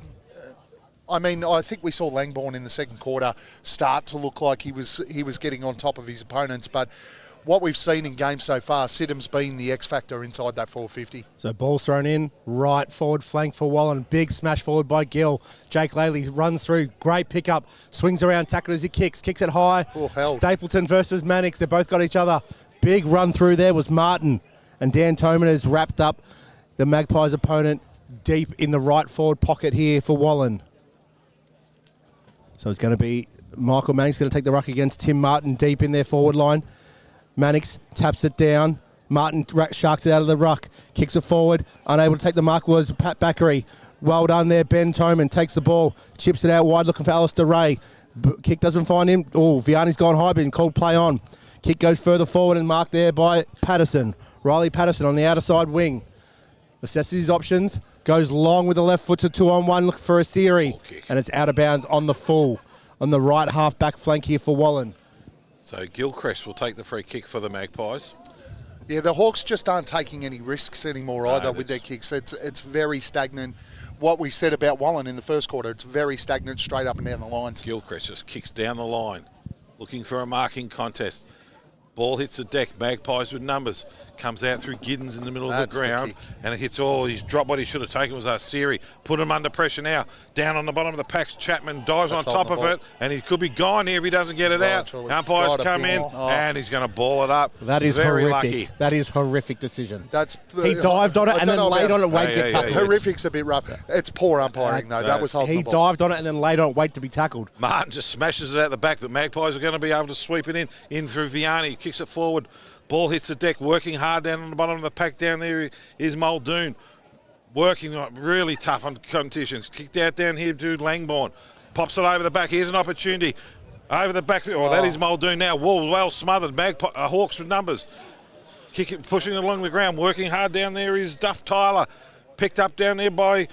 S2: I mean, I think we saw Langbourne in the second quarter start to look like he was getting on top of his opponents, but what we've seen in games so far, Sidham's been the X factor inside that 450.
S3: So ball's thrown in, right forward flank for Wallan, big smash forward by Gill. Jake Laley runs through, great pickup, swings around, tackle as he kicks it high. Stapleton versus Mannix, they both got each other. Big run through there was Martin, and Dan Toman has wrapped up the Magpies' opponent deep in the right forward pocket here for Wallan. So it's going to be Michael Mannix going to take the ruck against Tim Martin deep in their forward line. Mannix taps it down. Martin sharks it out of the ruck. Kicks it forward. Unable to take the mark was Pat Bakary. Well done there. Ben Toman takes the ball. Chips it out wide looking for Alistair Ray. Kick doesn't find him. Oh, Vianney's gone high, been called play on. Kick goes further forward and marked there by Patterson. Riley Patterson on the outer side wing. Assesses his options. Goes long with the left foot to 2-on-1, looking for a Siri. And it's out of bounds on the full. On the right half-back flank here for Wallan.
S1: So Gilchrist will take the free kick for the Magpies.
S2: Yeah, the Hawks just aren't taking any risks anymore either with their kicks. It's very stagnant. What we said about Wallan in the first quarter, it's very stagnant straight up and down the lines.
S1: Gilchrist just kicks down the line, looking for a marking contest. Ball hits the deck, Magpies with numbers. Comes out through Giddens in the middle of the ground, and it hits all. He's dropped what he should have taken was Siri. Put him under pressure now. Down on the bottom of the pack, Chapman dives on top of it, and he could be gone here if he doesn't get it out. Umpires come in, and he's going to ball it up.
S3: That is
S1: very
S3: horrific.
S1: Lucky.
S3: That is horrific decision.
S2: He
S3: dived on it and then laid on it, wait to get tackled.
S2: Horrific's a bit rough. It's poor umpiring, though. That was holding the ball.
S3: He dived on it and then laid on it, wait to be tackled.
S1: Martin just smashes it out the back, but Magpies are going to be able to sweep it in through Vianney. Kicks it forward. Ball hits the deck, working hard down on the bottom of the pack. Down there is Muldoon, working really tough on conditions. Kicked out down here to Langbourne. Pops it over the back. Here's an opportunity. Over the back. Oh, that is Muldoon now. Well smothered. Hawks with numbers. Pushing it along the ground. Working hard down there is Duff Tyler. Picked up down there by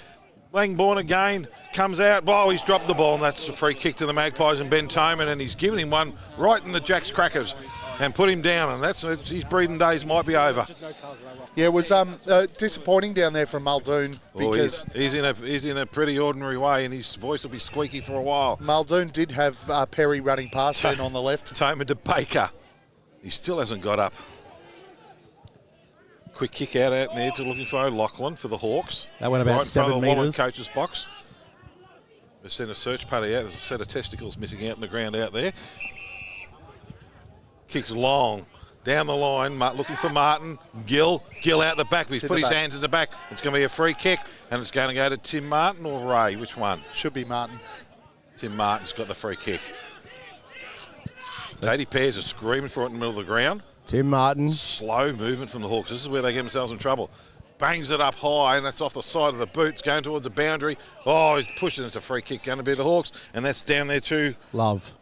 S1: Langbourne again. Comes out. Oh, he's dropped the ball, and that's a free kick to the Magpies and Ben Toman, and he's given him one right in the Jack's crackers and put him down, and that's his breeding days might be over.
S2: Yeah, it was disappointing down there from Muldoon because
S1: he's in a pretty ordinary way, and his voice will be squeaky for a while.
S2: Muldoon did have Perry running past then on the left.
S1: Toman to Baker. He still hasn't got up. Quick kick out in there to looking for Lachlan for the Hawks.
S3: That went about
S1: right
S3: 7
S1: in front of the Wallan
S3: metres.
S1: coach's box. They sent a search party out. There's a set of testicles missing out in the ground out there. Kicks long. Down the line, looking for Martin. Gill out the back. He's put his hands in the back. It's going to be a free kick, and it's going to go to Tim Martin or Ray. Which one?
S2: Should be Martin.
S1: Tim Martin's got the free kick. Teddy Pears is screaming for it in the middle of the ground.
S3: Tim Martin.
S1: Slow movement from the Hawks. This is where they get themselves in trouble. Bangs it up high, and that's off the side of the boot. It's going towards the boundary. Oh, he's pushing. It's a free kick going to be the Hawks, and that's down there too.
S3: Love.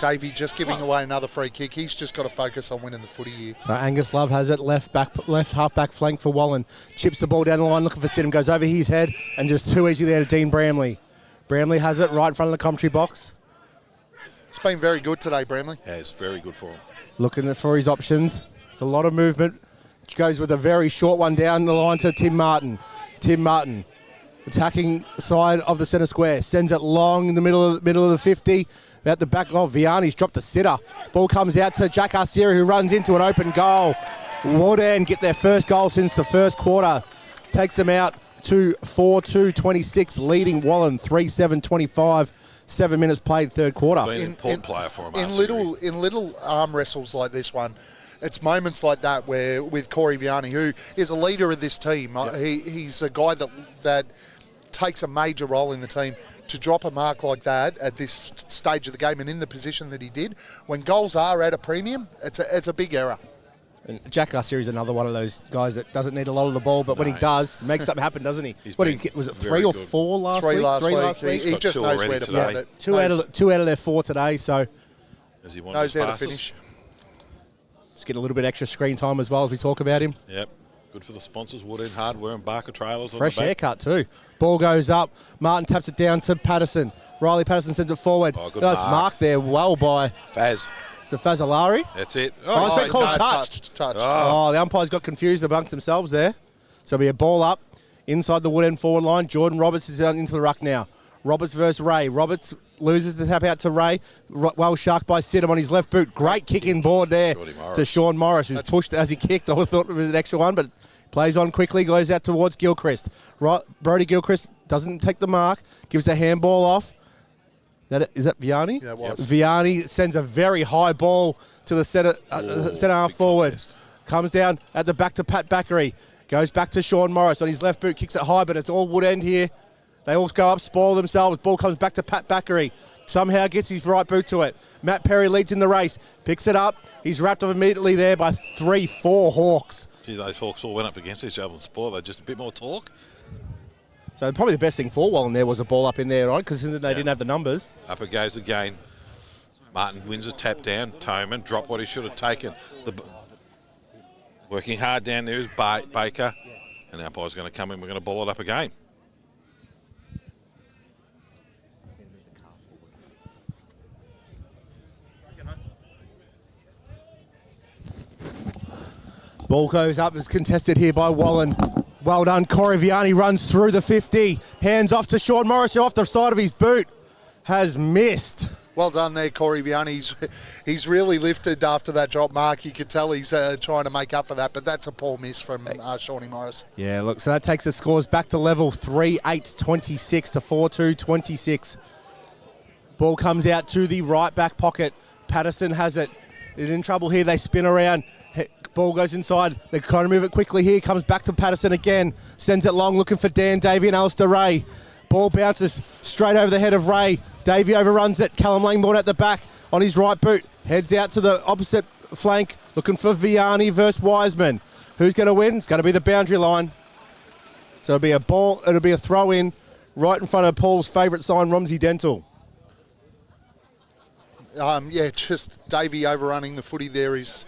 S2: Davey just giving away another free kick. He's just got to focus on winning the footy here.
S3: So Angus Love has it, left half-back flank for Wallan. Chips the ball down the line, looking for Sidham, goes over his head, and just too easy there to Dean Bramley. Bramley has it right in front of the commentary box.
S2: It's been very good today, Bramley.
S1: Yeah, it's very good for him.
S3: Looking for his options. It's a lot of movement. Goes with a very short one down the line to Tim Martin. Tim Martin, attacking side of the centre square, sends it long in the middle of the 50. At the back, Vianney's dropped a sitter. Ball comes out to Jack Arcieri, who runs into an open goal. Wallan get their first goal since the first quarter. Takes them out to 4-2-26, leading Wallan 3-7-25. 7 minutes played, third quarter.
S1: Been an important player for him.
S2: In little arm wrestles like this one, it's moments like that where with Corey Vianney, who is a leader of this team, he's a guy that takes a major role in the team. To drop a mark like that at this stage of the game and in the position that he did, when goals are at a premium, it's a big error.
S3: And Jack Arcieri is another one of those guys that doesn't need a lot of the ball, but when he does, makes something happen, doesn't he? Was it 3 or 4 last week?
S2: 3 last week. He just knows where to find it.
S3: Two out of their 4 today, so
S2: knows how to finish.
S3: Just get a little bit extra screen time as well as we talk about him.
S1: Yep. Good for the sponsors, Wood End Hardware and Barker Trailers.
S3: Fresh haircut too. Ball goes up. Martin taps it down to Patterson. Riley Patterson sends it forward.
S1: Oh, good
S3: nice mark there, well by
S1: Faz.
S3: Is it Fazalari?
S1: That's it.
S3: Oh, it's been called touched. Oh, the umpires got confused amongst themselves there. So it'll be a ball up inside the Wood End forward line. Jordan Roberts is out into the ruck now. Roberts versus Ray. Roberts loses the tap out to Ray. Well sharked by Sidham on his left boot. Great kicking board there to Sean Morris, who's pushed as he kicked. I thought it was an extra one, but plays on quickly, goes out towards Gilchrist. Brody Gilchrist doesn't take the mark, gives a handball off. Is that Vianney?
S2: Yeah, it was.
S3: Vianney sends a very high ball to the centre half forward.
S1: Contest.
S3: Comes down at the back to Pat Backery. Goes back to Sean Morris on his left boot, kicks it high, but it's all Wood End here. They all go up, spoil themselves. Ball comes back to Pat Backery. Somehow gets his right boot to it. Matt Perry leads in the race. Picks it up. He's wrapped up immediately there by 3-4 Hawks.
S1: Gee, those Hawks all went up against each other and spoiled. They're just a bit more talk.
S3: So probably the best thing for Wallan there was a ball up in there, right? Because they didn't have the numbers.
S1: Up it goes again. Martin wins a tap down. Toman dropped what he should have taken. Working hard down there is Baker. And the umpire's going to come in. We're going to ball it up again.
S3: Ball goes up. It's contested here by Wallan. Well done. Corey Vianney runs through the 50. Hands off to Sean Morris, who off the side of his boot has missed.
S2: Well done there, Corey Vianney. He's really lifted after that drop mark. You could tell he's trying to make up for that, but that's a poor miss from Shawnee Morris.
S3: Yeah, look, so that takes the scores back to level 3-8-26 to 4-2-26. Ball comes out to the right back pocket. Patterson has it. They're in trouble here. They spin around. Ball goes inside. They're trying to move it quickly here. Comes back to Patterson again. Sends it long, looking for Dan Davey and Alistair Ray. Ball bounces straight over the head of Ray. Davey overruns it. Callum Langbourne at the back on his right boot. Heads out to the opposite flank, looking for Vianney versus Wiseman. Who's going to win? It's going to be the boundary line. So it'll be a ball. It'll be a throw in right in front of Paul's favourite sign, Romsey Dental.
S2: Just Davey overrunning the footy there is...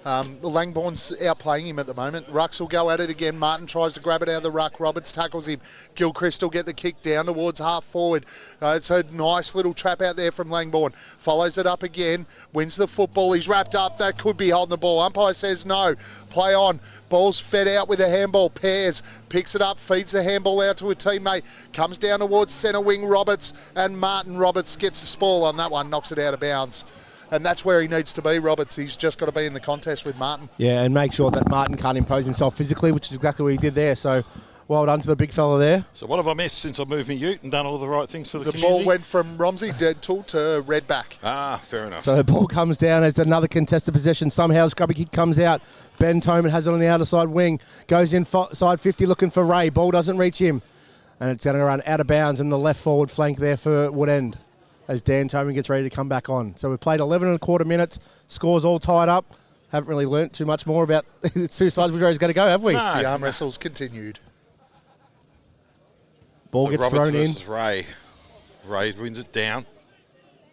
S2: Langbourne's outplaying him at the moment. Rucks will go at it again. Martin tries to grab it out of the ruck. Roberts tackles him. Gilchrist will get the kick down towards half forward. It's a nice little trap out there from Langbourne. Follows it up again. Wins the football. He's wrapped up. That could be holding the ball. Umpire says no. Play on. Ball's fed out with a handball. Pears picks it up, feeds the handball out to a teammate. Comes down towards centre wing Roberts, and Martin Roberts gets the spoil on that one. Knocks it out of bounds. And that's where he needs to be, Roberts. He's just got to be in the contest with Martin.
S3: Yeah, and make sure that Martin can't impose himself physically, which is exactly what he did there. So well done to the big fella there.
S1: So what have I missed since I moved my ute and done all the right things for the community?
S2: The ball went from Romsey dead tool to Redback.
S1: Ah, fair enough.
S3: So the ball comes down. It's another contested possession. Somehow scrubby kick comes out. Ben Toman has it on the outer side wing. Goes inside 50 looking for Ray. Ball doesn't reach him. And it's going to run out of bounds in the left forward flank there for Woodend as Dan Toman gets ready to come back on. So we've played 11 1/4 minutes. Scores all tied up. Haven't really learnt too much more about the two sides which way he's going to go, have we?
S1: No.
S2: The arm wrestles continued.
S3: Ball
S1: So
S3: gets
S1: Roberts
S3: thrown in.
S1: versus Ray. Ray wins it down.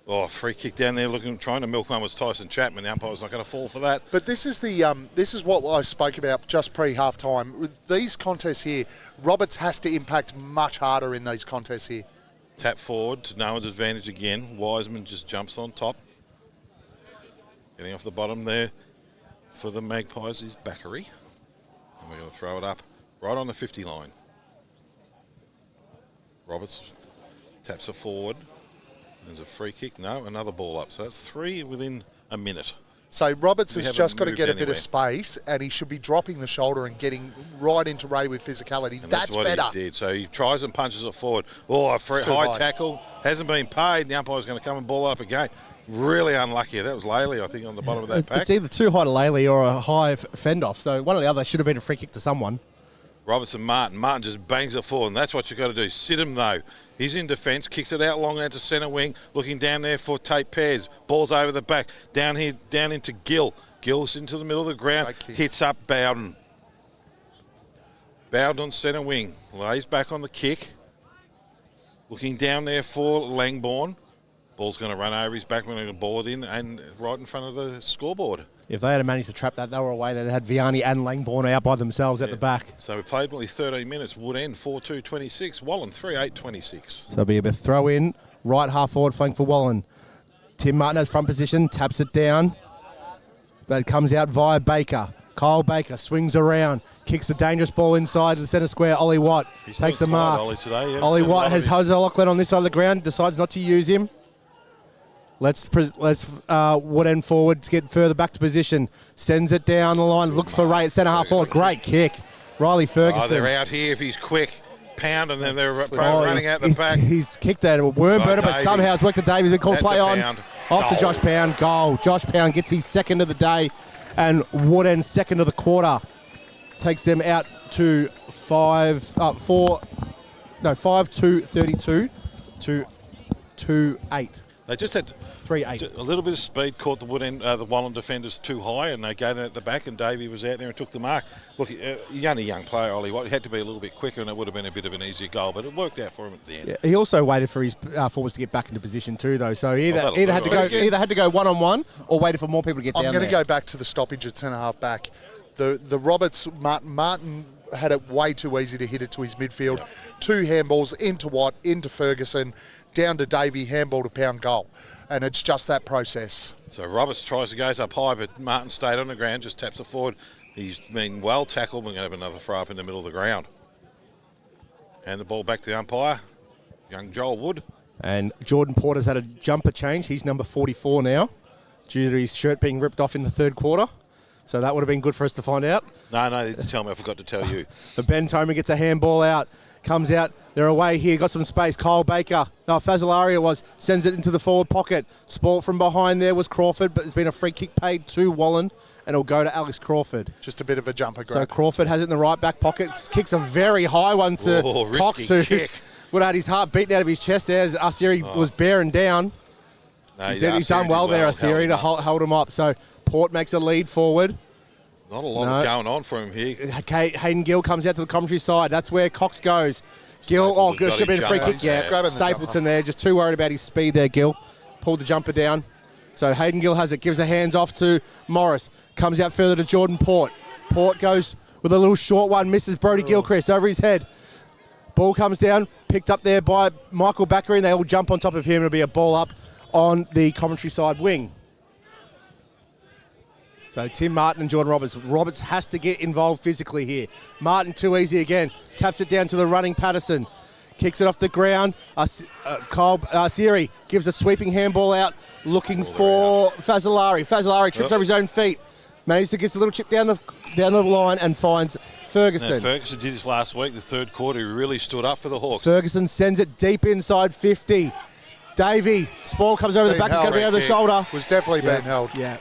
S1: Oh, free kick down there, trying to milk one was Tyson Chapman. The umpire's not going to fall for that.
S2: But this is this is what I spoke about just pre-half time. With these contests here, Roberts has to impact much harder in these contests here.
S1: Tap forward to no one's advantage again. Wiseman just jumps on top. Getting off the bottom there for the Magpies is Backery. And we're going to throw it up right on the 50 line. Roberts taps it forward. There's a free kick. No, another ball up. So that's 3 within a minute.
S2: So Roberts
S1: We
S2: has
S1: haven't
S2: just got to
S1: moved
S2: get a bit
S1: anywhere.
S2: of space, and he should be dropping the shoulder and getting right into Ray with physicality.
S1: And
S2: That's
S1: what
S2: better.
S1: he did. So he tries and punches it forward. Oh, a free
S2: It's too
S1: high
S2: high.
S1: tackle. Hasn't been paid. The umpire's going to come and ball up again. Really unlucky. That was Laley, I think, on the bottom of that pack.
S3: It's either too high to Laley or a high fend off. So one or the other should have been a free kick to someone.
S1: Robertson Martin. Martin just bangs it forward, and that's what you've got to do. Sit him, though. He's in defence, kicks it out long out to centre wing, looking down there for Tate Pears. Ball's over the back. Down here, down into Gill. Gill's into the middle of the ground, hits up Bowden. Bowden on centre wing, lays back on the kick. Looking down there for Langbourne. Ball's going to run over his back. We're going to ball it in and right in front of the scoreboard.
S3: If they had managed to trap that, they were away. They had Vianney and Langbourne out by themselves at the back.
S1: So we played only 13 minutes. Wood End 4-2-26. Wallan 3-8-26.
S3: So it'll be a bit throw in. Right half forward flank for Wallan. Tim Martin has front position, taps it down. But it comes out via Baker. Kyle Baker swings around, kicks a dangerous ball inside the centre square. Ollie Watt takes a mark.
S1: Ollie today. Yeah,
S3: Ollie Watt has Jose Lachlan on this side of the ground, decides not to use him. Let's Wood End forward to get further back to position. Sends it down the line, looks for Ray at centre half forward. Great kick. Riley Ferguson.
S1: Oh, they're out here if he's quick. Pound, and then they're running out the back.
S3: He's kicked a worm burner, but somehow it's worked to Davies. Been called play on. Off to Josh Pound. Goal. Josh Pound gets his second of the day, and Wood End second of the quarter. Takes them out to 5-2-32 to 2-8.
S1: They just had
S3: 3-8.
S1: a little bit of speed, caught the Wood End, the Wallan defenders too high, and they gave it at the back, and Davey was out there and took the mark. Look, he's only a young player, Ollie Watt. He had to be a little bit quicker, and it would have been a bit of an easier goal, but it worked out for him at the end.
S3: Yeah, he also waited for his forwards to get back into position too, though. So he either had to go one-on-one or waited for more people to get down there.
S2: I'm going to go back to the stoppage at centre half back. The Roberts Martin had it way too easy to hit it to his midfield. Yep. 2 handballs into Watt, into Ferguson, down to Davey, handball to Pound, goal. And it's just that process.
S1: So Roberts tries to go up high, but Martin stayed on the ground, just taps it forward. He's been well tackled. We're going to have another throw up in the middle of the ground. And the ball back to the umpire, young Joel Wood.
S3: And Jordan Porter's had a jumper change. He's number 44 now, due to his shirt being ripped off in the third quarter. So that would have been good for us to find out.
S1: No, they didn't tell me. I forgot to tell you.
S3: But Ben Toman gets a handball out. Comes out, they're away here, got some space. Kyle Baker, Fazalaria sends it into the forward pocket. Sport from behind there was Crawford, but there's been a free kick paid to Wallan, and it'll go to Alex Crawford.
S2: Just a bit of a jumper grab.
S3: So Crawford has it in the right back pocket, kicks a very high one to Cox, who would have had his heart beaten out of his chest there as Asiri was bearing down. No, he's done well there, Asiri, to hold him up. So Port makes a lead forward.
S1: Not a lot going on for him here.
S3: Hayden Gill comes out to the commentary side. That's where Cox goes. Gill, should have been a free kick, yeah. Stapleton there, just too worried about his speed there, Gill. Pulled the jumper down. So Hayden Gill has it, gives a hands off to Morris. Comes out further to Jordan Port. Port goes with a little short one, misses Brody Gilchrist over his head. Ball comes down, picked up there by Michael Backery, and they all jump on top of him. It'll be a ball up on the commentary side wing. So Tim Martin and Jordan Roberts. Roberts has to get involved physically here. Martin too easy again. Taps it down to the running Patterson. kicks it off the ground. Kyle Siri gives a sweeping handball out, looking for Fazzolari. Fazzolari trips over his own feet, manages to get a little chip down the line and finds Ferguson.
S1: Now, Ferguson did this last week, the third quarter. He really stood up for the Hawks.
S3: Ferguson sends it deep inside 50. Davey, Spall comes over the back. He's going to be over the shoulder.
S2: Was definitely being held.
S3: Yeah.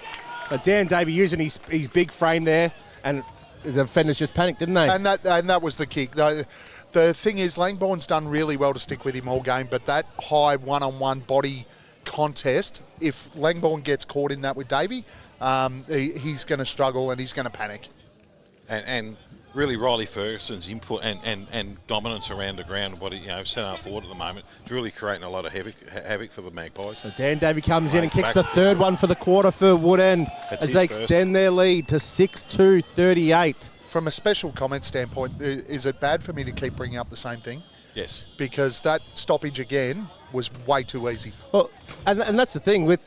S3: But Dan Davey using his big frame there, and the defenders just panicked, didn't they?
S2: And that was the kick. The thing is, Langbourne's done really well to stick with him all game, but that high one-on-one body contest, if Langbourne gets caught in that with Davey, he's going to struggle and he's going to panic.
S1: And really, Riley Ferguson's input and dominance around the ground, what he centre forward at the moment, is really creating a lot of havoc for the Magpies.
S3: So Dan Davey comes in and kicks the third one for the quarter for Wood End as they extend their lead to 6-2-38.
S2: From a special comment standpoint, is it bad for me to keep bringing up the same thing?
S1: Yes.
S2: Because that stoppage again was way too easy.
S3: Well, and that's the thing with,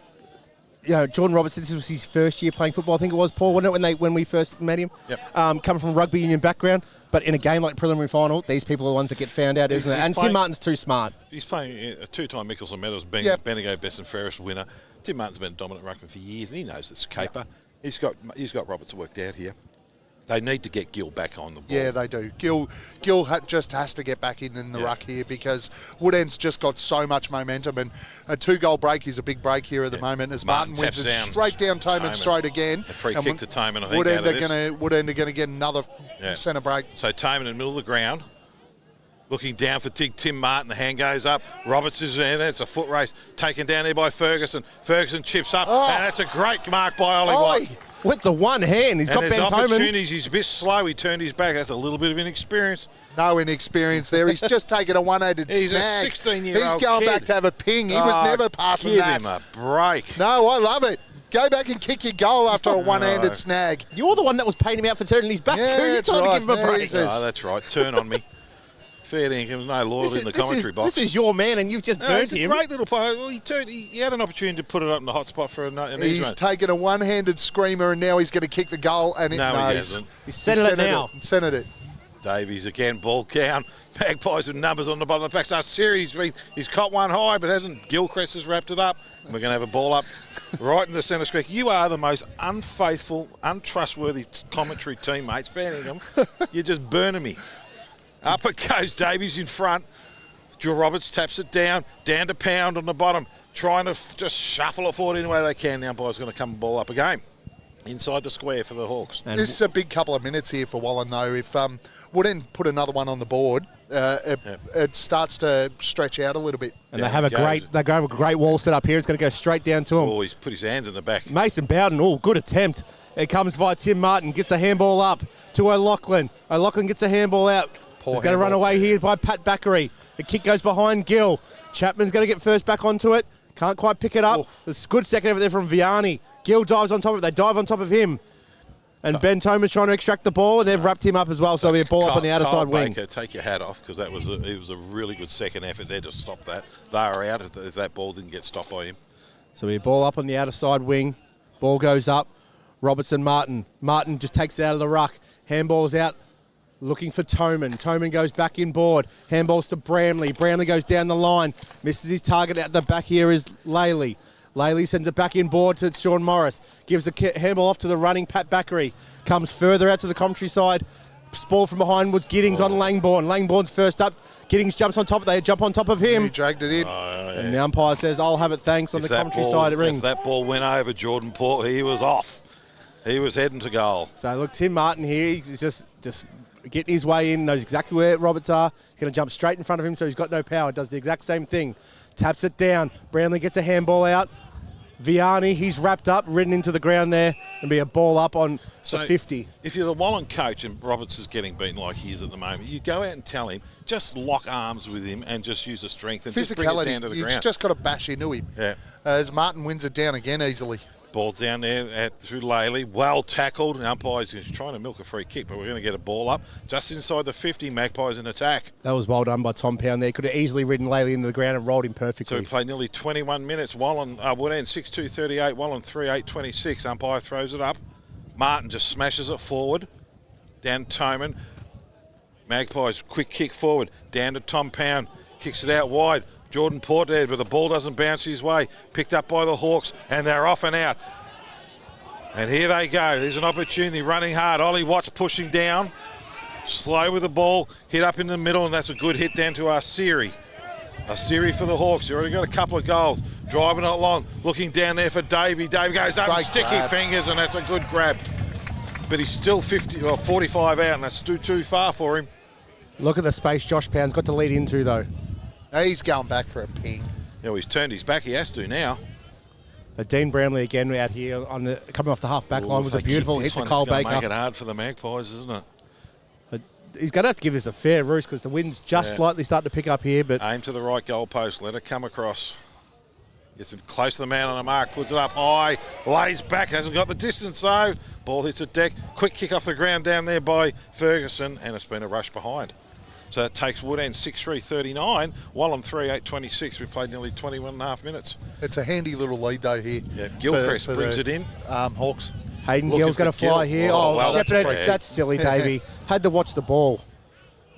S3: Jordan Robertson. This was his first year playing football, I think it was, Paul, wasn't it, when we first met him?
S1: Yep.
S3: Coming from a rugby union background, but in a game like preliminary final, these people are the ones that get found out, isn't it? And Tim Martin's too smart.
S1: He's playing a two-time Mickelson medalist, being Bendigo Best and Fairest winner. Tim Martin's been dominant ruckman for years, and he knows this caper. Yep. He's got Roberts worked out here. They need to get Gill back on the ball.
S2: Yeah, they do. Gill just has to get back in the ruck here because Wood End's just got so much momentum, and a 2-goal break is a big break here at the moment as Martin wins it straight down Toman straight again.
S1: A free kick to Toman, I think.
S2: Wood End are going to get another centre break.
S1: So Toman in the middle of the ground, looking down for Tim Martin. The hand goes up. Roberts is in there. It's a foot race taken down there by Ferguson. Ferguson chips up, and that's a great mark by Ollie Watt.
S3: With the one hand, he's got Ben Toman.
S1: Opportunities. He's a bit slow. He turned his back. That's a little bit of inexperience.
S2: No inexperience there. He's just taken a one-handed snag.
S1: He's a 16-year-old
S2: He's going back to have a ping. He was never passing that.
S1: Give him a break.
S2: No, I love it. Go back and kick your goal after a one-handed snag.
S3: You're the one that was paying him out for turning his back.
S2: Yeah,
S3: You're trying to give him a break.
S1: Oh, that's right. Turn on me. Fair dinkum. No loyalty in the commentary box.
S3: This is your man, and you've just burnt him.
S1: A great little player. Well, he had an opportunity to put it up in the hot spot for an easy
S2: He's taken a one-handed screamer, and now he's going to kick the goal. And
S1: he hasn't.
S3: He's centered it now.
S2: Centered it.
S1: Davies again, ball down. Magpies with numbers on the bottom of the pack. So series, he's caught one high, but hasn't. Gilchrist has wrapped it up. And we're going to have a ball up right in the centre square. You are the most unfaithful, untrustworthy commentary teammates. Fair dinkum. You're just burning me. Up it goes, Davies in front. Jill Roberts taps it down to Pound on the bottom, trying to just shuffle it forward any way they can. The umpire's going to come and ball up again. Inside the square for the Hawks.
S2: And this is a big couple of minutes here for Wallan, though. If Wooden put another one on the board, it starts to stretch out a little bit.
S3: And they have a great wall set up here. It's going to go straight down to him.
S1: Oh, he's put his hands in the back.
S3: Mason Bowden, good attempt. It comes via Tim Martin, gets the handball up to O'Loughlin. O'Loughlin gets a handball out. He's going to run away here by Pat Backery. The kick goes behind Gill. Chapman's going to get first back onto it. Can't quite pick it up. There's a good second over there from Vianney. Gill dives on top of it. They dive on top of him. And Ben Toman's trying to extract the ball, and they've wrapped him up as well, so it'll be a ball up on the outer side wing.
S1: Baker, take your hat off, because it was a really good second effort there to stop that. They were out if that ball didn't get stopped by him.
S3: So it'll be a ball up on the outer side wing. Ball goes up. Robertson Martin. Martin just takes it out of the ruck. Handball's out. Looking for Toman. Toman goes back in board. Handballs to Bramley. Bramley goes down the line. Misses his target at the back here is Laley. Laley sends it back in board to Sean Morris. Gives a handball off to the running Pat Backery. Comes further out to the commentary side. Ball from behind was Giddings on Langbourne. Langbourne's first up. Giddings jumps on top. They jump on top of him.
S2: He dragged it in.
S3: And the umpire says, I'll have it, thanks, on the commentary side ring.
S1: If that ball went over Jordan Port, he was off. He was heading to goal.
S3: So look, Tim Martin here, he's just getting his way in, knows exactly where Roberts are. He's going to jump straight in front of him, so he's got no power. Does the exact same thing. Taps it down. Brownlee gets a handball out. Vianney, he's wrapped up, ridden into the ground there, and be a ball up on the 50.
S1: If you're the Wallan coach and Roberts is getting beaten like he is at the moment, you go out and tell him, just lock arms with him and just use the strength and just bring it down to the ground.
S2: You've just got to bash into him.
S1: Yeah.
S2: As Martin wins it down again easily.
S1: Ball down there through Laley. Well tackled. Umpire's trying to milk a free kick, but we're going to get a ball up just inside the 50. Magpies in attack.
S3: That was well done by Tom Pound there. Could have easily ridden Laley into the ground and rolled him perfectly.
S1: So we played nearly 21 minutes. Wallan would end 6-2-38. Wallan 3-8-26. Umpire throws it up. Martin just smashes it forward. Down to Toman. Magpies quick kick forward. Down to Tom Pound. kicks it out wide. Jordan Porter, but the ball doesn't bounce his way. Picked up by the Hawks, and they're off and out. And here they go. There's an opportunity, running hard. Ollie Watts pushing down. Slow with the ball, hit up in the middle, and that's a good hit down to Arsiri. Arsiri for the Hawks. He already got a couple of goals. Driving it along, looking down there for Davey. Davey goes up, sticky fingers, and that's a good grab. But he's still 45 out, and that's too far for him.
S3: Look at the space Josh Pound's got to lead into, though.
S2: He's going back for a ping.
S1: Yeah, well, he's turned his back. He has to now.
S3: Dean Bramley again out here coming off the half-back line was a beautiful hit to Cole Baker.
S1: Make it hard for the Magpies, isn't it?
S3: He's going to have to give this a fair roost because the wind's just slightly starting to pick up here. But
S1: aim to the right goalpost, let it come across. Gets it close to the man on the mark, puts it up high, lays back, hasn't got the distance though. Ball hits the deck, quick kick off the ground down there by Ferguson, and it's been a rush behind. So that takes Woodend 6-3-39, Wallan 3-8-26. We played nearly 21 and a half minutes.
S2: It's a handy little lead though here.
S1: Yeah, Gilchrist brings it in.
S2: Hawks.
S3: Hayden Gill's going to fly here.
S1: Oh, well,
S3: that's silly, Davey. Had to watch the ball.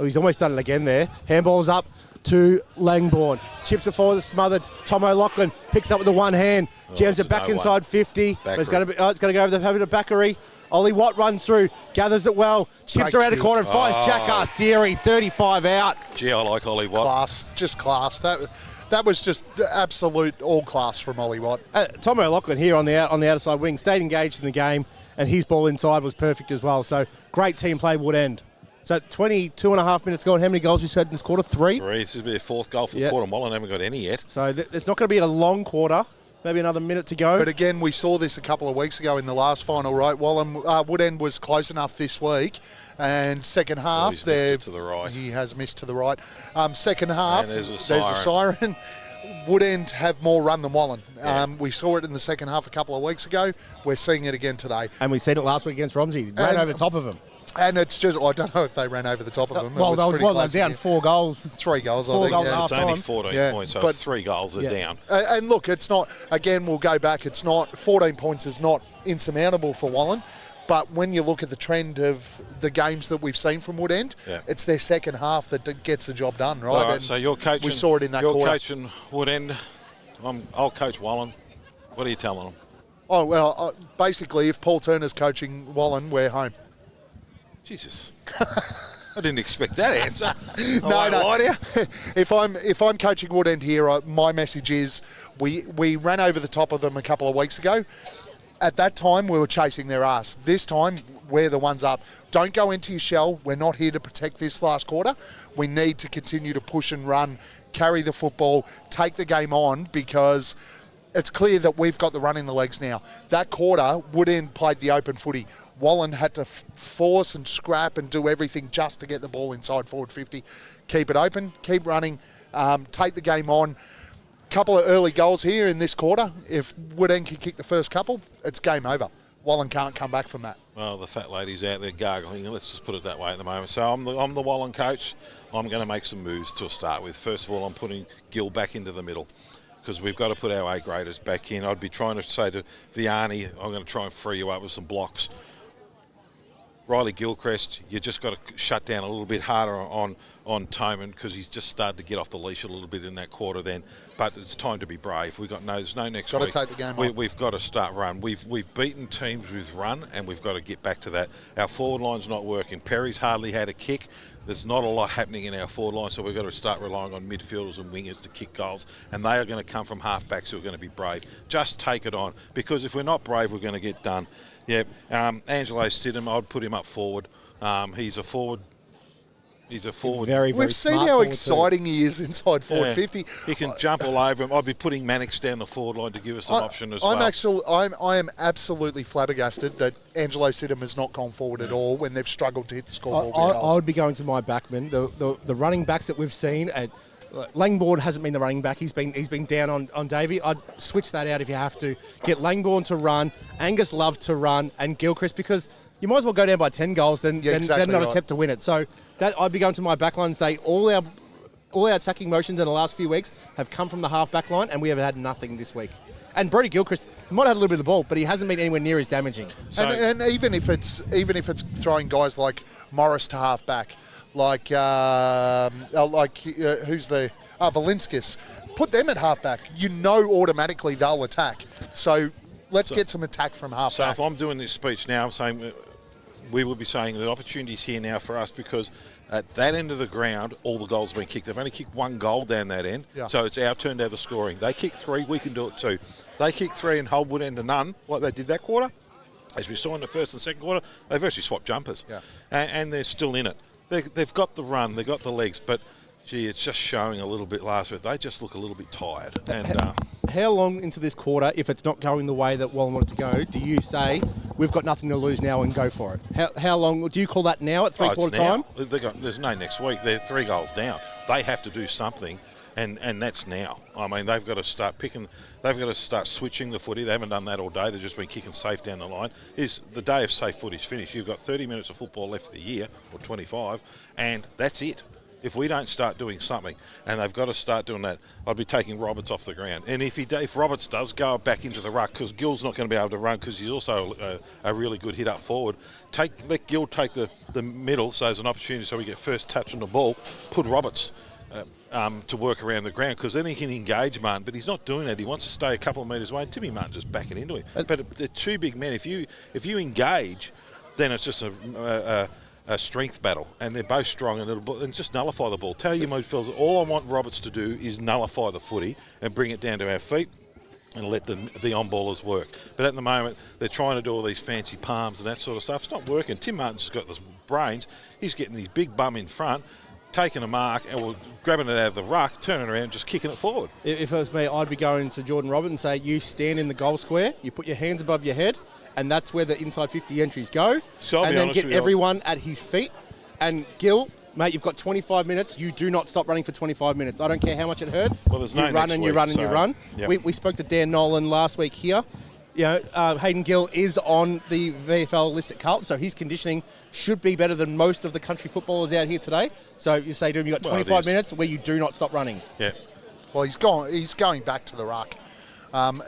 S3: Oh, he's almost done it again there. Handball's up to Langbourne. Chips it forward, smothered. Tom O'Loughlin picks up with the one hand. Jams it back inside 50. But it's going to go over the Backery. Ollie Watt runs through, gathers it well, chips around the corner and finds Jack Arsieri, 35 out.
S1: Gee, I like Ollie Watt.
S2: Class, just class. That was just absolute all class from Ollie Watt.
S3: Tom O'Loughlin here on the outside wing stayed engaged in the game, and his ball inside was perfect as well. So great team play, Woodend. So 22 and a half minutes gone. How many goals you said in this quarter? 3?
S1: 3. This will be a 4th goal for the quarter. Wallan haven't got any yet.
S3: So it's not going to be a long quarter. Maybe another minute to go.
S2: But again, we saw this a couple of weeks ago in the last final, right? Woodend was close enough this week. And second half,
S1: he's missed it to the right.
S2: He has missed to the right. Second half,
S1: and there's a
S2: siren. Woodend have more run than Wallan. Yeah. We saw it in the second half a couple of weeks ago. We're seeing it again today.
S3: And we seen it last week against Romsey. Ran over the top of him.
S2: And it's just, I don't know if they ran over the top of them.
S3: Well, they're down 4 goals.
S2: 3 goals, I think.
S1: Goals it's only 14 points, so it's 3 goals are down.
S2: And look, it's not, again, we'll go back, it's not, 14 points is not insurmountable for Wallan. But when you look at the trend of the games that we've seen from Woodend, it's their second half that gets the job done, right?
S1: All right, so you're coaching.
S2: We saw it in that quarter.
S1: You're coaching Woodend. I'll coach Wallan. What are you telling them?
S2: Oh, well, basically, if Paul Turner's coaching Wallan, we're home.
S1: Jesus. I didn't expect that answer.
S2: No.
S1: Lie to you.
S2: If I'm coaching Woodend here, my message is we ran over the top of them a couple of weeks ago. At that time, we were chasing their ass. This time, we're the ones up. Don't go into your shell. We're not here to protect this last quarter. We need to continue to push and run, carry the football, take the game on, because it's clear that we've got the run in the legs now. That quarter, Woodend played the open footy. Wallan had to force and scrap and do everything just to get the ball inside forward 50. Keep it open, keep running, take the game on. Couple of early goals here in this quarter. If Woodend can kick the first couple, it's game over. Wallan can't come back from that.
S1: Well, the fat lady's out there gargling. Let's just put it that way at the moment. So I'm the Wallan coach. I'm going to make some moves to start with. First of all, I'm putting Gill back into the middle, because we've got to put our A-graders back in. I'd be trying to say to Vianney, I'm going to try and free you up with some blocks. Riley Gilchrist, you just got to shut down a little bit harder on Toman, because he's just started to get off the leash a little bit in that quarter then. But it's time to be brave. There's no next week.
S2: Got to take the game on.
S1: We've got to start run. We've beaten teams with run, and we've got to get back to that. Our forward line's not working. Perry's hardly had a kick. There's not a lot happening in our forward line, so we've got to start relying on midfielders and wingers to kick goals, and they are going to come from halfbacks who are going to be brave. Just take it on, because if we're not brave, we're going to get done. Yeah, Angelo Sidham, I'd put him up forward. He's a forward.
S3: Very
S2: We've seen how exciting he is inside forward 50.
S1: He can jump all over him. I'd be putting Mannix down the forward line to give us an option as well.
S2: I am absolutely flabbergasted that Angelo Sidham has not gone forward at all when they've struggled to hit the scoreboard.
S3: I would be going to my backman. The running backs that we've seen at Langbourne hasn't been the running back. He's been down on Davey. I'd switch that out if you have to. Get Langbourne to run, Angus Love to run, and Gilchrist, because you might as well go down by 10 goals than not attempt to win it. So that I'd be going to my backline and say all our attacking motions in the last few weeks have come from the half back line, and we have had nothing this week. And Brody Gilchrist might have had a little bit of the ball, but he hasn't been anywhere near as damaging.
S2: So, and even if it's throwing guys like Morris to half back, like who's the Valinskis. Put them at halfback. You know automatically they'll attack. So let's get some attack from halfback.
S1: So if I'm doing this speech now, I'm saying we will be saying that opportunity's here now for us because at that end of the ground, all the goals have been kicked. They've only kicked one goal down that end, so it's our turn to have the scoring. They kick 3, we can do it too. They kick 3 and hold Woodend to none, like they did that quarter. As we saw in the first and second quarter, they've actually swapped jumpers, and they're still in it. They've got the run, they've got the legs, but gee, it's just showing a little bit last week. They just look a little bit tired. And
S3: how long into this quarter, if it's not going the way that Wallan wanted to go, do you say we've got nothing to lose now and go for it? How long do you call that now at three-quarter time?
S1: There's no next week. They're 3 goals down. They have to do something, and that's now. I mean, they've got to start picking. They've got to start switching the footy. They haven't done that all day. They've just been kicking safe down the line. The day of safe footy's finished. You've got 30 minutes of football left for the year, or 25, and that's it. If we don't start doing something, and they've got to start doing that, I'd be taking Roberts off the ground. And if Roberts does go back into the ruck, because Gill's not going to be able to run because he's also a really good hit up forward, let Gill take the middle so there's an opportunity so we get first touch on the ball, put Roberts to work around the ground because then he can engage Martin, but he's not doing that. He wants to stay a couple of metres away, and Timmy Martin just backing into him. But they're 2 big men. If you engage, then it's just a strength battle, and they're both strong, and just nullify the ball. Tell your midfielders, all I want Roberts to do is nullify the footy and bring it down to our feet and let the on-ballers work. But at the moment, they're trying to do all these fancy palms and that sort of stuff. It's not working. Tim Martin's got the brains. He's getting his big bum in front, taking a mark, and grabbing it out of the ruck, turning around and just kicking it forward.
S3: If it was me, I'd be going to Jordan Roberts and say, you stand in the goal square, you put your hands above your head, and that's where the inside 50 entries go.
S1: So
S3: and then get everyone at his feet. And Gill, mate, you've got 25 minutes. You do not stop running for 25 minutes. I don't care how much it hurts.
S1: Well, there's no
S3: you run and you run and you run. Yep. We spoke to Dan Nolan last week here. You know, Hayden Gill is on the VFL list at Carlton, so his conditioning should be better than most of the country footballers out here today. So you say to him, you've got 25 minutes where you do not stop running.
S1: Yeah.
S2: Well, he's going back to the ruck.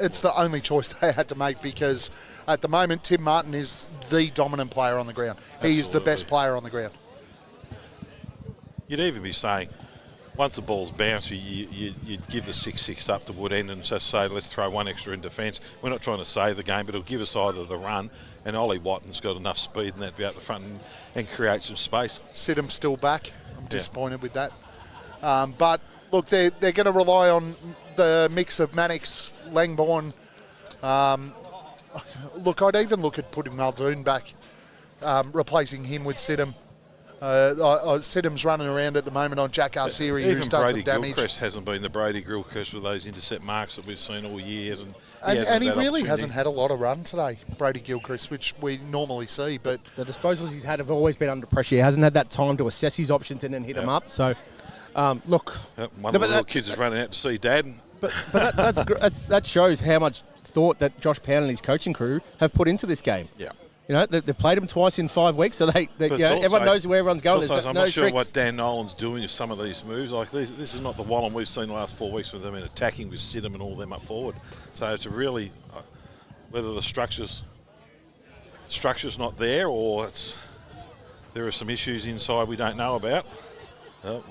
S2: It's the only choice they had to make because at the moment, Tim Martin is the dominant player on the ground. Absolutely. He is the best player on the ground.
S1: You'd even be saying, once the ball's bounced, you'd give the 6-6 up to Woodend and just say, let's throw one extra in defence. We're not trying to save the game, but it'll give us either the run, and Ollie Watton's got enough speed and that to be out the front and create some space. Sidham's
S2: still back. I'm disappointed with that. But, look, they're going to rely on the mix of Mannix, Langbourne. Look, I'd even look at putting Muldoon back, replacing him with Sidham. Sidham's running around at the moment on Jack Arceri, who's done some damage.
S1: Even Brady Gilchrist hasn't been the Brady Gilchrist with those intercept marks that we've seen all year.
S2: And he really hasn't had a lot of run today, Brady Gilchrist, which we normally see. But
S3: the disposals he's had have always been under pressure. He hasn't had that time to assess his options and then hit them up. So, look.
S1: One of the little kids is running out to see Dad.
S3: But that shows how much thought that Josh Pound and his coaching crew have put into this game.
S1: Yeah.
S3: You know, they've played them twice in 5 weeks, so everyone knows where everyone's going.
S1: I'm not sure what Dan Nolan's doing with some of these moves. Like this is not the Wallan we've seen the last 4 weeks with them in attacking with Sidham and all them up forward. So it's a really whether the structure's not there or there are some issues inside we don't know about.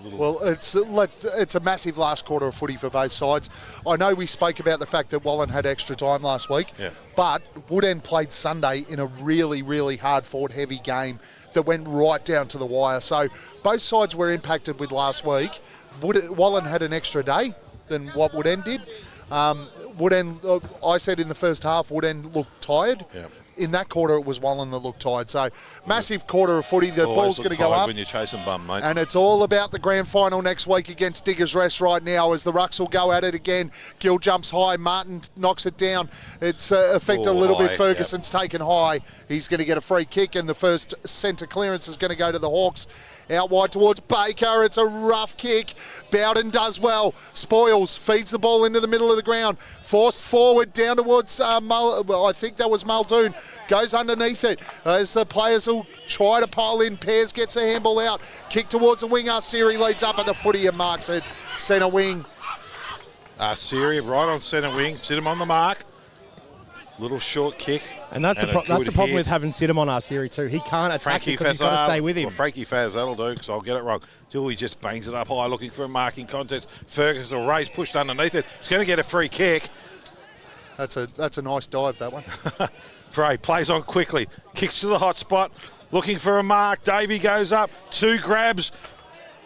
S2: Well, it's a massive last quarter of footy for both sides. I know we spoke about the fact that Wallan had extra time last week, but Woodend played Sunday in a really, really hard-fought, heavy game that went right down to the wire. So both sides were impacted with last week. Wallan had an extra day than what Woodend did. Woodend, I said in the first half, Woodend looked tired. Yeah. In that quarter, it was Wallan that looked tired. So, massive quarter of footy. The ball's going to go up.
S1: When you're chasing bum, mate.
S2: And it's all about the grand final next week against Diggers Rest right now as the Rucks will go at it again. Gill jumps high. Martin knocks it down. It's affected a little bit. Ferguson's taken high. He's going to get a free kick, and the first centre clearance is going to go to the Hawks. Out wide towards Baker. It's a rough kick. Bowden does well. Spoils. Feeds the ball into the middle of the ground. Forced forward down towards, I think that was Muldoon. Goes underneath it as the players will try to pile in. Pears gets a handball out. Kick towards the wing. Arceri leads up at the footy and marks it. Centre wing.
S1: Arceri right on centre wing. Sit him on the mark. Little short kick.
S3: And that's the problem with having Sidham on our series too. He can't attack because he's got to stay with him.
S1: Well, Frankie Faz, that'll do, because I'll get it wrong. Dewey just bangs it up high, looking for a marking contest. Fergus or Ray's pushed underneath it. He's going to get a free kick.
S2: That's a nice dive, that one.
S1: Frey plays on quickly, kicks to the hot spot, looking for a mark. Davey goes up, 2 grabs,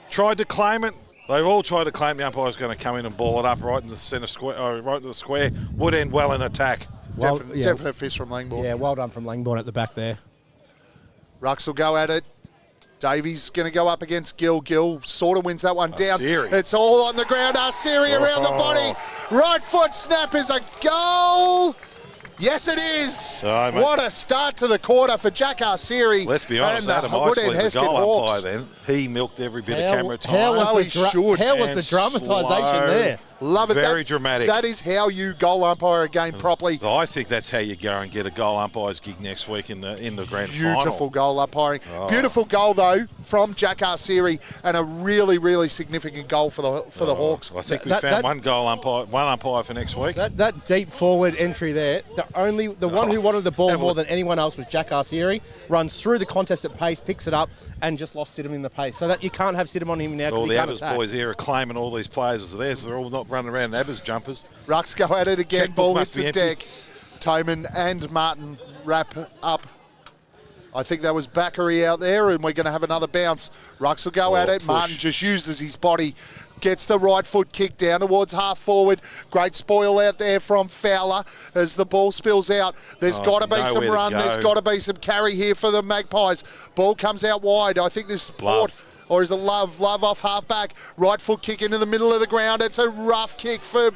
S1: tried to claim it. They've all tried to claim. The umpire's going to come in and ball it up right in the centre square, right to the square. Would end well in attack.
S2: Well, definite fist from Langbourne.
S3: Yeah, well done from Langbourne at the back there.
S2: Rucks will go at it. Davies going to go up against Gill. Gill sort of wins that one down. It's all on the ground. Arsiri around the body. Right foot snap is a goal. Yes, it is. What a start to the quarter for Jack Arsiri.
S1: Let's be honest, Adam Isley, the goal umpire then, he milked every bit of camera time.
S3: How was the dramatisation there?
S2: Love it.
S1: Very dramatic.
S2: That is how you goal umpire a game properly.
S1: I think that's how you go and get a goal umpire's gig next week in the grand final.
S2: Beautiful goal umpiring. Beautiful goal though from Jack Arsiri, and a really, really significant goal for the Hawks.
S1: I think we found one umpire for next week.
S3: That deep forward entry there, the one who wanted the ball more than anyone else was Jack Arsiri. Runs through the contest at pace, picks it up, and just lost Sidham in the pace. So that you can't have Sidham on him now.
S1: All the Abbas boys here are claiming all these players as theirs. They're all not running around in Abbas jumpers.
S2: Rucks go at it again. Ball hits the deck. Toman and Martin wrap up. I think that was Bakary out there, and we're going to have another bounce. Rucks will go at it. Push. Martin just uses his body. Gets the right foot kick down towards half forward. Great spoil out there from Fowler as the ball spills out. There's got to be some run. There's got to be some carry here for the Magpies. Ball comes out wide. I think this is Port. Or is it Love? Love off half-back. Right foot kick into the middle of the ground. It's a rough kick for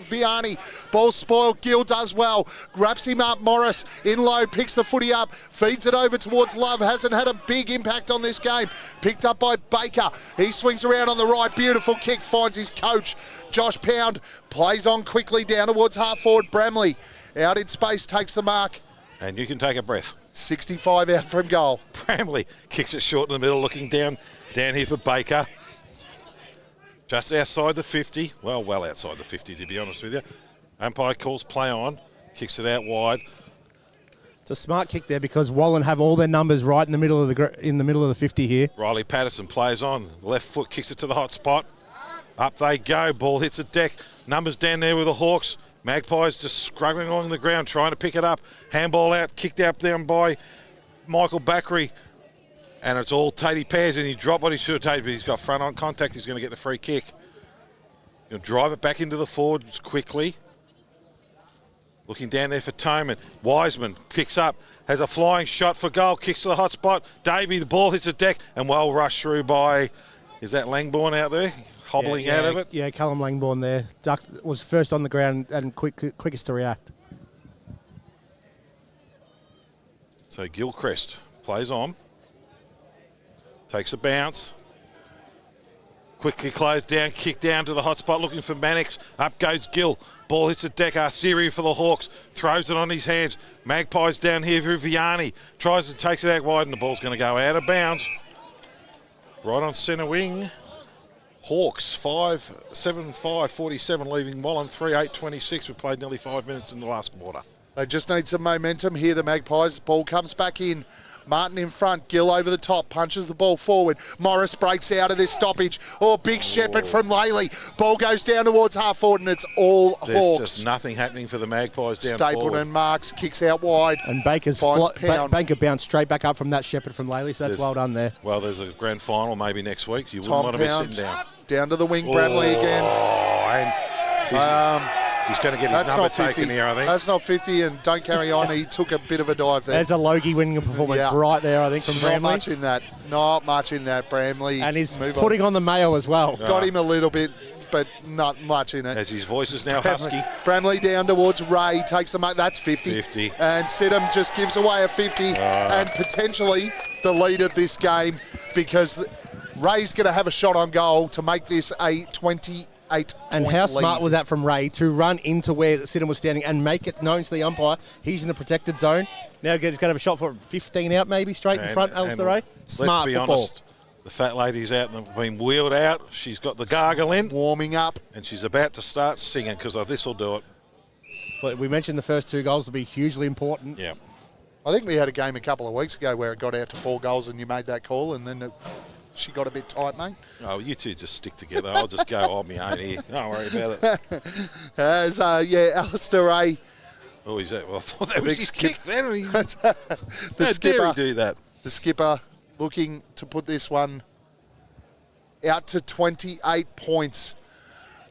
S2: Vianney. Ball spoiled. Gill does well. Wraps him up. Morris in low. Picks the footy up. Feeds it over towards Love. Hasn't had a big impact on this game. Picked up by Baker. He swings around on the right. Beautiful kick. Finds his coach. Josh Pound plays on quickly down towards half forward. Bramley out in space. Takes the mark.
S1: And you can take a breath.
S2: 65 out from goal.
S1: Bramley kicks it short in the middle, looking down here for Baker. Just outside the 50. Well outside the 50, to be honest with you. Umpire calls play on. Kicks it out wide.
S3: It's a smart kick there because Wallan have all their numbers right in the middle of the 50 here.
S1: Riley Patterson plays on. Left foot kicks it to the hot spot. Up they go. Ball hits the deck. Numbers down there with the Hawks. Magpies just struggling along the ground, trying to pick it up. Handball out, kicked out down by Michael Bakary. And it's all Tatey Pairs, and he dropped what he should have taken, but he's got front on contact. He's going to get the free kick. He'll drive it back into the forwards quickly. Looking down there for Toman. Wiseman picks up, has a flying shot for goal, kicks to the hot spot. Davey, the ball hits the deck, and well rushed through by, is that Langbourne out there? Hobbling out of it?
S3: Yeah, Callum Langbourne there. Duck was first on the ground and quickest to react.
S1: So Gilchrist plays on. Takes a bounce. Quickly closed down, kick down to the hot spot, looking for Mannix. Up goes Gill. Ball hits the deck. Arsiri for the Hawks. Throws it on his hands. Magpies down here for Vianney. Tries and takes it out wide, and the ball's going to go out of bounds. Right on centre wing. Hawks 5-7-5-47, leaving Wallan 3-8-26. We played nearly 5 minutes in the last quarter.
S2: They just need some momentum here, the Magpies. Ball comes back in. Martin in front, Gill over the top, punches the ball forward. Morris breaks out of this stoppage. Big Shepherd from Laley. Ball goes down towards half forward, and it's all Hawks.
S1: There's just nothing happening for the Magpies down
S2: Stapleton
S1: forward.
S2: marks, kicks out wide.
S3: And Baker bounced straight back up from that Shepherd from Laley, so that's well done there.
S1: Well, there's a grand final maybe next week. You wouldn't want to be sitting down.
S2: Down to the wing, Bradley again.
S1: He's going to get his number taken here, I think.
S2: That's not 50, and don't carry on. He took a bit of a dive there.
S3: There's a Logie winning a performance right there, I think, from Bramley.
S2: Not much in that, Bramley.
S3: And he's putting on the mayo as well.
S2: Got him a little bit, but not much in it.
S1: As his voice is now husky.
S2: Bramley down towards Ray, takes the mark. That's 50. And Sidham just gives away a 50, and potentially the lead of this game, because Ray's going to have a shot on goal to make this a 28.
S3: And how smart was that from Ray to run into where Sidham was standing and make it known to the umpire he's in the protected zone. Now he's going to have a shot for 15 out maybe, straight in front, Alistair Ray. Smart
S1: let's be
S3: football.
S1: Honest, the fat lady's out and been wheeled out. She's got the gargle in.
S2: Warming up.
S1: And she's about to start singing, because this will do it.
S3: But we mentioned the first 2 goals will be hugely important.
S1: Yeah.
S2: I think we had a game a couple of weeks ago where it got out to 4 goals and you made that call, and then she got a bit tight, mate.
S1: Oh, you two just stick together. I'll just go on my own here. Don't worry about it.
S2: As, Alistair Ray.
S1: Oh, is that? Well, I thought that was his kick then.
S2: The skipper,
S1: dare he do that?
S2: The skipper looking to put this one out to 28 points.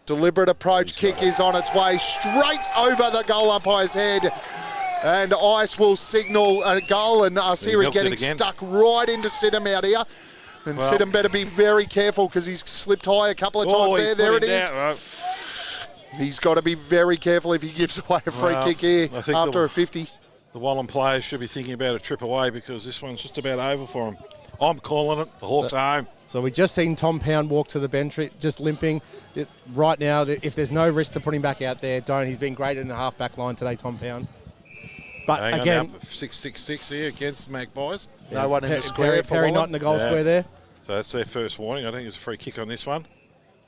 S2: Deliberate approach kick is on its way straight over the goal umpire's head. And Ice will signal a goal, and Asiri getting stuck right into Sidham out here. And Sidham better be very careful because he's slipped high a couple of times there. There it is. Right. He's got to be very careful if he gives away a free kick here after a 50.
S1: The Wallan players should be thinking about a trip away because this one's just about over for them. I'm calling it. The Hawks are home.
S3: So we just seen Tom Pound walk to the bench, just limping. Right now, if there's no risk to put him back out there, don't. He's been great in the half-back line today, Tom Pound. But
S1: hang
S3: again,
S1: on now, 6-6-6 here against Magpies.
S2: No one in the square.
S3: Perry not in the goal square there.
S1: So that's their first warning. I think it's a free kick on this one.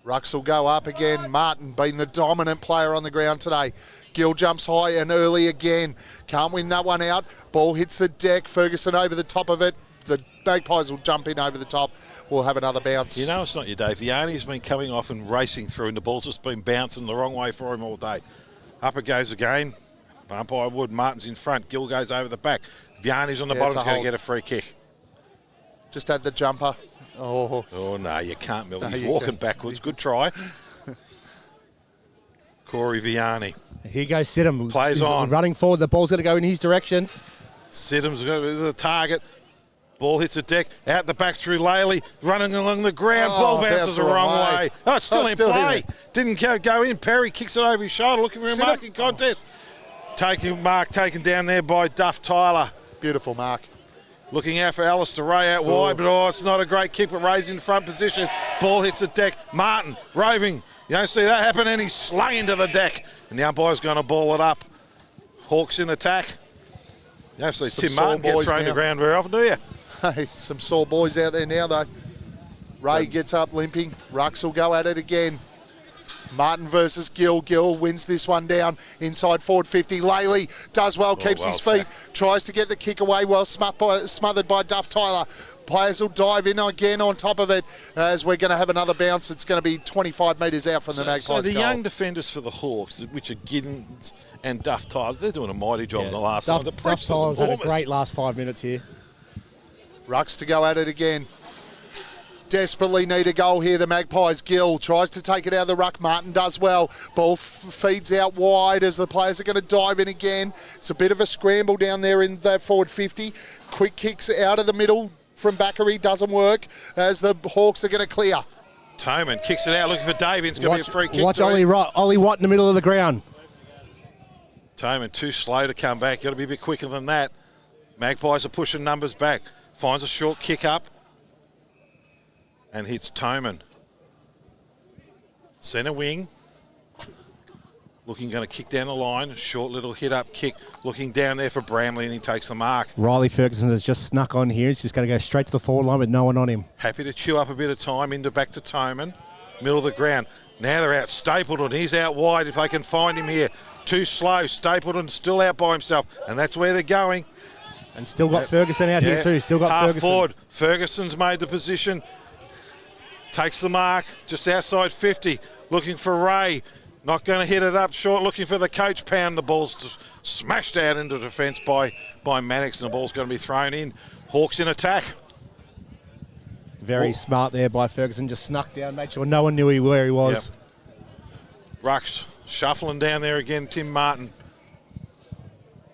S2: Rucks will go up again. Martin being the dominant player on the ground today. Gill jumps high and early again. Can't win that one out. Ball hits the deck. Ferguson over the top of it. The Magpies will jump in over the top. We'll have another bounce.
S1: You know it's not your day. Vianney's been coming off and racing through, and the ball's just been bouncing the wrong way for him all day. Up it goes again. Umpire Wood, Martin's in front. Gill goes over the back. Vianney's on the bottom. He's going to get a free kick.
S2: Just had the jumper. Oh
S1: no, you can't, Mill. He's walking backwards. Good try. Corey Vianney.
S3: Here goes Sidham.
S1: Plays on.
S3: Running forward. The ball's going to go in his direction.
S1: Sidham's going to the target. Ball hits the deck. Out the back through Laley. Running along the ground. Ball bounces the wrong way. Oh, it's still in play. Didn't go in. Perry kicks it over his shoulder. Looking for a marking contest. Taken down there by Duff Tyler.
S2: Beautiful mark.
S1: Looking out for Alistair Ray out wide, but it's not a great kick, but Ray's in front position. Ball hits the deck. Martin, roving. You don't see that happen, and he's slung into the deck. And the umpire's going to ball it up. Hawks in attack. You don't see Tim Martin get thrown to the ground very often, do you?
S2: Hey, some sore boys out there now, though. Ray gets up limping. Rucks will go at it again. Martin versus Gill. Gill wins this one down inside forward 50. Laley does well, keeps his feet, tries to get the kick away, well smothered by Duff Tyler. Players will dive in again on top of it as we're going to have another bounce. It's going to be 25 metres out from the Magpies
S1: So the
S2: goal.
S1: young defenders for the Hawks, which are Giddens and Duff Tyler, they're doing a mighty job in the last time.
S3: Duff Tyler's had a great last 5 minutes here.
S2: Rucks to go at it again. Desperately need a goal here, the Magpies. Gill tries to take it out of the ruck. Martin does well. Ball feeds out wide as the players are going to dive in again. It's a bit of a scramble down there in that forward 50. Quick kicks out of the middle from Bakary. Doesn't work as the Hawks are going to clear.
S1: Toman kicks it out looking for Davies. It's going to be a free kick.
S3: Watch Ollie Watt in the middle of the ground.
S1: Toman too slow to come back. Got to be a bit quicker than that. Magpies are pushing numbers back. Finds a short kick up. And hits Toman. Centre wing. Going to kick down the line. Short little hit up kick. Looking down there for Bramley, and he takes the mark.
S3: Riley Ferguson has just snuck on here. He's just going to go straight to the forward line with no one on him.
S1: Happy to chew up a bit of time into back to Toman. Middle of the ground. Now they're out Stapleton. He's out wide if they can find him here. Too slow. Stapleton still out by himself. And that's where they're going.
S3: And still got Ferguson out here too. Still got
S1: half
S3: Ferguson.
S1: Forward. Ferguson's made the position. Takes the mark, just outside 50, looking for Ray. Not going to hit it up short, looking for the coach. Pound, the ball's smashed out into defence by Mannix, and the ball's going to be thrown in. Hawks in attack.
S3: Very smart there by Ferguson, just snuck down, made sure no one knew where he was.
S1: Yep. Rucks shuffling down there again, Tim Martin.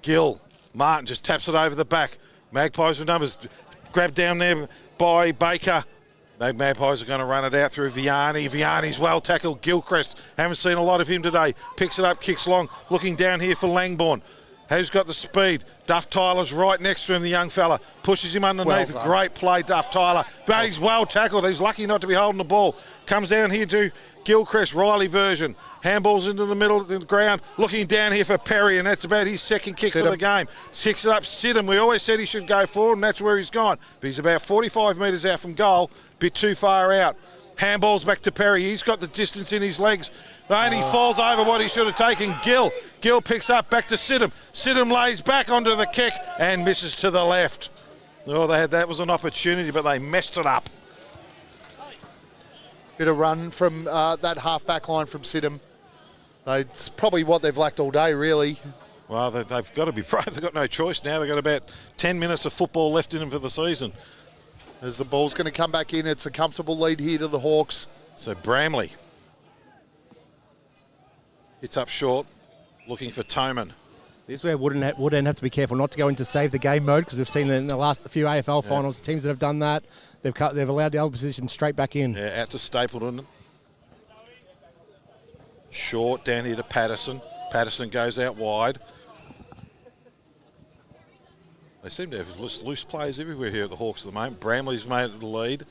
S1: Gill, Martin just taps it over the back. Magpies with numbers, grabbed down there by Baker. Magpies are going to run it out through Vianney. Vianney's well tackled. Gilchrist, haven't seen a lot of him today. Picks it up, kicks long. Looking down here for Langbourne. Who's got the speed? Duff Tyler's right next to him, the young fella. Pushes him underneath.
S2: Well,
S1: great play, Duff Tyler. But he's well tackled. He's lucky not to be holding the ball. Comes down here to Gilchrist, Riley version. Handballs into the middle of the ground. Looking down here for Perry, and that's about his second kick for the game. Kicks it up, Sidham. We always said he should go forward, and that's where he's gone. But he's about 45 metres out from goal. Bit too far out. Handballs back to Perry. He's got the distance in his legs. And he falls over what he should have taken. Gill picks up, back to Sidham. Sidham lays back onto the kick and misses to the left. Oh, that was an opportunity, but they messed it up.
S2: Bit of run from that half-back line from Sidham. It's probably what they've lacked all day, really.
S1: Well, they've got to be brave. They've got no choice now. They've got about 10 minutes of football left in them for the season.
S2: As the ball's going to come back in, it's a comfortable lead here to the Hawks.
S1: So Bramley hits up short, looking for Toman.
S3: This is where Woodend have to be careful not to go into save the game mode, because we've seen in the last few AFL finals teams that have done that. They've allowed the opposition straight back in.
S1: Yeah, out to Stapleton. Short down here to Patterson. Patterson goes out wide. They seem to have loose players everywhere here at the Hawks at the moment. Bramley's made the lead.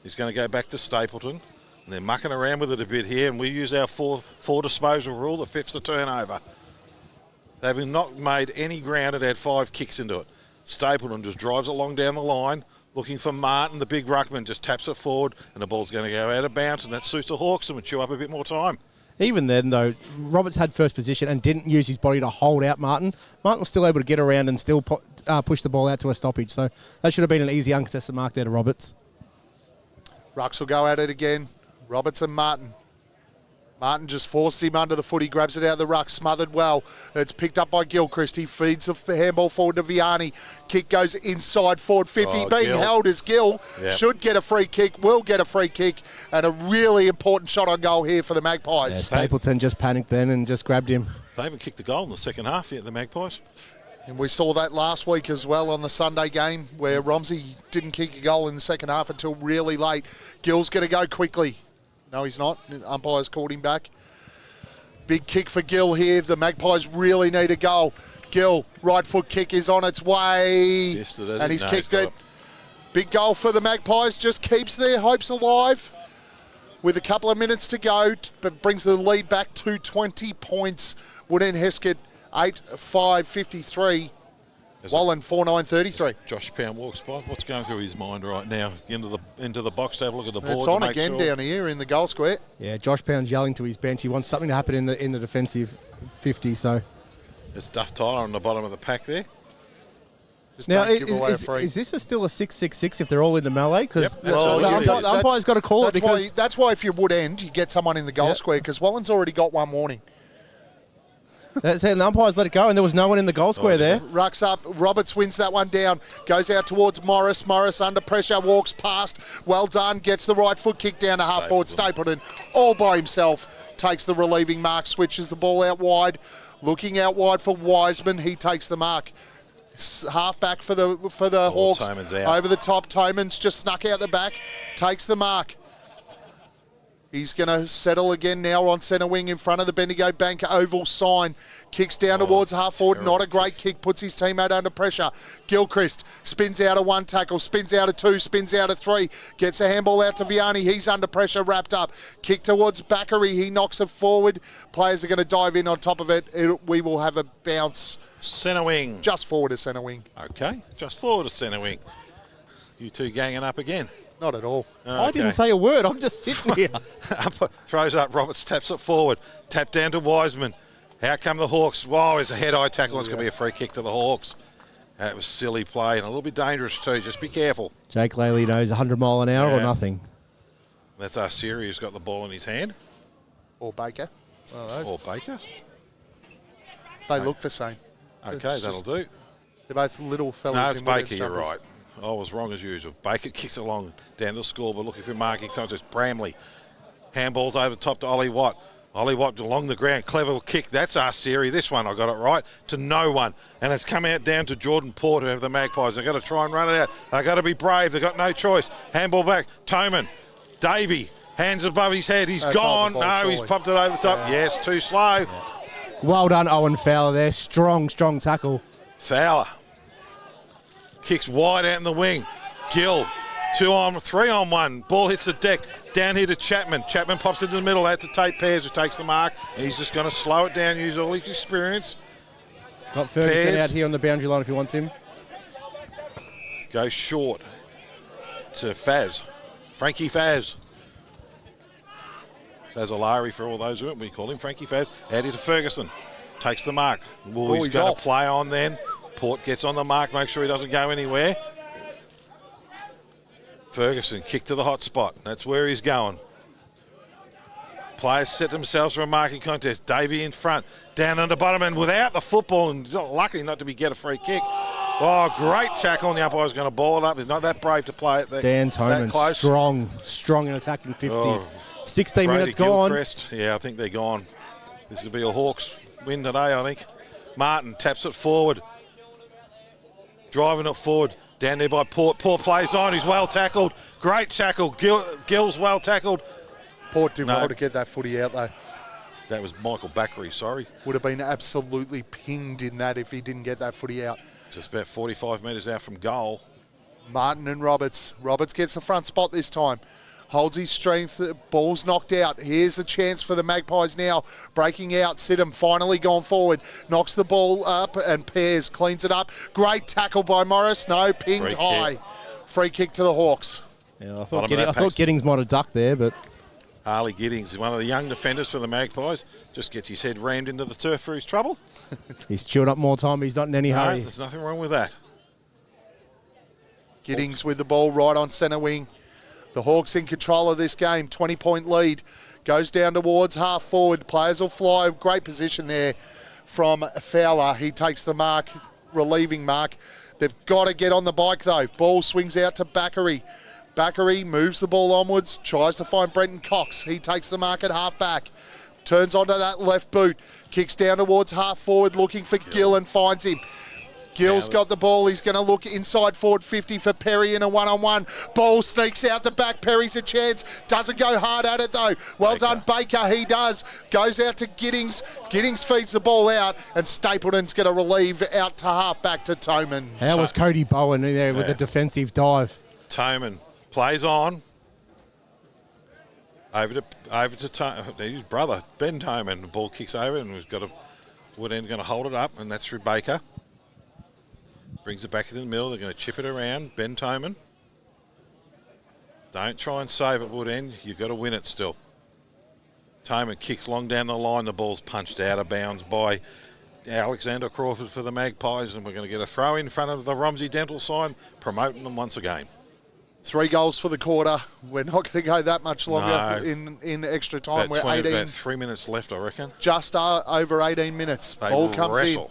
S1: He's going to go back to Stapleton. And they're mucking around with it a bit here, and we use our four disposal rule that fifth's a turnover. They've not made any ground. It had 5 kicks into it. Stapleton just drives it along down the line, looking for Martin, the big ruckman, just taps it forward, and the ball's going to go out of bounds, and that suits the Hawks and would chew up a bit more time.
S3: Even then, though, Roberts had first position and didn't use his body to hold out Martin. Martin was still able to get around and still push the ball out to a stoppage. So that should have been an easy uncontested mark there to Roberts.
S2: Rucks will go at it again. Roberts and Martin. Martin just forced him under the foot. He grabs it out of the ruck, smothered well. It's picked up by Gilchrist. He feeds the handball forward to Vianney. Kick goes inside, forward 50. Being held as Gill. Yep. Should get a free kick, will get a free kick, and a really important shot on goal here for the Magpies.
S3: Yeah, Stapleton just panicked then and just grabbed him.
S1: They haven't kicked a goal in the second half yet, the Magpies.
S2: And we saw that last week as well on the Sunday game, where Romsey didn't kick a goal in the second half until really late. Gill's going to go quickly. No, he's not. Umpire's called him back. Big kick for Gill here. The Magpies really need a goal. Gill, right foot kick is on its way. And he's kicked it. Big goal for the Magpies. Just keeps their hopes alive. With a couple of minutes to go, but brings the lead back to 20 points. Woodend Heskett 8-5-53. Wallan 4-9-33.
S1: Josh Pound walks by. What's going through his mind right now? Into the box to have a look at the board.
S2: It's on again down here in the goal square.
S3: Yeah, Josh Pound's yelling to his bench. He wants something to happen in the defensive 50. So
S1: there's Duff Tyler on the bottom of the pack there.
S2: Just
S3: now, is this still a 6-6-6 if they're all in the melee? Because the umpire's got to call it. Because
S2: that's why if you're Woodend, you get someone in the goal square, because Wallan's already got one warning.
S3: That's it, and the umpires let it go, and there was no one in the goal square there.
S2: Rucks up. Roberts wins that one down. Goes out towards Morris. Morris under pressure, walks past. Well done. Gets the right foot kick down to half forward. Stapleton all by himself takes the relieving mark. Switches the ball out wide. Looking out wide for Wiseman. He takes the mark. Half back for the Hawks. Over the top. Toman's just snuck out the back. Takes the mark. He's going to settle again now on centre wing in front of the Bendigo Bank oval sign. Kicks down towards half forward. Not a great kick. Puts his teammate under pressure. Gilchrist spins out of 1 tackle. Spins out of 2. Spins out of 3. Gets a handball out to Vianney. He's under pressure. Wrapped up. Kick towards Backery. He knocks it forward. Players are going to dive in on top of it. We will have a bounce.
S1: Centre wing.
S2: Just forward to centre wing.
S1: Okay. Just forward to centre wing. You two ganging up again.
S2: Not at all.
S3: Okay. I didn't say a word. I'm just sitting here.
S1: Throws up. Roberts taps it forward. Tap down to Wiseman. How come the Hawks? Wow, it's a head-eye tackle. It's going to be a free kick to the Hawks. That was silly play and a little bit dangerous too. Just be careful.
S3: Jake Laley knows 100 mile an hour or nothing.
S1: That's our Siri who's got the ball in his hand.
S2: Or Baker.
S1: Or Baker.
S2: They look the same.
S1: Okay, that'll do.
S2: They're both little fellas.
S1: No, it's Baker, you're right. I was wrong as usual. Baker kicks it along down to the score, but looking for marking time. It's Bramley. Handballs over the top to Ollie Watt. Ollie Watt along the ground. Clever kick. That's our Siri. This one, I got it right. To no one. And it's come out down to Jordan Porter of the Magpies. They've got to try and run it out. They've got to be brave. They've got no choice. Handball back. Toman. Davey. Hands above his head. He's gone. No, he's popped it over the top. Yes, too slow.
S3: Well done, Owen Fowler there. Strong tackle.
S1: Fowler. Kicks wide out in the wing. Gill, 3 on 1. Ball hits the deck. Down here to Chapman. Chapman pops into the middle. Out to Tate Pears, who takes the mark. And he's just going to slow it down, use all his experience.
S3: Scott Ferguson out here on the boundary line if he wants him.
S1: Goes short to Faz. Frankie Faz. Faz Fazzolari for all those who we call him Frankie Faz. Out into Ferguson. Takes the mark. Well, he's going to play on then. Port gets on the mark, make sure he doesn't go anywhere. Ferguson, kick to the hot spot. That's where he's going. Players set themselves for a marking contest. Davey in front, down on the bottom, and without the football, and lucky not to get a free kick. Oh, great tackle, and the umpire's going to ball it up. He's not that brave to play it
S3: Dan Toman, strong in attacking 50. 16
S1: Brady
S3: minutes gone.
S1: Gilchrist. Yeah, I think they're gone. This will be a Hawks win today, I think. Martin taps it forward. Driving it forward. Down there by Port. Port plays on. He's well tackled. Great tackle. Gill's well tackled.
S2: Port did well to get that footy out, though.
S1: That was Michael Backery, sorry.
S2: Would have been absolutely pinged in that if he didn't get that footy out.
S1: Just about 45 metres out from goal.
S2: Martin and Roberts. Roberts gets the front spot this time. Holds his strength. Ball's knocked out. Here's a chance for the Magpies now. Breaking out. Sidham finally gone forward. Knocks the ball up and Pears cleans it up. Great tackle by Morris. No, pinged high. Free kick to the Hawks.
S3: Yeah, I thought Giddings might have ducked there, but...
S1: Harley Giddings is one of the young defenders for the Magpies. Just gets his head rammed into the turf for his trouble.
S3: He's chewed up more time. He's not in any hurry.
S1: There's nothing wrong with that.
S2: Giddings with the ball right on centre wing. The Hawks in control of this game. 20-point lead. Goes down towards half forward. Players will fly. Great position there from Fowler. He takes the mark, relieving mark. They've got to get on the bike, though. Ball swings out to Backery. Backery moves the ball onwards, tries to find Brenton Cox. He takes the mark at half-back. Turns onto that left boot. Kicks down towards half-forward, looking for Gill and finds him. Gill's got the ball. He's going to look inside forward 50 for Perry in a one-on-one. Ball sneaks out the back. Perry's a chance. Doesn't go hard at it, though. Well done, Baker. He does. Goes out to Giddings. Giddings feeds the ball out, and Stapleton's going to relieve out to half-back to Toman.
S3: How was Cody Bowen in there with a defensive dive?
S1: Toman plays on. Over to his brother, Ben Toman. The ball kicks over, and we've got a Woodend going to hold it up, and that's through Baker. Brings it back into the middle. They're going to chip it around. Ben Toman. Don't try and save it, Woodend. You've got to win it still. Toman kicks long down the line. The ball's punched out of bounds by Alexander Crawford for the Magpies, and we're going to get a throw in front of the Romsey Dental sign, promoting them once again.
S2: 3 goals for the quarter. We're not going to go that much longer in extra time.
S1: We're about 3 minutes left, I reckon.
S2: Just over 18 minutes. Ball comes in.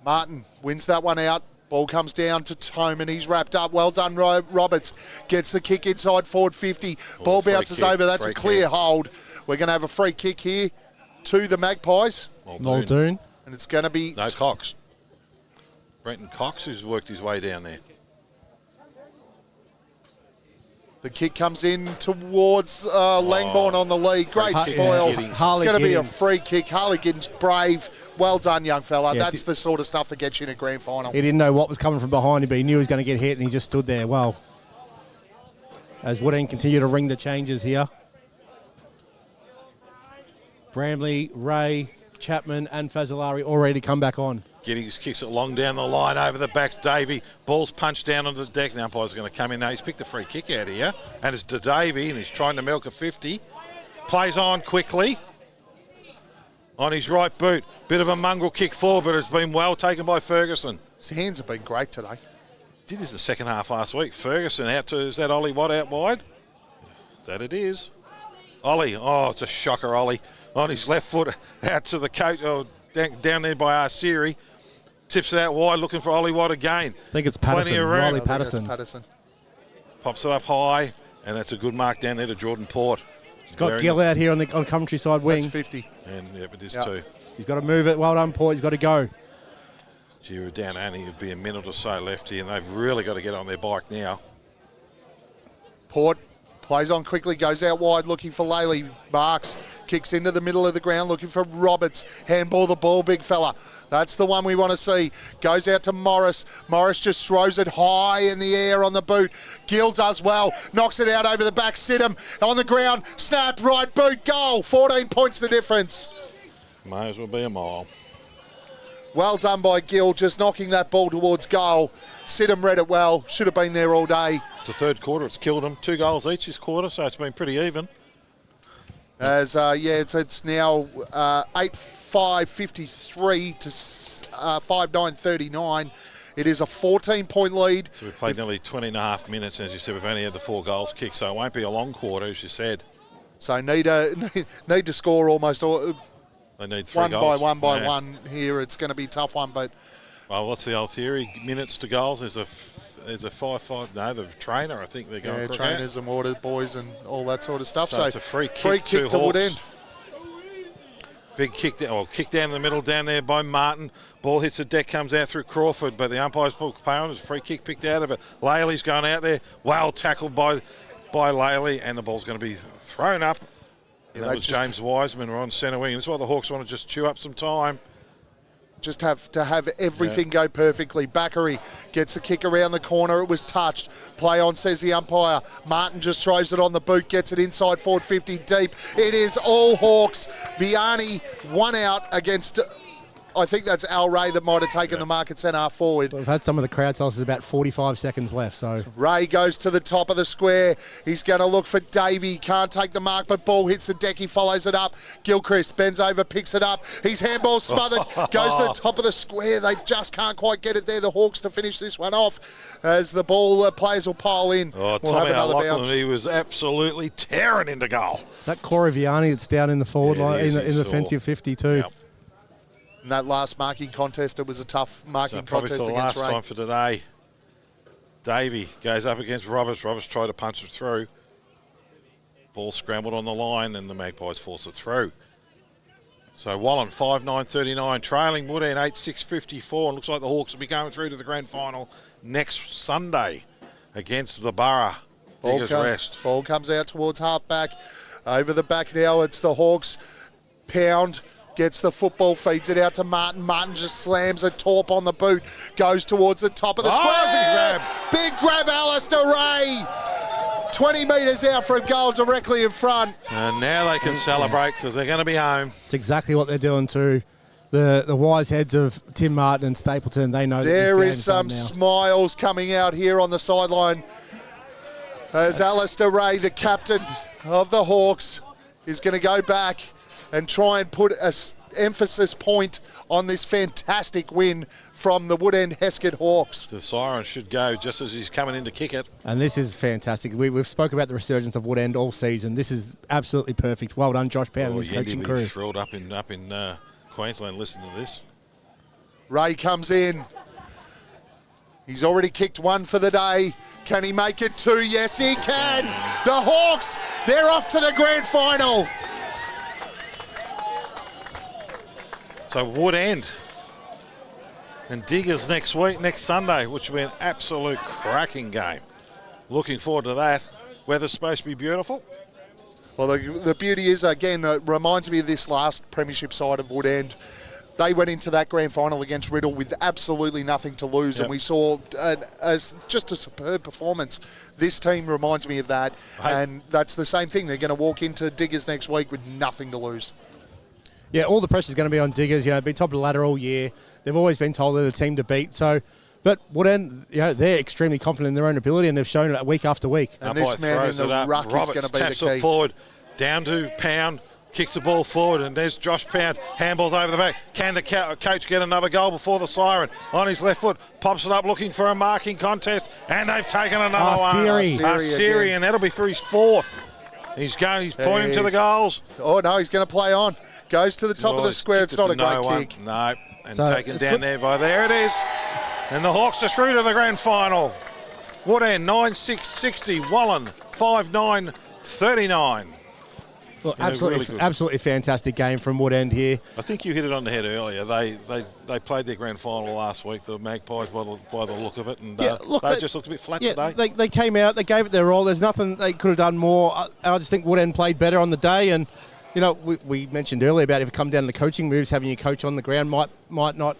S2: Martin wins that one out. Ball comes down to Toman. He's wrapped up. Well done, Roberts. Gets the kick inside forward 50. Ball bounces over. That's a clear hold. We're going to have a free kick here to the Magpies.
S3: Muldoon.
S2: And it's going to be...
S1: No, Cox. Brenton Cox, who's worked his way down there.
S2: The kick comes in towards Langbourne on the lead. Great spoil. It's going to be a free kick. Harley Giddings, brave. Well done, young fella. Yeah, that's the sort of stuff that gets you in a grand final.
S3: He didn't know what was coming from behind him, but he knew he was going to get hit, and he just stood there well. As Woodend continue to ring the changes here. Bramley, Ray, Chapman, and Fazzolari all ready to come back on.
S1: Giddings kicks it long down the line over the backs. Davey, ball's punched down onto the deck. The umpire's going to come in now. He's picked a free kick out here, and it's to Davey, and he's trying to milk a 50. Plays on quickly on his right boot. Bit of a mongrel kick forward, but it's been well taken by Ferguson.
S2: His hands have been great today.
S1: Did this the second half last week. Ferguson out to, is that Ollie Watt out wide? That it is. Ollie, oh, it's a shocker, Ollie. On his left foot out to the coach, down there by Arsieri. Tips it out wide, looking for Ollie Watt again.
S3: I think it's Patterson, Riley Patterson.
S1: Pops it up high, and that's a good mark down there to Jordan Port.
S3: He's got Gill out here on country side wing.
S2: That's 50.
S1: And it is too.
S3: He's got to move it. Well done, Port. He's got to go.
S1: Gee, we're down only, it'd be a minute or so left here, and they've really got to get on their bike now.
S2: Port plays on quickly, goes out wide looking for Laley. Marks, kicks into the middle of the ground looking for Roberts. Handball the ball, big fella. That's the one we want to see. Goes out to Morris. Morris just throws it high in the air on the boot. Gill does well. Knocks it out over the back. Sidham on the ground. Snap, right boot, goal. 14 points the difference.
S1: May as well be a mile.
S2: Well done by Gill, just knocking that ball towards goal. Sidham read it well. Should have been there all day.
S1: It's the third quarter. It's killed them. 2 goals each this quarter, so it's been pretty even.
S2: As it's now 8-5-53 to 5-9-39. It is a 14-point lead.
S1: So we've played nearly 20 and a half minutes, and as you said, we've only had the 4 goals kicked, so it won't be a long quarter, as you said.
S2: So need to score almost all.
S1: They need 3 goals.
S2: One by one here. It's going to be a tough one, but.
S1: Well, what's the old theory? Minutes to goals. There's a 5-5. No, the trainer. I think they're going.
S2: Yeah, trainers and water boys and all that sort of stuff.
S1: So it's a free kick to
S2: Wood End.
S1: Big kick down. Kick down in the middle, down there by Martin. Ball hits the deck, comes out through Crawford, but the umpire's pay on. It's a free kick picked out of it. Laley's going out there. Well tackled by Laley, and the ball's going to be thrown up. And that was James Wiseman on centre wing. That's why the Hawks want to just chew up some time.
S2: Just have to have everything go perfectly. Bakary gets the kick around the corner. It was touched. Play on, says the umpire. Martin just throws it on the boot, gets it inside forward 50 deep. It is all Hawks. Vianney 1 out against, I think that's Al Ray that might have taken the mark at centre half forward.
S3: We've had some of the crowd tell us there's about 45 seconds left. So
S2: Ray goes to the top of the square. He's going to look for Davey. Can't take the mark, but ball hits the deck. He follows it up. Gilchrist bends over, picks it up. His handball smothered. Goes to the top of the square. They just can't quite get it there. The Hawks to finish this one off as the ball players will pile in.
S1: Oh, Tommy Lachlan, he was absolutely tearing into goal.
S3: That Corey Vianney that's down in the forward line, in the defensive 52.
S1: Yep.
S2: In that last marking contest, it was a tough marking contest against Ray.
S1: Probably for the last time for today. Davey goes up against Roberts. Roberts tried to punch it through. Ball scrambled on the line, and the Magpies force it through. So Wallan 5-9-39, trailing Wood End 8-6-54. Looks like the Hawks will be going through to the grand final next Sunday against the Borough.
S2: Ball comes out towards half-back. Over the back now, it's the Hawks. Pound gets the football, feeds it out to Martin. Martin just slams a torp on the boot, goes towards the top of the square. Big grab, Alistair Ray. 20 metres out for a goal directly in front.
S1: And now they can celebrate because they're going to be home.
S3: It's exactly what they're doing too. The wise heads of Tim Martin and Stapleton, they know
S2: there is some smiles coming out here on the sideline as Alistair Ray, the captain of the Hawks, is going to go back and try and put an emphasis point on this fantastic win from the Wood End Heskset Hawks.
S1: The siren should go just as he's coming in to kick it.
S3: And this is fantastic. We've spoken about the resurgence of Wood End all season. This is absolutely perfect. Well done, Josh Pound and his coaching crew.
S1: Thrilled up in Queensland listening to this.
S2: Ray comes in. He's already kicked 1 for the day. Can he make it 2? Yes, he can. The Hawks, they're off to the grand final.
S1: So Wood End and Diggers next Sunday, which will be an absolute cracking game. Looking forward to that. Weather's supposed to be beautiful.
S2: Well, the beauty is, again, it reminds me of this last premiership side of Wood End. They went into that grand final against Riddle with absolutely nothing to lose, and we saw just a superb performance. This team reminds me of that, and that's the same thing. They're going to walk into Diggers next week with nothing to lose.
S3: Yeah, all the pressure's going to be on Diggers. You know, they've been top of the ladder all year. They've always been told they're the team to beat. So, but Wood End, you know, they're extremely confident in their own ability, and they've shown it week after week.
S2: And this man in the ruck is going to be the key.
S1: Forward, down to Pound, kicks the ball forward, and there's Josh Pound. Handballs over the back. Can the coach get another goal before the siren? On his left foot, pops it up looking for a marking contest, and they've taken another one. Siri, and that'll be for his 4th. He's pointing to the goals.
S2: Oh, no, he's going to play on. Goes to the top of the square. It's not a great kick.
S1: No, and taken down there by there it is. And the Hawks are through to the grand final. Wood End 9-6-60, Wallan 5-9-39.
S3: Well, absolutely fantastic game from Wood End here.
S1: I think you hit it on the head earlier. They played their grand final last week, the Magpies, by the look of it, and they just looked a bit flat today.
S3: They came out, they gave it their all. There's nothing they could have done more. I just think Wood End played better on the day, and you know, we mentioned earlier about if it come down to the coaching moves, having your coach on the ground might not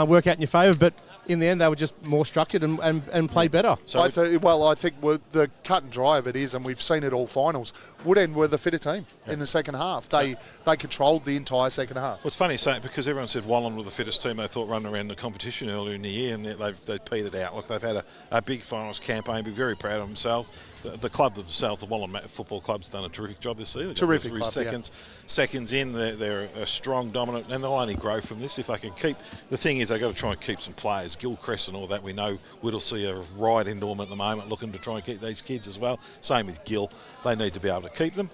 S3: work out in your favour, but in the end, they were just more structured and played better.
S2: So I think the cut and dry of it is, and we've seen it all finals, Woodend were the fitter team in the second half. They controlled the entire second half.
S1: Well, it's funny saying because everyone said Wallan were the fittest team they thought running around the competition earlier in the year, and they've petered out. Look, they've had a big finals campaign, be very proud of themselves. The club themselves, the Wallan Football Club's done a terrific job this season.
S2: Terrific club,
S1: seconds in, they're a strong, dominant, and they'll only grow from this if they can keep. The thing is, they've got to try and keep some players. Gilchrist and all that, we know Whittlesea are right into them at the moment, looking to try and keep these kids as well. Same with Gill. They need to be able to keep them.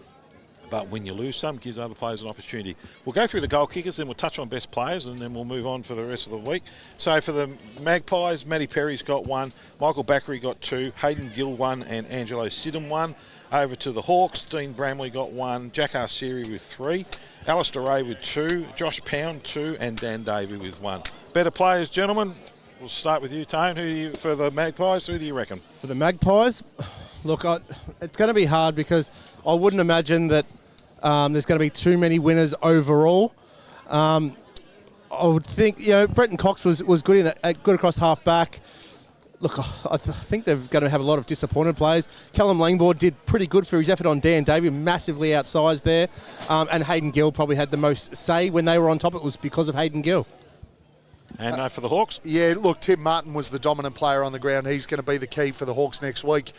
S1: But when you lose some, gives other players an opportunity. We'll go through the goal kickers, then we'll touch on best players, and then we'll move on for the rest of the week. So for the Magpies, Matty Perry's got 1, Michael Backery got 2, Hayden Gill 1, and Angelo Sidham 1. Over to the Hawks, Dean Bramley got 1, Jack Arsieri with 3, Alistair Ray with 2, Josh Pound 2, and Dan Davey with 1. Better players, gentlemen. We'll start with you, Tone. For the Magpies, who do you reckon?
S3: For the Magpies, look, it's going to be hard because I wouldn't imagine that there's going to be too many winners overall. I would think, Brenton Cox was good good across half back. Look, I think they're going to have a lot of disappointed players. Callum Langboard did pretty good for his effort on Dan Davey, massively outsized there. And Hayden Gill probably had the most say when they were on top. It was because of Hayden Gill.
S1: And for the Hawks?
S2: Yeah, look, Tim Martin was the dominant player on the ground. He's going to be the key for the Hawks next week.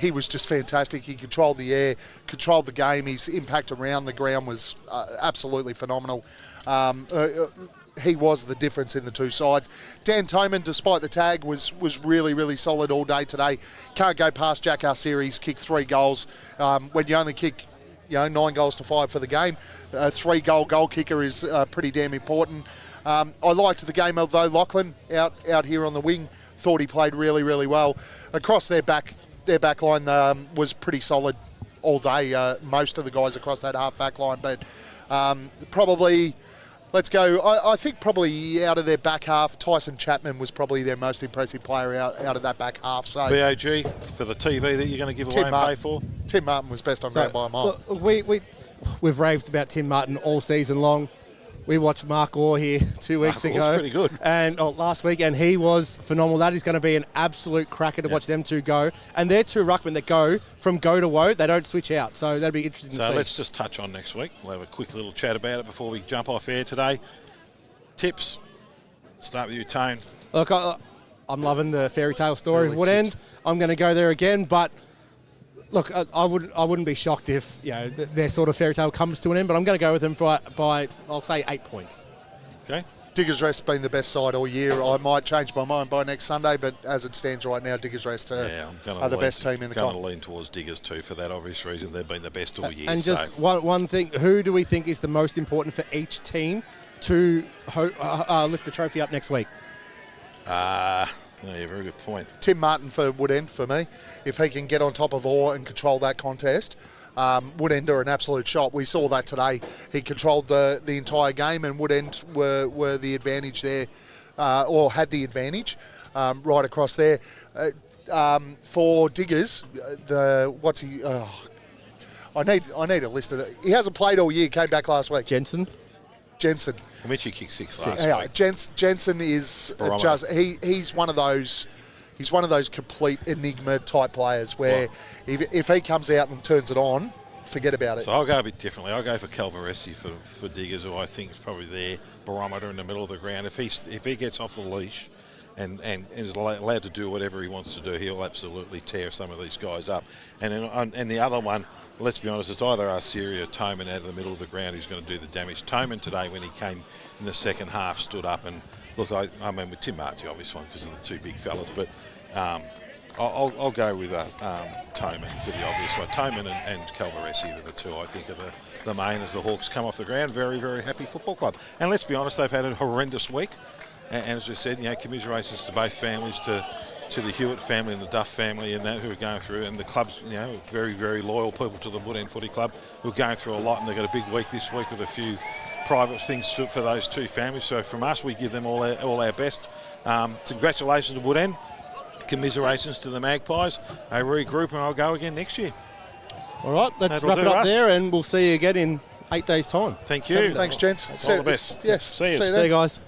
S2: He was just fantastic. He controlled the air, controlled the game. His impact around the ground was absolutely phenomenal. He was the difference in the two sides. Dan Toman, despite the tag, was really, really solid all day today. Can't go past Jack Arsieri. He's kicked 3 goals. When you only kick 9 goals to 5 for the game, a 3-goal goal kicker is pretty damn important. I liked the game, although Lachlan out here on the wing thought he played really, really well. Across their back line was pretty solid all day. Most of the guys across that half back line, but probably, let's go. I think probably out of their back half, Tyson Chapman was probably their most impressive player out of that back half. So
S1: BOG for the TV that you're going to give away and pay for.
S2: Tim Martin was best on ground by a mile.
S3: Look, we've raved about Tim Martin all season long. We watched Mark Orr here 2 weeks ago.
S1: Mark Orr's pretty good.
S3: And last week, and he was phenomenal. That is going to be an absolute cracker to watch them two go. And they're two ruckmen that go from go to woe. They don't switch out. So that'll be interesting to see.
S1: So let's just touch on next week. We'll have a quick little chat about it before we jump off air today. Tips. Start with you, Tone.
S3: Look, I'm loving the fairy tale story of Woodend.
S2: Tips.
S3: I'm going to go there again, but look, I wouldn't be shocked if their sort of fairy tale comes to an end. But I'm going to go with them by I'll say 8 points.
S1: Okay.
S2: Diggers Rest been the best side all year. I might change my mind by next Sunday, but as it stands right now, Diggers Rest are the best team in the
S1: comp. I'm going to lean towards Diggers too for that obvious reason. They've been the best all year.
S3: And just one thing, who do we think is the most important for each team to lift the trophy up next week?
S1: Yeah, very good point.
S2: Tim Martin for Woodend for me. If he can get on top of Orr and control that contest, Woodend are an absolute shot. We saw that today. He controlled the entire game, and Woodend were the advantage there, or had the advantage right across there. For Diggers, I need a list of it. He hasn't played all year. Came back last week.
S3: Jensen.
S1: I bet you kicked 6 last week.
S2: Jensen is just he's one of those. He's one of those complete enigma type players where if he comes out and turns it on, forget about it.
S1: So I'll go a bit differently. I'll go for Calvaresi for Diggers, who I think is probably their barometer in the middle of the ground. If he gets off the leash and is allowed to do whatever he wants to do, he'll absolutely tear some of these guys up. And the other one, let's be honest, it's either Arsieri or Toman out of the middle of the ground who's going to do the damage. Toman today, when he came in the second half, stood up and look. I mean, with Tim Mart's the obvious one because of the two big fellas, but I'll go with Toman for the obvious one. Toman and Calvaresi are the two I think are the main as the Hawks come off the ground. Very, very happy football club. And let's be honest, they've had a horrendous week. And as we said, commiserations to both families, to the Hewitt family and the Duff family and that who are going through, and the club's, very, very loyal people to the Woodend Footy Club who are going through a lot, and they've got a big week this week with a few private things for those two families. So from us, we give them all our best. Congratulations to Woodend. Commiserations to the Magpies. They regroup and I'll go again next year.
S3: All right, let's wrap it up there, and we'll see you again in 8 days' time.
S1: Thank you.
S2: Thanks, gents.
S1: All the best.
S2: Yes.
S1: See you.
S3: See you guys.